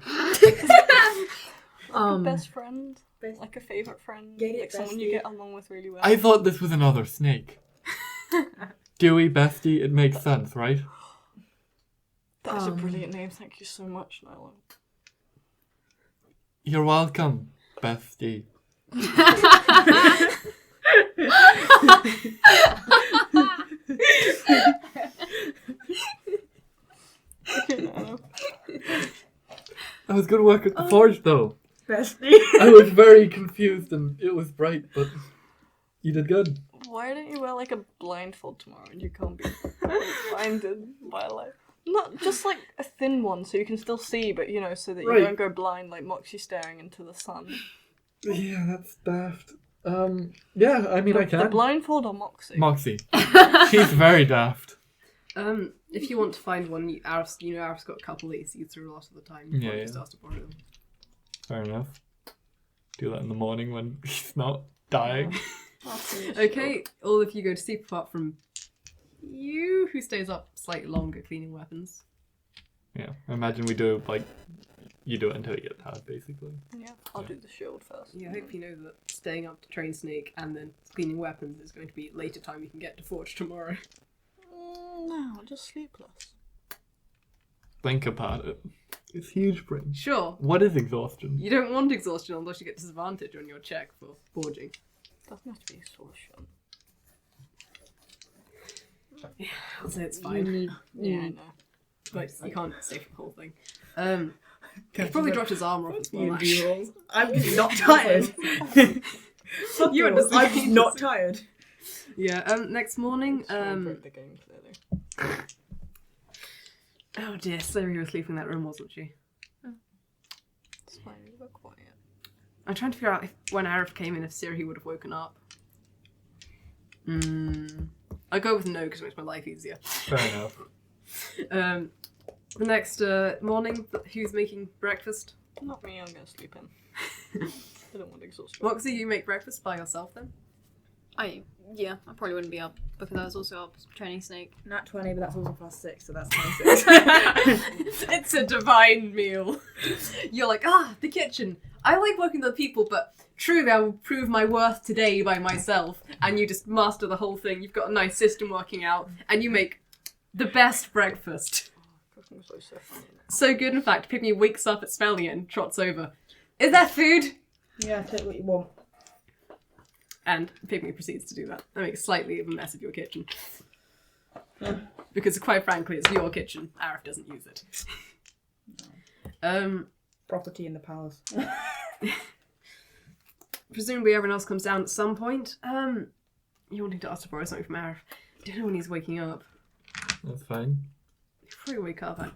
Like a best friend, like a favourite friend, Get it, like someone you bestie. get along with really well. I thought this was another snake. Dewey, bestie, it makes sense, right? That is a brilliant name, thank you so much, Nailo. You're welcome, bestie. That was good work at the forge, though. Bestie. I was very confused and it was bright, but you did good. Why don't you wear like a blindfold tomorrow and you can't be blinded by light? Not just like a thin one so you can still see, but you know, so that you Right. don't go blind like Moxie staring into the sun. Yeah, that's daft. Yeah, I mean, I The can. blindfold or Moxie? Moxie. She's very daft. If you want to find one, Arif's got a couple that he sees through a lot of the time. You Yeah, probably just yeah. ask to borrow them. Fair enough. Do that in the morning when he's not dying. Okay, all of you go to sleep apart from you, who stays up slightly longer cleaning weapons. Yeah, imagine we do, like, you do it until you get tired, basically. Yeah, I'll do the shield first. Yeah, I hope you know that staying up to train Snake and then cleaning weapons is going to be later time you can get to Forge tomorrow. No, just sleepless. Think about it. It's huge brain. Sure, What is exhaustion? you don't want exhaustion unless you get disadvantage on your check for forging. Doesn't have to be exhaustion. I'll say it's You fine, need. Yeah, I know. but you can't stay for the whole thing. He probably dropped his armor off as well, You actually. I'm not tired. You understand. I'm not tired. Yeah, next morning, Someone broke the game, clearly. oh dear, Slary was sleeping in that room, wasn't she? It's fine, you were quiet. I'm trying to figure out if when Arif came in, if Siri would have woken up. I'll go with no because it makes my life easier. Fair enough. The next morning, who's making breakfast? Not me, I'm gonna sleep in. I don't want exhaustion. Moxie, you make breakfast by yourself then? I probably wouldn't be up because I was also up training Snake. Nat 20, but that's also +6, so that's 26. It's a divine meal. You're like, the kitchen. I like working with other people, but truly I will prove my worth today by myself. And you just master the whole thing. You've got a nice system working out, and you make the best breakfast. Cooking's so funny. So good, in fact, Pygmy wakes up at smelling it and trots over. Is there food? Yeah, take what you want. And Pygmy proceeds to do that. I make slightly of a mess of your kitchen. Because quite frankly, it's your kitchen. Arif doesn't use it. Property in the palace. Presumably everyone else comes down at some point. You wanting to ask to borrow something from Arif. Don't know when he's waking up. That's fine. Before you wake up, I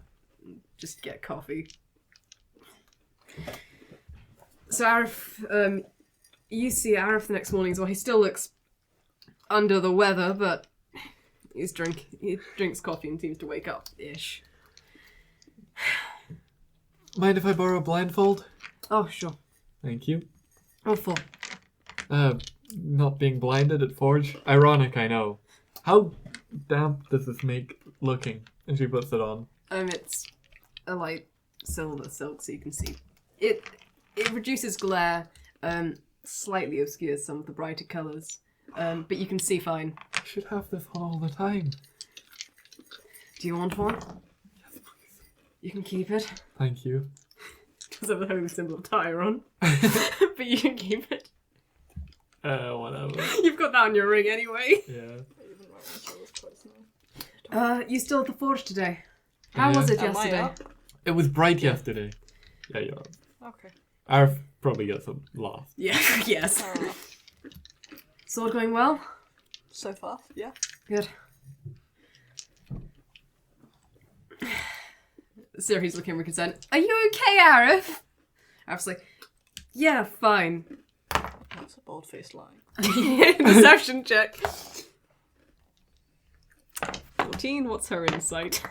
just get coffee. So Arif, you see Arif the next morning as well. He still looks under the weather, but he drinks coffee and seems to wake up-ish. Mind if I borrow a blindfold? Oh, sure. Thank you. Oh, full. not being blinded at Forge. Ironic, I know. How damp does this make looking? And she puts it on. It's a light silver silk, so you can see. It reduces glare, slightly obscures some of the brighter colours, but you can see fine. I should have this on all the time. Do you want one? Yes, please. You can keep it. Thank you. Because of the holy symbol of Tyron. But you can keep it. Whatever. You've got that on your ring anyway. Yeah. You still at the forge today? How was it Am I yesterday? up? It was bright yesterday. Yeah, you're up. Okay. Arif probably gets a laugh. Yeah, yes. Fair enough. It's all going well? So far, yeah. Good. Siri's looking for consent. Are you okay, Arif? Arif's like, yeah, fine. That's a bold-faced lie. Deception check. 14, what's her insight?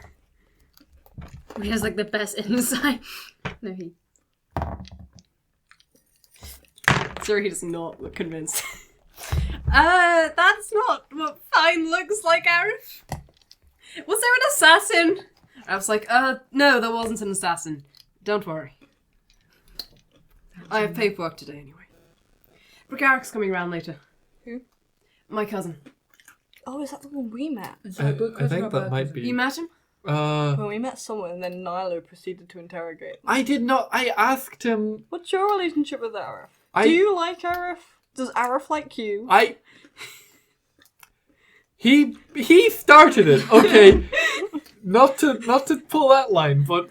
He has like the best insight. No, he. Siri does not look convinced. That's not what fine looks like, Arif. Was there an assassin? I was like, no, there wasn't an assassin. Don't worry. I have paperwork today anyway. Brigaric's coming around later. Who? My cousin. Oh, is that the one we met? I think that might be. You met him? When we met someone and then Nailo proceeded to interrogate. I did not. I asked him. What's your relationship with Arif? Do you like Arif? Does Arif like you? He started it. Okay. not to pull that line, but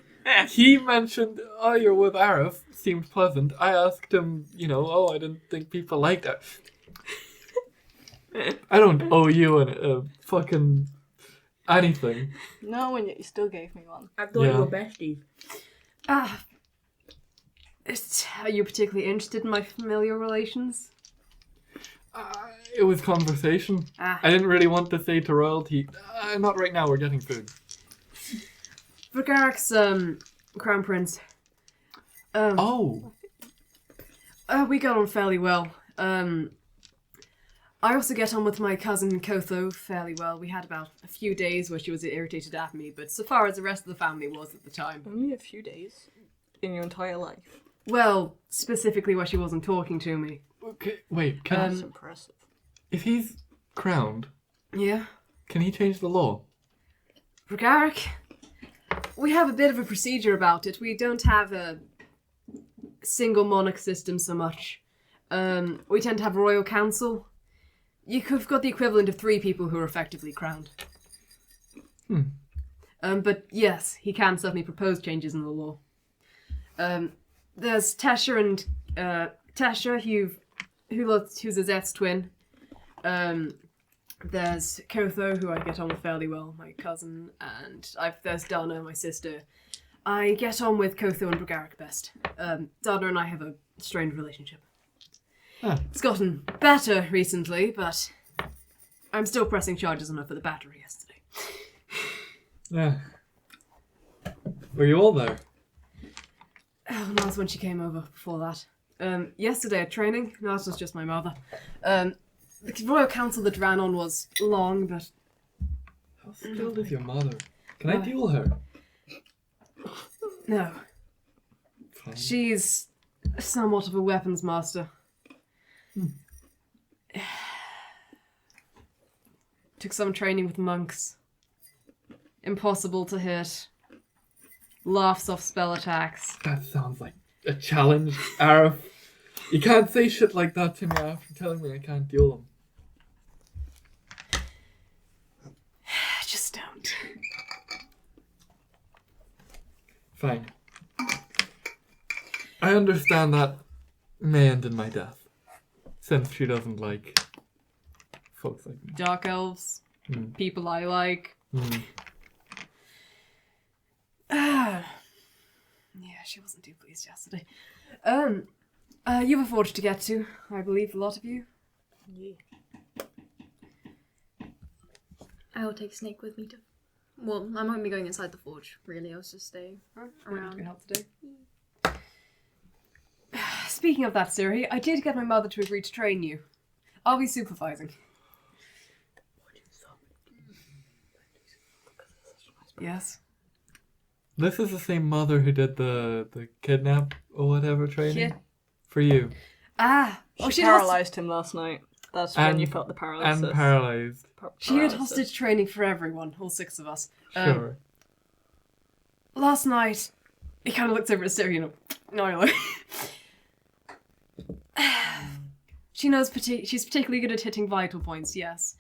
he mentioned, oh, you're with Arif. Seemed pleasant. I asked him, I didn't think people liked that. I don't owe you a fucking anything. No, and yet you still gave me one. I thought you were besties. Are you particularly interested in my familial relations? It was conversation. I didn't really want to say to royalty, not right now, we're getting food. Brigaric's, crown prince. We got on fairly well. I also get on with my cousin Kotho fairly well. We had about a few days where she was irritated at me, but so far as the rest of the family was at the time. Only a few days in your entire life. Well, specifically where she wasn't talking to me. Okay, wait, That's impressive. if he's crowned, Yeah? can he change the law? Brigaric? We have a bit of a procedure about it. We don't have a single monarch system so much. We tend to have a royal council. You've got the equivalent of 3 people who are effectively crowned. But yes, he can certainly propose changes in the law. There's Tesha and Tesha, who's Azet's twin. There's Kotho, who I get on with fairly well, my cousin, and there's Dana, my sister. I get on with Kotho and Brigaric best. Dana and I have a strained relationship. It's gotten better recently, but I'm still pressing charges on her for the battery yesterday. Yeah. Were you all there? Oh, that was when she came over before that. Yesterday at training, no, that was just my mother. The Royal Council that ran on was long, but... How skilled is your mother? Can I duel her? No. Fine. She's somewhat of a weapons master. Took some training with monks. Impossible to hit. Laughs off spell attacks. That sounds like a challenge, Arif. You can't say shit like that to me after telling me I can't duel him. Just don't. Fine. I understand that may end in my death. Since she doesn't like folks like me. Dark elves. People I like. Yeah, she wasn't too pleased yesterday. You have a forge to get to, I believe, a lot of you. Yeah. I will take Snake with me too. Well, I won't be going inside the forge, really. I'll just stay around. Help today. Speaking of that, Siri, I did get my mother to agree to train you. I'll be supervising. Yes. This is the same mother who did the kidnap or whatever training Yeah. for you. Ah. She did paralysed him last night. That's when you felt the paralysis. And paralysed. She did hostage training for everyone, all 6 of us. Sure. Last night, he kind of looked over at Siri, Nailo. She knows she's particularly good at hitting vital points, yes.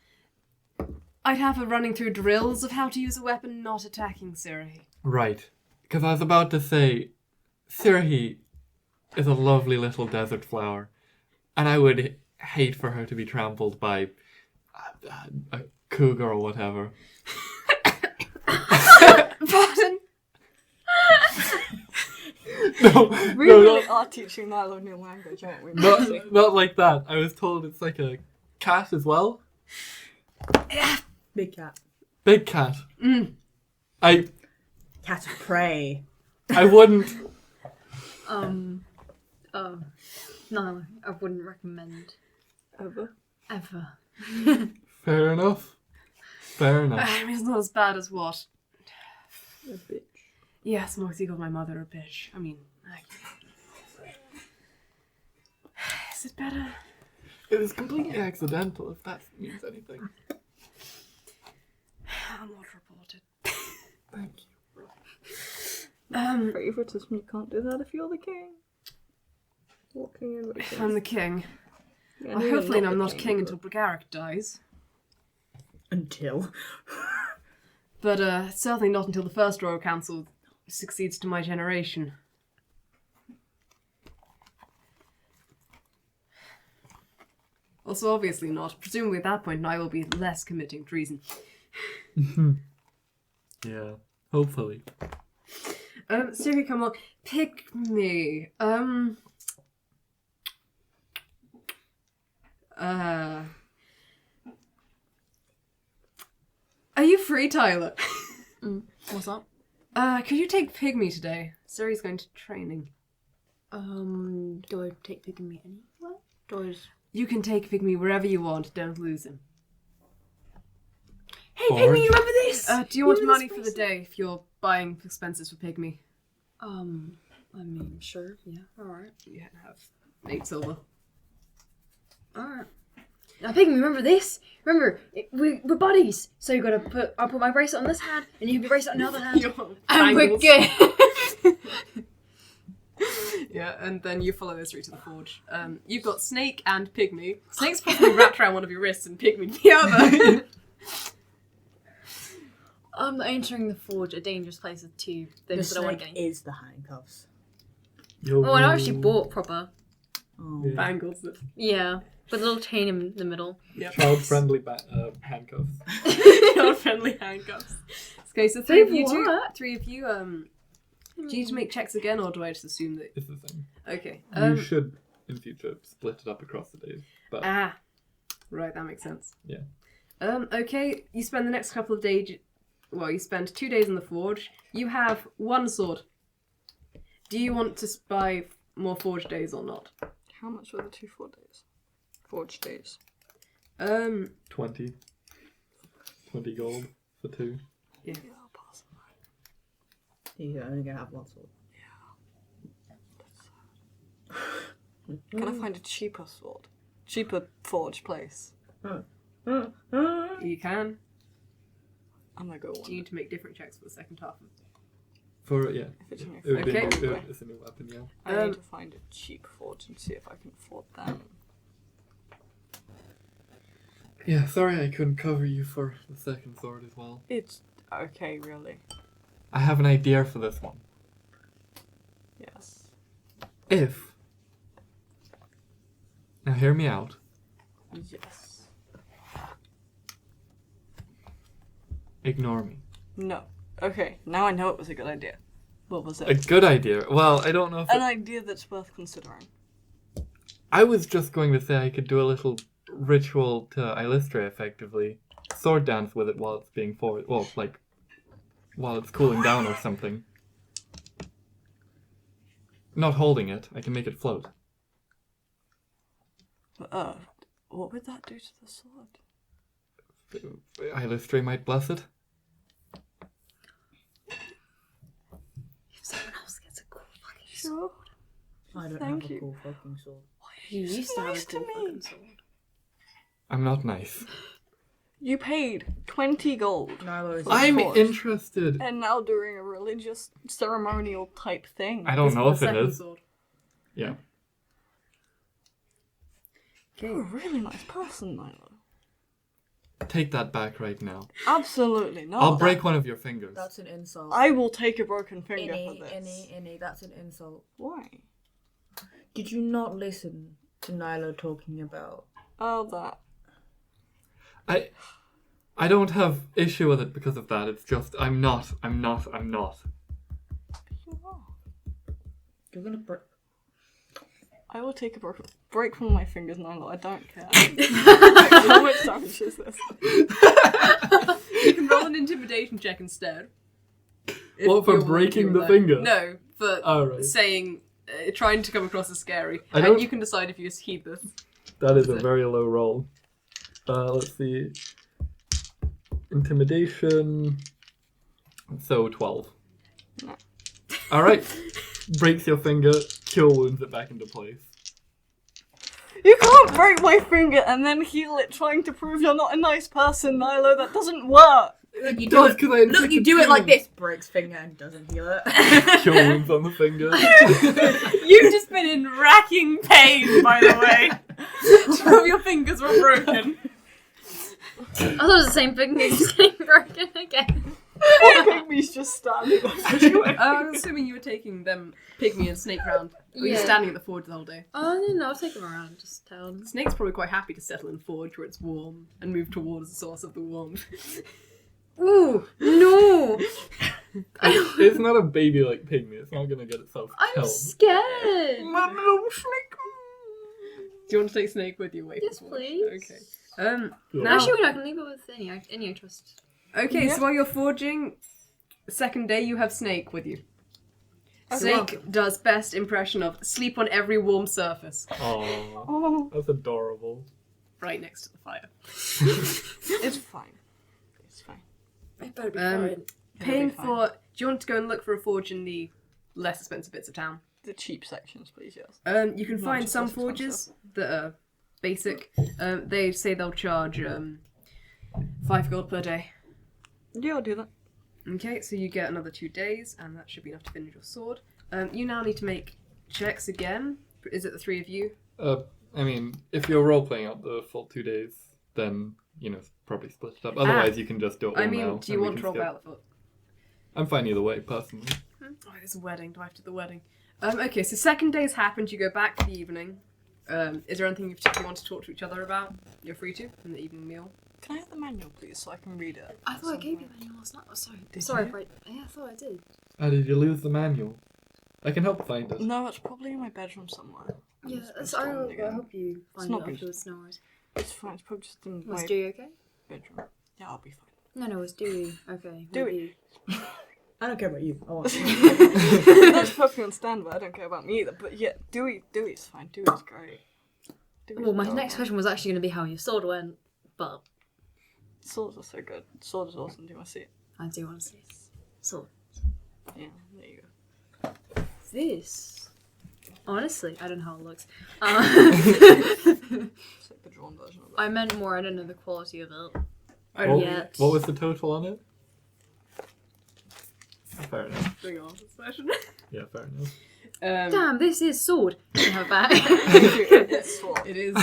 I'd have her running through drills of how to use a weapon, not attacking Siri. Right. Because I was about to say, Sirhi is a lovely little desert flower, and I would hate for her to be trampled by a cougar or whatever. Pardon? No, We no, really are teaching Nailo new language, aren't we? not like that. I was told it's like a cat as well. Big cat. Big cat. I Cat of prey. wouldn't. No, I wouldn't recommend. Ever. Ever. Fair enough. Fair enough. I mean, it's not as bad as what? A bitch. Yes, Moxie called my mother a bitch. I mean, is it better? It was completely accidental, if that means anything. I'll not report it. Thank you. Favoritism, you can't do that if you're the king. Walking in with If I'm the king. Yeah, Well, you're hopefully not I'm the not king but- until Bragaric dies. Until. But certainly not until the first Royal Council succeeds to my generation. Also, obviously not. Presumably at that point, I will be less committing treason. Yeah, hopefully. Siri, come on. Pick me. Are you free, Tyler? What's up? Could you take Pygmy today? Siri's going to training. Do I take Pygmy anywhere? Do I just... You can take Pygmy wherever you want. Don't lose him. Hey, Forge. Pygmy, you remember this? Do you want Remember money this for the day if you're buying expenses for Pygmy? I mean, sure, yeah, alright. You have 8 silver. Alright. Now, Pygmy, remember this? Remember, we're buddies. So you gotta I'll put my bracelet on this hand, and you have your bracelet on the other hand. And we're good. Yeah, and then you follow this route to the forge. You've got Snake and Pygmy. Snake's probably wrapped around one of your wrists and Pygmy the other. Entering the forge, a dangerous place with 2 The things that I want to snake get. is the handcuffs. Oh, I actually bought proper. Oh. Yeah. Bangles. Yeah, with a little chain in the middle. Yep. Child-friendly handcuffs. Child-friendly handcuffs. Okay, so three of you What? do you need to make checks again, or do I just assume that... It's the thing. Okay. You should, in future, split it up across the days. But Right, that makes sense. Yeah. Okay, you spend the next couple of days... Well, you spend 2 days in the forge. You have 1 sword. Do you want to buy more forge days or not? How much were the 2 forge days? 20 gold for 2. Yeah, I'll pass on that. You're only gonna have 1 sword. Can I find a cheaper sword? Cheaper forge place? You can. I'm gonna go You one. need to make different checks for the second half. For, yeah. If it's only It would be Okay. it's a new weapon, yeah. I need to find a cheap forge and see if I can afford them. Yeah, sorry I couldn't cover you for the second sword as well. It's okay, really. I have an idea for this one. Yes. If... Now hear me out. Yes. Ignore me. No. Okay, now I know it was a good idea. What was A it? good idea. Well, I don't know if An idea that's worth considering. I was just going to say I could do a little ritual to Illustre effectively. Sword dance with it while it's being forward. Well, like, while it's cooling down or something. Not holding it, I can make it float. What would that do to the sword? Illustrate might bless it. If someone else gets a cool fucking Sure. I don't Thank have you. a cool fucking sword. You used to have a nice to cool me. fucking sword. I'm not nice. You paid 20 gold. Nailo is I'm course. interested. And now doing a religious ceremonial type thing. I don't know The if it second is. sword. Yeah. You're a really nice person, Nailo. Take that back right now. Absolutely not. I'll break one of your fingers. That's an insult. I will take a broken finger Innie, for this. Innie, that's an insult. Why? Did you not listen to Nailo talking about? Oh, that. I don't have issue with it because of that. It's just I'm not. You are. You're gonna break. I will take a break from my fingers, Nailo. I don't care. How much damage is this? You can roll an intimidation check instead. If What, for you're willing to breaking do the that. finger? No, for Oh, right. saying, trying to come across as scary. I don't- And you can decide if you just heed this. That is a very low roll. Let's see. Intimidation. So 12. No. Alright. Breaks your finger, cure wounds it back into place. You can't break my finger and then heal it trying to prove you're not a nice person, Nailo. That doesn't work. You It do does, it. 'cause I Look, you inflicted do it cure like wounds. this. Breaks finger and doesn't heal it. Cure wounds on the finger. You've just been in racking pain, by the way. 2 of your fingers were broken. I thought it was the same thing as getting broken again. Pygmy's just standing there. I was assuming you were taking them pygmy and snake round. Or were you Yeah. standing at the forge the whole day? Oh, no, I'll take them around, just town. Snake's probably quite happy to settle in forge where it's warm and move towards the source of the warmth. Ooh, no! It's not a baby like pygmy. It's not gonna get itself I'm killed. scared! My little snake. Do you want to take Snake with you away Yes, from forge? please. Okay. Cool. Now- Actually, I can leave it with Innie, I trust. Okay, Yeah. so while you're forging, second day you have Snake with you. Snake does best impression of sleep on every warm surface, Aww. Oh, That's adorable. right next to the fire. it's fine. It's fine. It better be Um, Paying fine. for. Do you want to go and look for a forge in the less expensive bits of town? The cheap sections, please, yes. You can Not find just some less expensive. forges that are basic. They say they'll charge 5 gold per day. Yeah, I'll do that. Okay, so you get another 2 days, and that should be enough to finish your sword. You now need to make checks again. Is it the 3 of you? I mean, if you're role playing out the full 2 days, then probably split it up. Otherwise, you can just do it all I mean, now. do you and we want to can roll skip. out the foot? I'm fine either way, personally. Oh, there's a wedding. Do I have to do the wedding? Okay, so second day's happened. You go back for the evening. Is there anything you particularly want to talk to each other about? You're free to in the evening meal. Can I have the manual, please, so I can read it? I thought I gave you the manual last night. Oh, sorry. Did Sorry you? if I... Yeah, I thought I did. Did you lose the manual? I can help find it. No, it's probably in my bedroom somewhere. Yeah, It's been sorry, stolen I again. hope you find not it been- afterwards, no worries. It's fine, it's probably just in Was my Dewey okay? bedroom. Yeah, I'll be fine. No, was Dewey okay? Dewey. Maybe- I don't care about you. I want. That's perfectly understandable, I don't care about me either, but yeah, Dewey's fine, Dewey's great. Dewey's Well, my adorable. next question was actually going to be how your sword went, but Swords are so good. Sword is awesome, do you want to see it? I do want to see sword. Yeah, there you go. This, honestly, I don't know how it looks. It's like the drawn version of it. I meant more. I don't know the quality of it. I don't What, know. Yet. what was the total on it? Fair enough. Bring on this session. Yeah, fair enough. Damn, this is sword. You can have it back. It's sword. It is.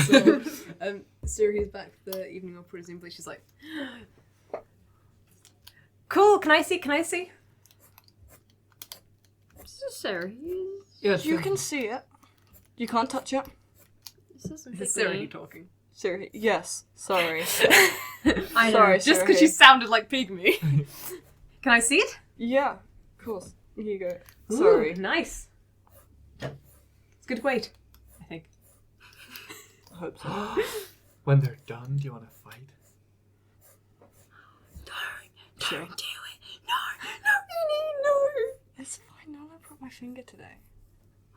So, Siri's back for the evening, or presumably she's like, cool. Can I see? Can I see? Sorry. Yes, You can see it. You can't touch it. This doesn't Is fit Siri me. talking? Siri, yes. Sorry. I know. Sorry, Just because she sounded like pygmy. Can I see it? Yeah, of course. Here you go. Ooh, Sorry. nice. It's good weight, I think. I hope so. When they're done, do you want to fight? Sure. Don't do it. No. It's fine. No, I broke my finger today.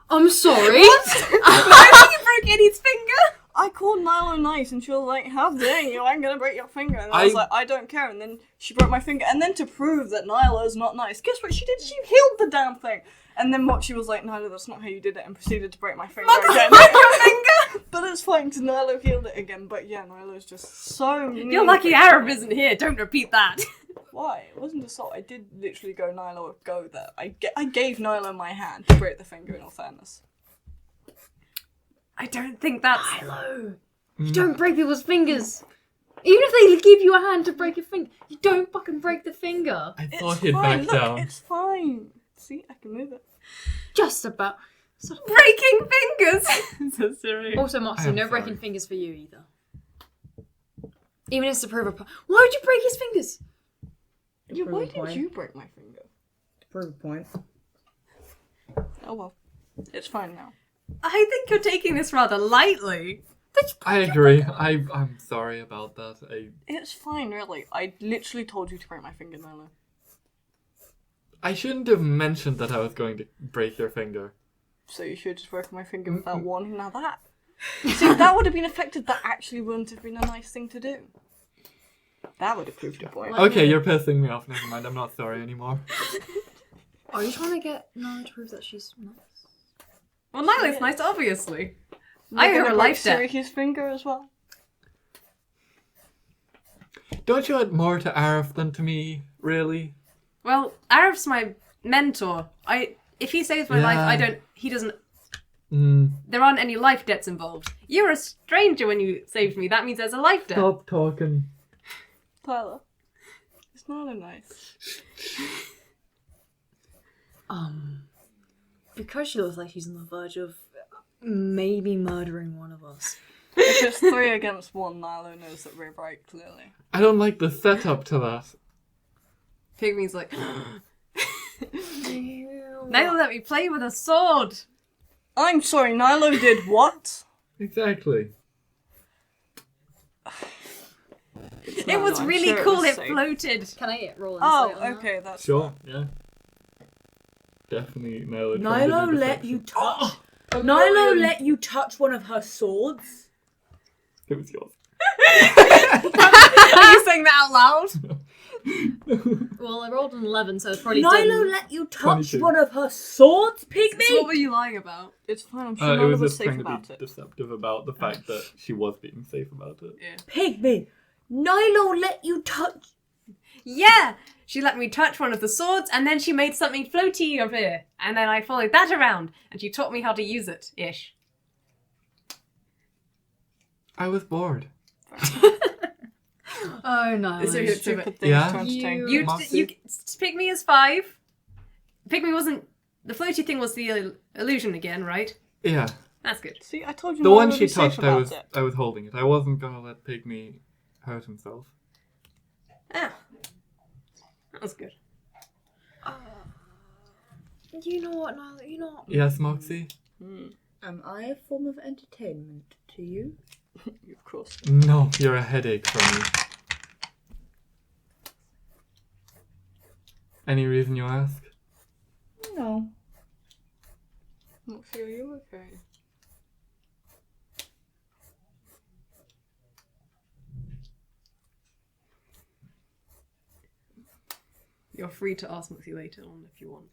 I'm sorry. I think you broke Eddie's finger. I I called Nailo nice, and she was like, "How dare you? I'm gonna break your finger." And I was like, "I don't care." And then she broke my finger. And then to prove that Nailo's not nice, guess what she did? She healed the damn thing. And then Moxie was like, "Nailo, that's not how you did it," and proceeded to break my finger again. But it's fine, because Nailo healed it again. But yeah, Nilo's just so mean. You're lucky Arif isn't here. Don't repeat that. Why? It wasn't assault. I did literally go Nailo, go there. I gave Nailo my hand to break the finger, in all fairness. I don't think that's... Nailo, you don't break people's fingers. Even if they give you a hand to break a finger, you don't fucking break the finger. I thought he'd back down. It's fine. See, I can move it. Just about. Breaking fingers! So serious. Also, Moxie, I'm no sorry. breaking fingers for you either. Even if it's to prove a point. Why would you break his fingers? Yeah, prove why a did point. you break my finger? To prove a point. Oh well. It's fine now. I think you're taking this rather lightly. I agree. I'm sorry about that. It's fine, really. I literally told you to break my finger, Nailo. I shouldn't have mentioned that I was going to break your finger. So you should have just broken my finger without warning. Now that. See, that would have been effective. That actually wouldn't have been a nice thing to do. That would have proved a point. Okay, you're pissing me off. Never mind. I'm not sorry anymore. Are you trying to get Nala to prove that she's nice? Well, Nailo's nice, obviously. You're I owe her gonna a break life debt. Siri's finger as well. Don't you add more to Arif than to me, really? Well, Arif's my mentor. If he saves my life, he doesn't... There aren't any life debts involved. You're a stranger when you saved me. That means there's a life debt. Stop talking. Tyler. It's not a nice. Because she looks like she's on the verge of maybe murdering one of us. If it's 3 against 1, Nailo knows that we're right, clearly. I don't like the setup to that. Pygmy's like... Nailo let me play with a sword. I'm sorry, Nailo did what? Exactly. It was really cool. It floated. Can I get roll Oh, insight on that? okay, that's Sure, yeah. Definitely Nailo. Nailo let you touch. Nailo let you touch one of her swords. It was yours. Are you saying that out loud? Well, I rolled an 11, so it's probably Nailo done. let you touch 22. one of her swords, So Pygmy. what were you lying about? It's fine, I'm sure It none was of us just safe trying to about be it. deceptive about the fact that she was being safe about it. Pygmy. Nailo let you touch. Yeah! She let me touch one of the swords, and then she made something floaty of it. And then I followed that around, and she taught me how to use it, ish. I was bored. Oh no. Is there- Stupid things Yeah? to entertain. You Moxie? Pygmy is 5. Pygmy wasn't... The floaty thing was the illusion again, right? Yeah. That's good. See, I told you The Nailo one would she be safe touched, about it. I was holding it. I wasn't gonna let Pygmy hurt himself. Ah. That was good. You know what, Nailo? You know what? Yes, Moxie? Am I a form of entertainment to you? Of course. No, you're a headache for me. Any reason you ask? No. Moxie, are you okay? You're free to ask Moxie later on if you want.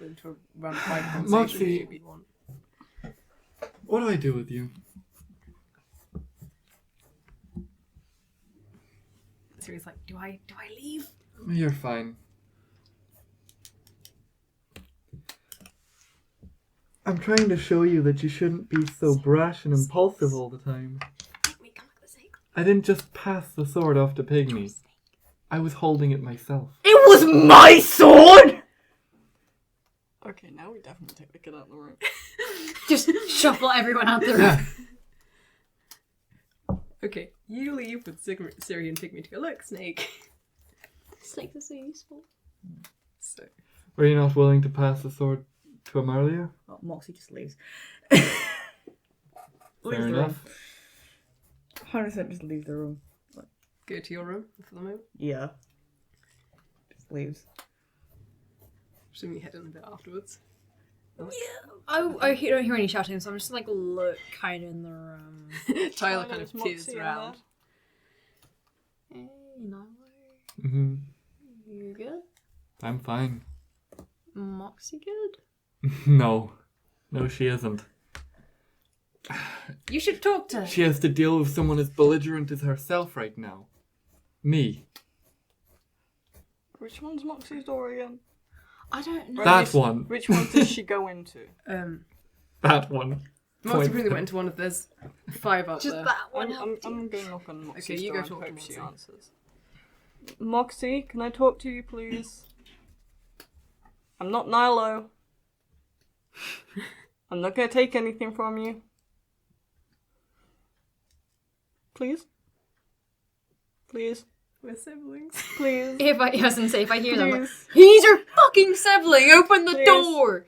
But to run private conversation Moxie. if you want. What do I do with you? Siri's like, do I leave? You're fine. I'm trying to show you that you shouldn't be so brash and impulsive all the time. Pygmy, come for the sake. I didn't just pass the sword off to Pygmy. I was holding it myself. It was my sword! Okay, now we definitely take the kid out of the room. Just shuffle everyone out the room. Yeah. Okay, you leave with Siri and Pygmy to go, look, Snake. Snakes are so useful. So, Were you not willing to pass the sword to him earlier? Oh, Moxie just leaves. Fair Leaves the enough. 100% just leave the room. go to your room for the moment. Yeah. Just leaves. Presumably head in a bit afterwards. Yeah. I don't hear any shouting, so I'm just like look kind of in the room. Tyler kind of There's peers Moxie in around. Hey, Nailo. Mm-hmm. You good? I'm fine. Moxie good? No, she isn't. You should talk to her. She has to deal with someone as belligerent as herself right now. Me. Which one's Moxie's door again? I don't know. That one. Which one does she go into? That one. Moxie Point. really went into one of those 5 up Just there. that one. I'm going to knock on Moxie's Okay, you door go and talk to hope she Moxie. answers. Moxie, can I talk to you, please? I'm not Nailo. I'm not going to take anything from you. Please? Please? We're siblings. Please? If I wasn't safe, I hear them. Like, Please? he's your fucking sibling. Open the Please. door.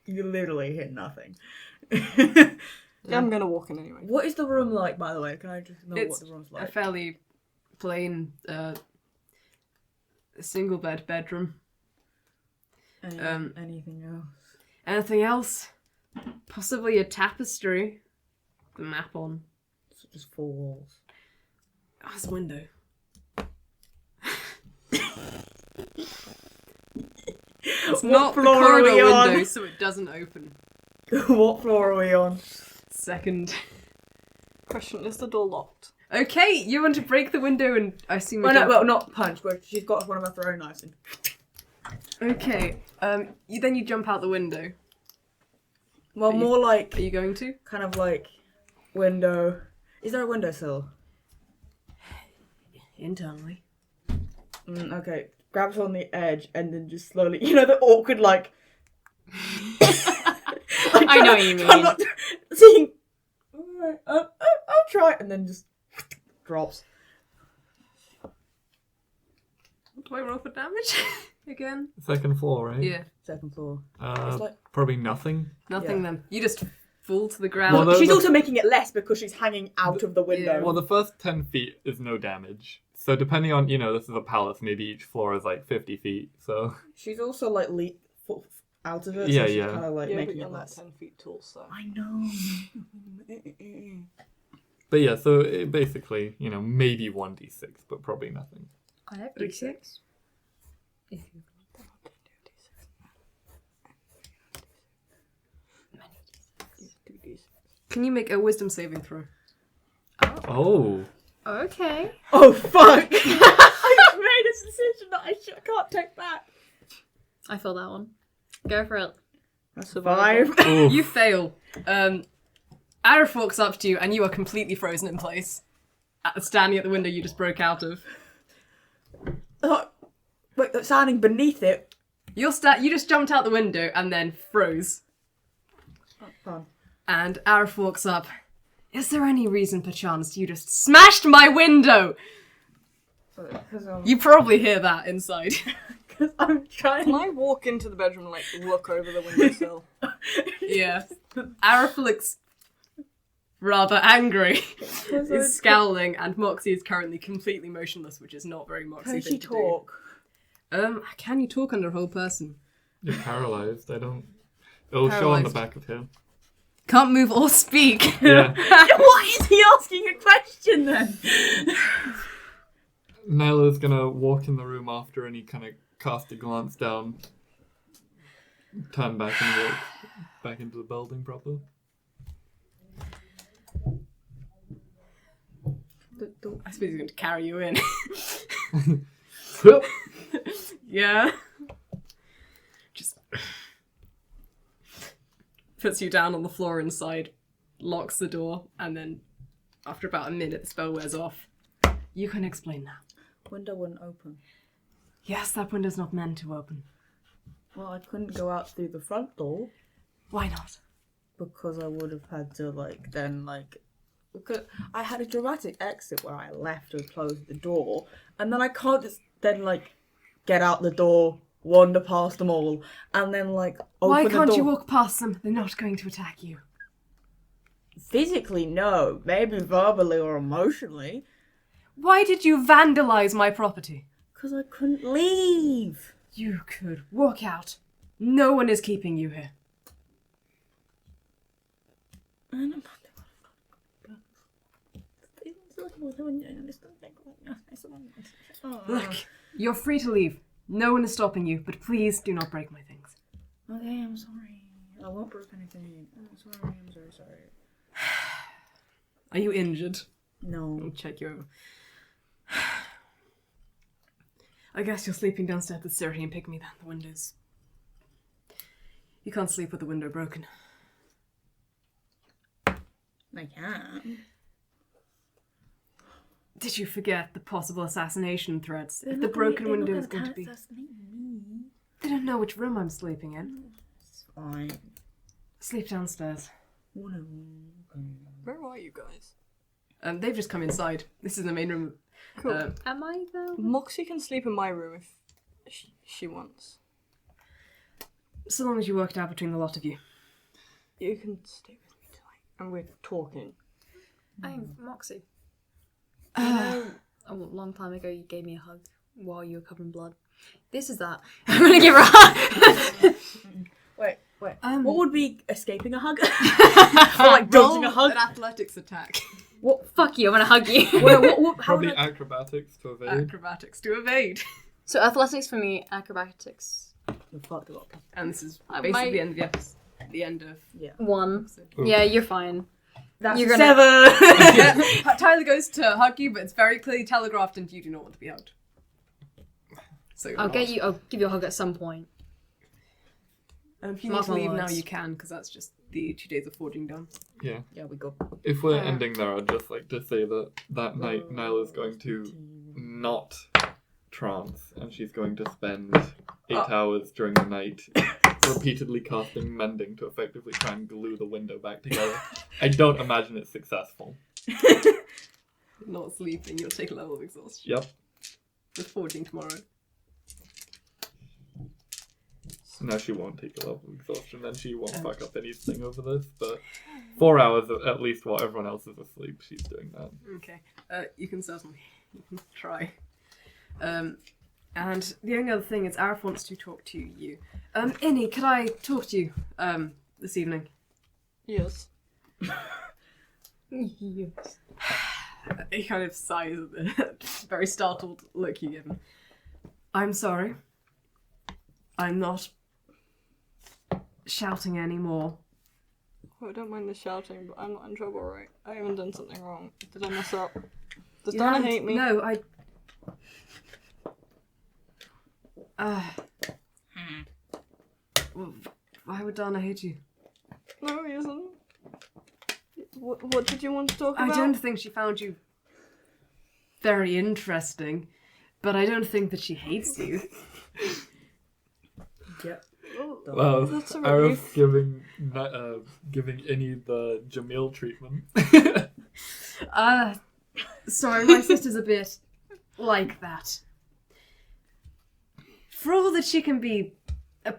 You literally hear nothing. I'm going to walk in anyway. What is the room like, by the way? Can I just know It's what the room's a like? fairly plain single bed bedroom. Anything else? Anything else? Possibly a tapestry. The map on. So just 4 walls. Oh, there's a window. It's not the floor are corridor we on? window, so it doesn't open. What floor are we on? Second. Question, is the door locked? Okay, you want to break the window and I assume Well, no, well, not punch, but she's got one of her throwing knives in. Okay, you jump out the window. Well, Are you- more like, Are you going to? kind of like, window. Is there a windowsill? Internally. Okay. Grabs on the edge and then just slowly, you know, the awkward, like... I know what you mean. I'm not seeing... Alright, I'll try. And then just drops. Do I roll for damage? Again? Second floor, right? Yeah. Second floor. It's like... Probably nothing. Nothing Yeah. then. You just fall to the ground. Well, She's the- also making it less because she's hanging out of the window. Yeah. Well, the first 10 feet is no damage. So depending on, this is a palace, maybe each floor is like 50 feet, so... She's also like out of it. Yeah, so she's yeah. kind of like Yeah, but making you're it not less. 10 feet tall, so... I know. But yeah, so it basically, maybe 1d6, but probably nothing. I have D6. If you Can you make a wisdom saving throw? Oh. Okay. Oh fuck! I made a decision that I can't take back. I feel that one. Go for it. Survive. Oof. You fail. Arif walks up to you and you are completely frozen in place. Standing at the window you just broke out of. Wait, standing beneath it. You just jumped out the window and then froze. Fun. And Arif walks up. Is there any reason, perchance, you just smashed my window? You probably hear that inside. Because I'm trying. Can I walk into the bedroom and, like, look over the windowsill? Yeah. Arif looks rather angry. He's scowling, and Moxie is currently completely motionless, which is not very Moxie Can thing she to talk? do. Can you talk under a whole person? You're paralyzed, I don't... It'll show on the Paralyzed. back of him. Can't move or speak. Yeah. Why is he asking a question then? Nailo's gonna walk in the room after and he kind of cast a glance down, turn back and walk back into the building proper. I suppose he's going to carry you in. Yeah. Just puts you down on the floor inside, locks the door, and then after about a minute the spell wears off. You can explain now. Window wouldn't open. Yes, that window's not meant to open. Well, I couldn't go out through the front door Why not? because I would have had to because I had a dramatic exit where I left and closed the door, and then I can't just then get out the door, wander past them all, and then open Why the can't door. you walk past them? They're not going to attack you. Physically, no. Maybe verbally or emotionally. Why did you vandalize my property? Because I couldn't leave. You could walk out. No one is keeping you here. Look, you're free to leave. No one is stopping you, but please do not break my things. Okay, I'm sorry. I won't break anything. I'm sorry. I'm very sorry. Are you injured? No. I'll check you over. I guess you're sleeping downstairs with Siri and pick me then. The window's... You can't sleep with the window broken. I can. Did you forget the possible assassination threats? If the broken window is going to be... They don't know which room I'm sleeping in. It's fine. Sleep downstairs. Oh, no. Where are you guys? They've just come inside. This is the main room. Cool. Am I though? Moxie can sleep in my room if she wants. So long as you work it out between the lot of you. You can stay with me tonight, and we're talking. I'm Moxie. You know, a long time ago you gave me a hug while you were covered in blood. This is that. I'm gonna give her a hug. Wait. What What would be escaping a hug? Or like dodging a hug? An athletics attack. What? Fuck you, I'm gonna hug you. How Probably would I... acrobatics to evade. Acrobatics to evade. So athletics for me, acrobatics. Fuck, I got And this is I basically might- the end of the episode. The end of... 1. Ooh. Yeah, you're fine. That's You're gonna- 7! Yeah, Tyler goes to hug you, but it's very clearly telegraphed and you do not want to be hugged. So you're I'll not. I'll give you a hug at some point. If you need Mark to my leave now, words. you can, because that's just the 2 days of forging done. Yeah. Yeah, we go. If we're ending there, I'd just like to say that night Naïlo is going to not trance, and she's going to spend 8 hours during the night repeatedly casting mending to effectively try and glue the window back together. I don't imagine it's successful. Not sleeping, you'll take a level of exhaustion. Yep. With forging tomorrow. No, she won't take a level of exhaustion, then she won't fuck up anything over this, but 4 hours at least while everyone else is asleep, she's doing that. Okay. You can certainly try. And the only other thing is Arif wants to talk to you. Innie, could I talk to you this evening? Yes. He kind of sighs at the very startled look you give him. I'm sorry. I'm not shouting anymore. Oh, I don't mind the shouting, but I'm not in trouble, right? I haven't done something wrong. Did I mess up? Does You Dana haven't- hate me? No, why would Dana hate you? No reason. What did you want to talk I about? don't think she found you very interesting, but I don't think that she hates you. Yep. Well, That's a Arif giving Innie the Jamil treatment. Sorry, my sister's a bit like that. For all that she can be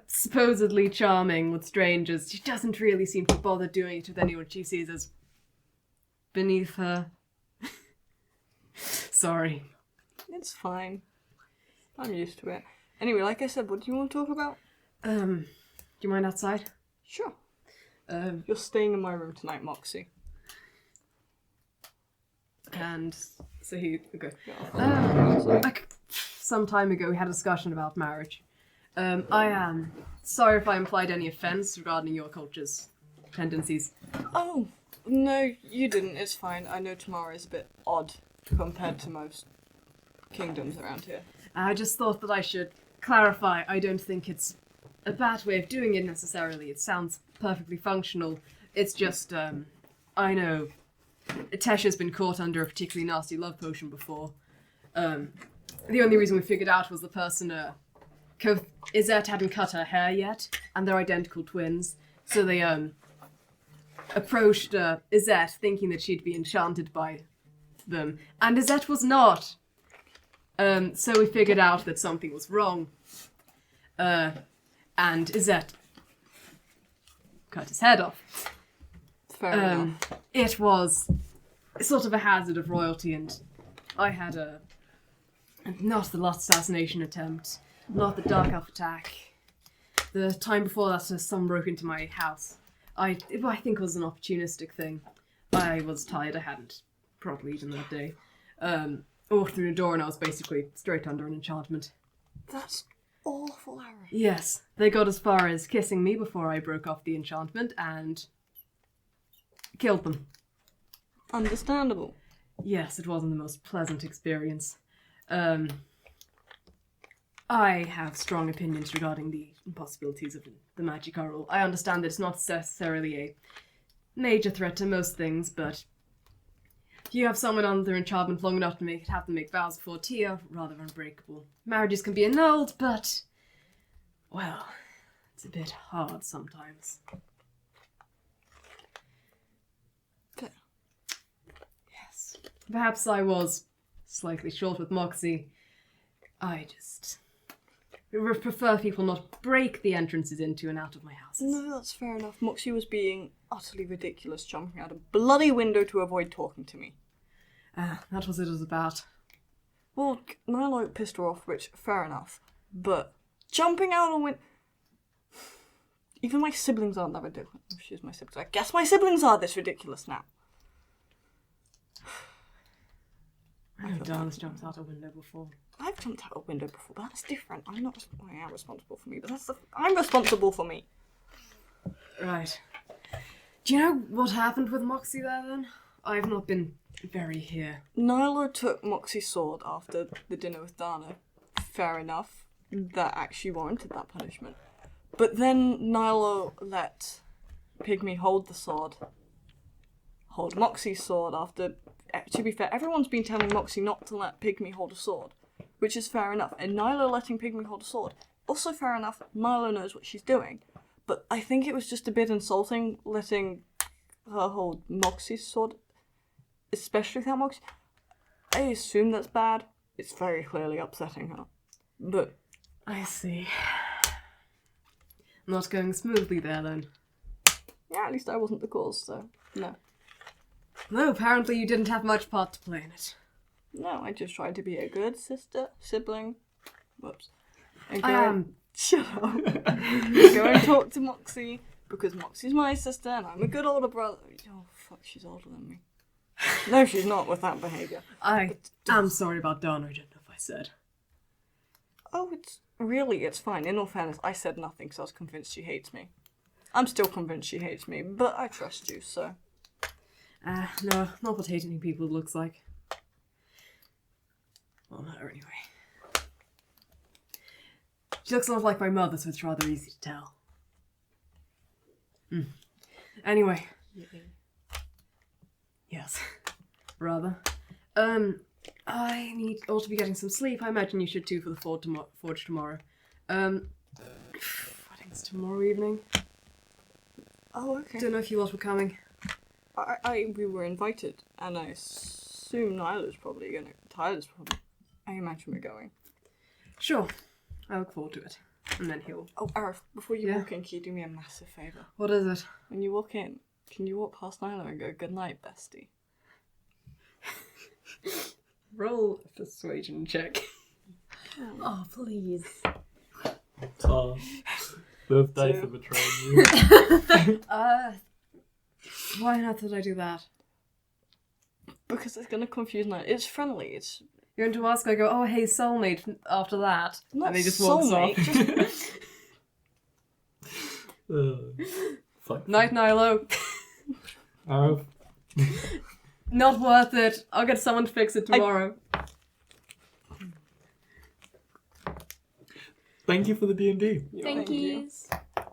supposedly charming with strangers, she doesn't really seem to bother doing it with anyone she sees as beneath her. Sorry. It's fine. I'm used to it. Anyway, like I said, what do you want to talk about? Do you mind outside? Sure. You're staying in my room tonight, Moxie. And so he okay. Yeah. Some time ago we had a discussion about marriage. I am sorry if I implied any offense regarding your culture's tendencies. Oh, no, you didn't. It's fine. I know tomorrow is a bit odd compared to most kingdoms around here. I just thought that I should clarify. I don't think it's a bad way of doing it necessarily. It sounds perfectly functional. It's just, I know Tesha's been caught under a particularly nasty love potion before. The only reason we figured out was the person, Izzet hadn't cut her hair yet, and they're identical twins. So they, approached Izzet thinking that she'd be enchanted by them. And Izzet was not. So we figured out that something was wrong. And Izzet cut his head off. Fair enough. It was sort of a hazard of royalty, and I had not the last assassination attempt, not the Dark Elf attack. The time before that, someone broke into my house. I think it was an opportunistic thing. I was tired. I hadn't properly eaten that day. Walked through the door and I was basically straight under an enchantment. That's awful, Arif. Yes, they got as far as kissing me before I broke off the enchantment and killed them. Understandable. Yes, it wasn't the most pleasant experience. I have strong opinions regarding the possibilities of the magic rule. I understand that it's not necessarily a major threat to most things, but if you have someone under enchantment long enough to have them make vows before tea, rather unbreakable. Marriages can be annulled, but, well, it's a bit hard sometimes. Okay. Yes. Perhaps I was slightly short with Moxie. I just prefer people not break the entrances into and out of my houses. No, that's fair enough. Moxie was being utterly ridiculous, jumping out a bloody window to avoid talking to me. That was what it was about. Well, Nailo pissed her off, which, fair enough. But jumping out a window... Even my siblings aren't that ridiculous. Oh, she's my siblings. I guess my siblings are this ridiculous now. I know Dana's jumped out a window before. I've jumped out a window before, but that's different. I am responsible for me, but I'm responsible for me. Right. Do you know what happened with Moxie there, then? I've not been very here. Nailo took Moxie's sword after the dinner with Dana. Fair enough. That actually warranted that punishment. But then Nailo let Pygmy hold the sword. Hold Moxie's sword after... To be fair, everyone's been telling Moxie not to let Pygmy hold a sword, which is fair enough. And Nailo letting Pygmy hold a sword, also fair enough. Nailo knows what she's doing. But I think it was just a bit insulting letting her hold Moxie's sword, especially without Moxie. I assume that's bad. It's very clearly upsetting her. But I see. Not going smoothly there, then. yeah, at least I wasn't the cause, so no. No, apparently you didn't have much part to play in it. No, I just tried to be a good sibling. Whoops. And shut up. Go and talk to Moxie, because Moxie's my sister and I'm a good older brother. Oh, fuck, she's older than me. No, she's not with that behaviour. I'm sorry about Dana, I don't know if I said. Oh, it's fine. In all fairness, I said nothing because I was convinced she hates me. I'm still convinced she hates me, but I trust you, so. No, not what hating people looks like. Well, not her anyway. She looks a lot like my mother, so it's rather easy to tell. Anyway. Yes. Rather. I ought to be getting some sleep. I imagine you should too for the forge tomorrow. I think it's tomorrow evening. Oh, okay. Don't know if you lot were coming. We were invited, and I assume Tyler's probably, I imagine we're going. Sure. I look forward to it. And then he'll... Oh, Arif, before you walk in, can you do me a massive favour? What is it? When you walk in, can you walk past Nailo and go, "Good night, bestie"? Roll a persuasion check. Oh, please. Both dice are betraying you. Why not did I do that? Because it's going to confuse Nailo. It's friendly, it's... You're going to ask, I go, oh, hey, soulmate, after that. Not and he just walks off. just... Fuck. Night, Nailo. Arif. Not worth it. I'll get someone to fix it tomorrow. Thank you for the D&D. Thank yous.